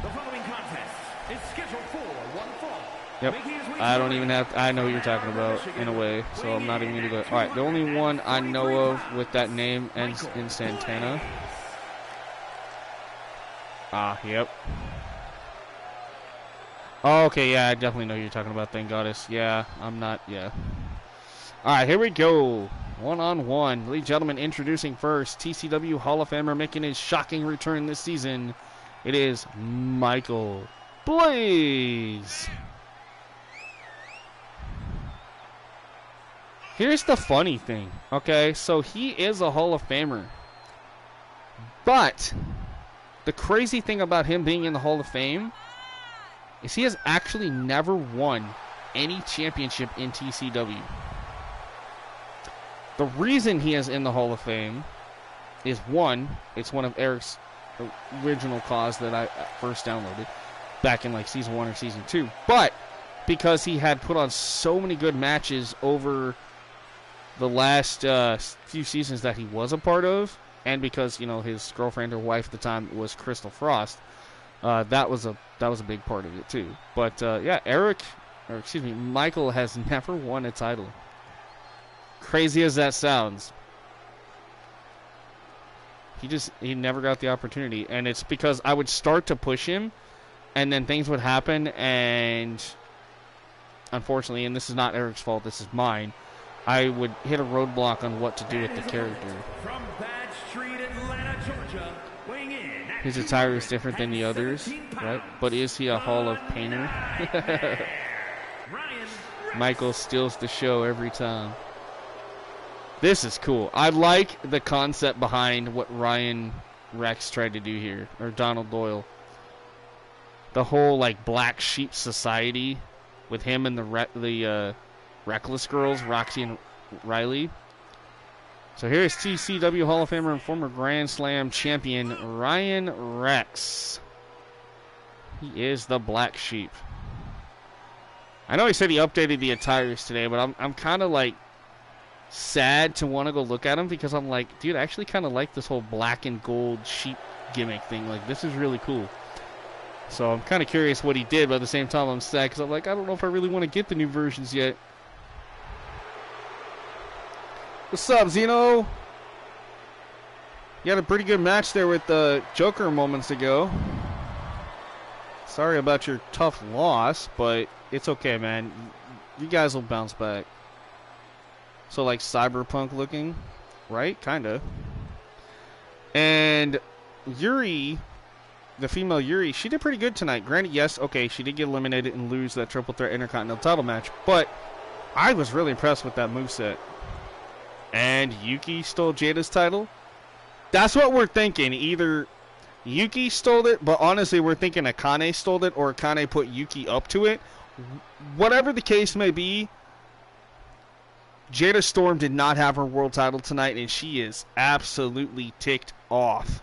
The following contest is scheduled for one fall. Yep. I don't even have to, I know who you're talking about in a way, so I'm not even going to go. All right, the only one I know of with that name ends in Santana. Ah, yep. Oh, okay, yeah, I definitely know who you're talking about, thank Goddess. Yeah, I'm not, yeah. Alright, here we go. One-on-one. Ladies and gentlemen, introducing first, TCW Hall of Famer making his shocking return this season. It is Michael Blaze. Here's the funny thing, okay? So he is a Hall of Famer. But the crazy thing about him being in the Hall of Fame is he has actually never won any championship in TCW. The reason he is in the Hall of Fame is, one, it's one of Eric's original CAWS that I first downloaded back in like season 1 or season 2. But because he had put on so many good matches over the last few seasons that he was a part of, and because, you know, his girlfriend or wife at the time was Crystal Frost, that was a big part of it too. But yeah, Michael has never won a title. Crazy as that sounds, he never got the opportunity, and it's because I would start to push him, and then things would happen, and unfortunately, and this is not Eric's fault, this is mine, I would hit a roadblock on what to do with the character. From Bad Street, Atlanta, Georgia, weighing in his attire is different than the others, right? But is he a Hall of Painter? Michael steals the show every time. This is cool. I like the concept behind what Ryan Rex tried to do here, or Donald Doyle. The whole like black sheep society with him and the Reckless Girls, Roxy and Riley. So here's TCW Hall of Famer and former Grand Slam champion Ryan Rex. He is the black sheep. I know he said he updated the attires today, but I'm kind of like sad to want to go look at him, because I'm like, dude, I actually kind of like this whole black and gold sheep gimmick thing. Like, this is really cool. So I'm kind of curious what he did, but at the same time I'm sad because I'm like, I don't know if I really want to get the new versions yet. What's up, Zeno? You had a pretty good match there with the Joker moments ago. Sorry about your tough loss, but it's okay, man. You guys will bounce back. So, like, cyberpunk looking, right? Kinda. And Yuri, the female Yuri, she did pretty good tonight. Granted, yes, okay, she did get eliminated and lose that triple threat intercontinental title match, but I was really impressed with that moveset. And Yuki stole Jada's title. That's what we're thinking. Either Yuki stole it, but honestly, we're thinking Akane stole it, or Akane put Yuki up to it. Whatever the case may be, Jada Storm did not have her world title tonight, and she is absolutely ticked off.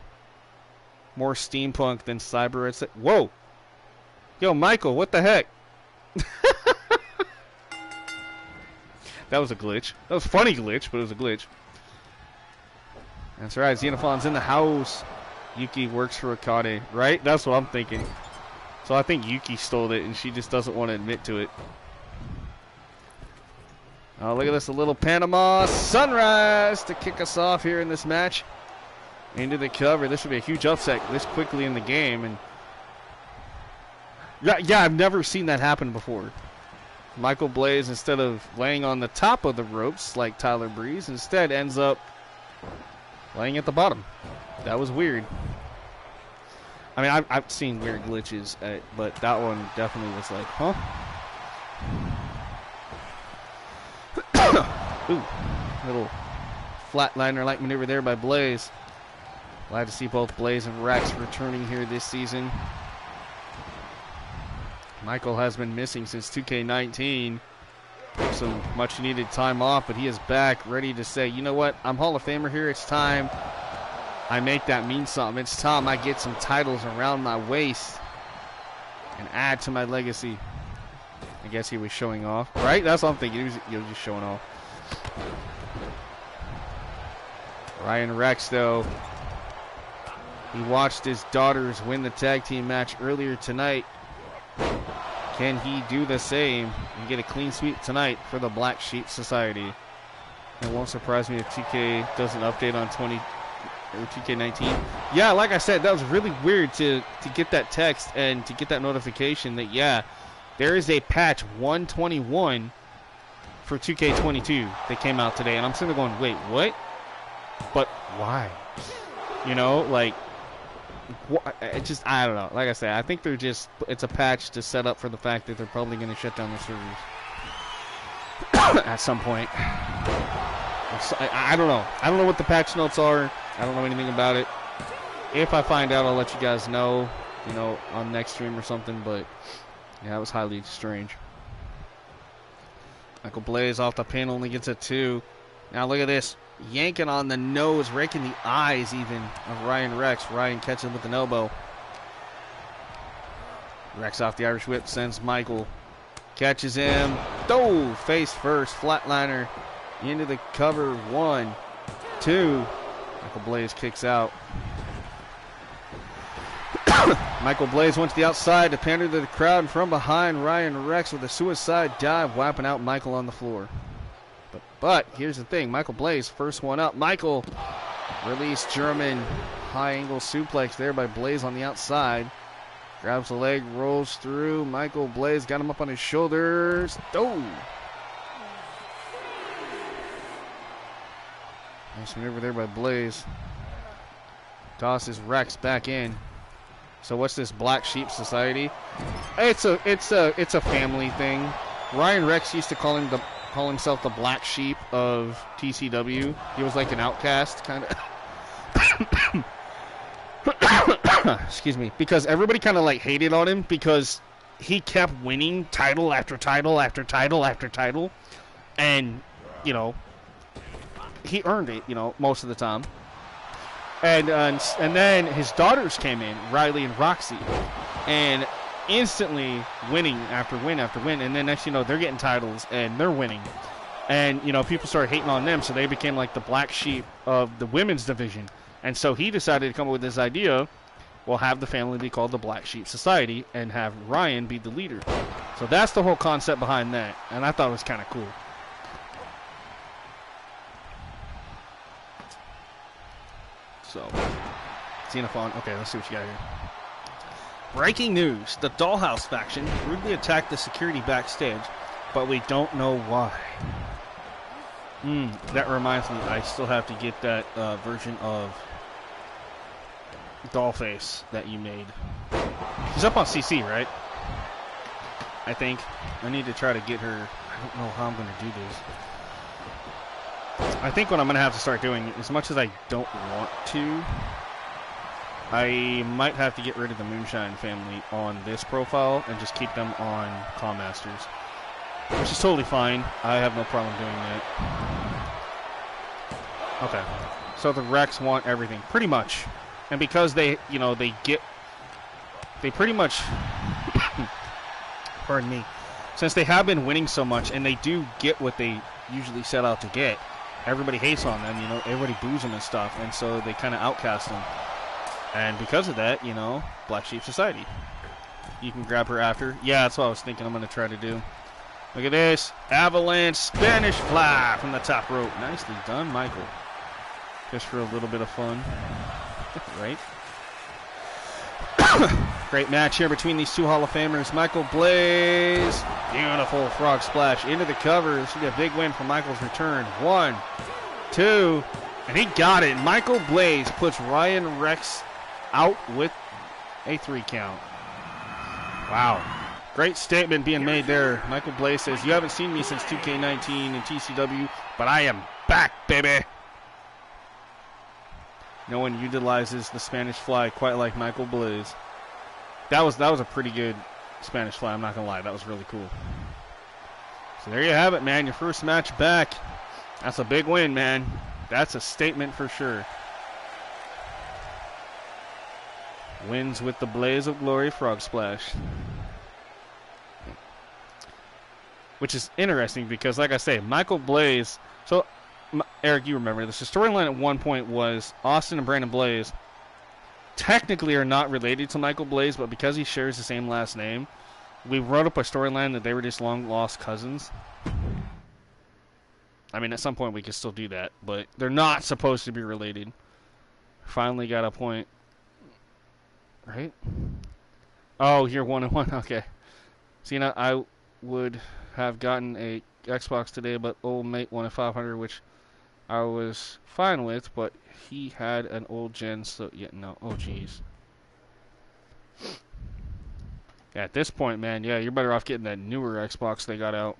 More steampunk than cyber. Whoa! Yo, Michael, what the heck? That was a glitch. That was a funny glitch, but it was a glitch. That's right, Xenophon's in the house. Yuki works for Akane, right? That's what I'm thinking. So I think Yuki stole it, and she just doesn't want to admit to it. Oh, look at this, a little Panama Sunrise to kick us off here in this match. Into the cover. This would be a huge upset this quickly in the game. And yeah, I've never seen that happen before. Michael Blaze, instead of laying on the top of the ropes like Tyler Breeze, instead ends up laying at the bottom. That was weird. I mean, I've seen weird glitches, but that one definitely was like, huh? Ooh, little flatliner-like maneuver there by Blaze. Glad to see both Blaze and Rex returning here this season. Michael has been missing since 2K19. Some much-needed time off, but he is back, ready to say, you know what? I'm Hall of Famer here. It's time I make that mean something. It's time I get some titles around my waist and add to my legacy. I guess he was showing off, right? That's what I'm thinking. He was just showing off. Ryan Rex, though, he watched his daughters win the tag team match earlier tonight. Can he do the same and get a clean sweep tonight for the Black Sheep Society? It won't surprise me if 2K does an update on 2K19. Yeah, like I said, that was really weird to get that text and to get that notification that, yeah, there is a patch 121 for 2K22 that came out today. And I'm sitting there going, wait, what? But why? You know, like, I don't know. Like I said, I think it's a patch to set up for the fact that they're probably going to shut down the servers at some point. I don't know. I don't know what the patch notes are. I don't know anything about it. If I find out, I'll let you guys know, you know, on next stream or something. But yeah, it was highly strange. Michael Blaze off the pin, only gets a 2. Now look at this. Yanking on the nose, raking the eyes even of Ryan Rex. Ryan catches him with an elbow. Rex off the Irish whip, sends Michael Catches him. Oh, face first. Flatliner into the cover. 1, 2. Michael Blaze kicks out. Michael Blaze went to the outside to pander to the crowd, and from behind, Ryan Rex with a suicide dive, wiping out Michael on the floor. But here's the thing. Michael Blaze, first one up. Michael released German high-angle suplex there by Blaze on the outside. Grabs the leg, rolls through. Michael Blaze got him up on his shoulders. Oh! Nice maneuver there by Blaze. Tosses Rex back in. So what's this Black Sheep Society? It's a family thing. Ryan Rex used to call himself the Black Sheep of TCW. He was like an outcast, kind of. Excuse me. Because everybody kind of like hated on him because he kept winning title after title after title after title, and you know he earned it. You know, most of the time. And then his daughters came in, Riley and Roxy, and instantly winning after win after win. And then next, you know, they're getting titles and they're winning. And, you know, people started hating on them, so they became like the black sheep of the women's division. And so he decided to come up with this idea, well, have the family be called the Black Sheep Society and have Ryan be the leader. So that's the whole concept behind that. And I thought it was kind of cool. So, Xenophon. Okay, let's see what you got here. Breaking news. The Dollhouse faction rudely attacked the security backstage, but we don't know why. That reminds me, I still have to get that version of Dollface that you made. She's up on CC, right? I think. I need to try to get her. I don't know how I'm going to do this. I think what I'm going to have to start doing, as much as I don't want to, I might have to get rid of the Moonshine family on this profile and just keep them on Claw Masters. Which is totally fine. I have no problem doing that. Okay. So the Rex want everything, pretty much. And because they, you know, they pretty much, pardon me, since they have been winning so much and they do get what they usually set out to get, everybody hates on them, you know, everybody boos them and stuff, and so they kind of outcast them. And because of that, you know, Black Sheep Society. You can grab her after. Yeah, that's what I was thinking I'm going to try to do. Look at this. Avalanche Spanish Fly from the top rope. Nicely done, Michael. Just for a little bit of fun. Right? Great match here between these two Hall of Famers. Michael Blaze. Beautiful frog splash into the cover. This should be a big win for Michael's return. 1, 2, and he got it. Michael Blaze puts Ryan Rex out with a 3 count. Wow. Great statement being made there. Michael Blaze says, you haven't seen me since 2K19 and TCW, but I am back, baby. No one utilizes the Spanish Fly quite like Michael Blaze. That was a pretty good Spanish Fly, I'm not going to lie. That was really cool. So there you have it, man. Your first match back. That's a big win, man. That's a statement for sure. Wins with the Blaze of Glory Frog Splash. Which is interesting because, like I say, Michael Blaze... So, Eric, you remember this. The storyline at one point was Austin and Brandon Blaze technically are not related to Michael Blaze, but because he shares the same last name, we wrote up a storyline that they were just long-lost cousins. I mean, at some point we could still do that, but they're not supposed to be related. Finally got a point. Right? Oh, you're 1-1. Okay. See, now I would have gotten a Xbox today, but old mate wanted 500, which I was fine with, but he had an old gen, so yeah, no. Oh, jeez. Yeah, at this point, man, yeah, you're better off getting that newer Xbox they got out.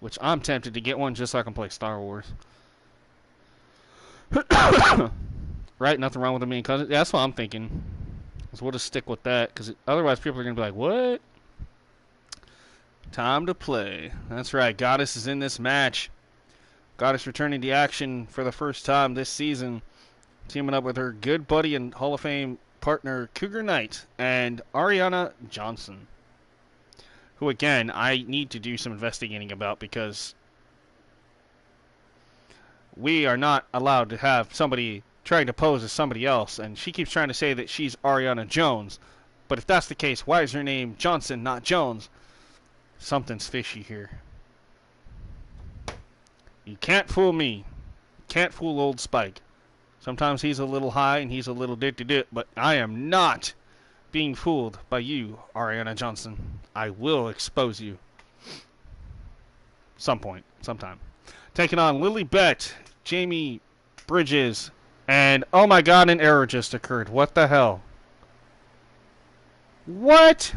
Which I'm tempted to get one just so I can play Star Wars. Right? Nothing wrong with them being cousins. Yeah, that's what I'm thinking. So we'll just stick with that, because otherwise people are going to be like, what? Time to play. That's right. Goddess is in this match. Goddess returning to action for the first time this season. Teaming up with her good buddy and Hall of Fame partner, Cougar Knight, and Ariana Johnson. who again I need to do some investigating about, because we are not allowed to have somebody trying to pose as somebody else, and she keeps trying to say that she's Ariana Jones. But if that's the case, why is her name Johnson, not Jones? Something's fishy here. You can't fool me. Can't fool old Spike. Sometimes he's a little high and he's a little dit, but I am not being fooled by you, Ariana Johnson. I will expose you. Some point, sometime. Taking on Lily Bett, Jamie Bridges, and oh my god, an error just occurred. What the hell? What?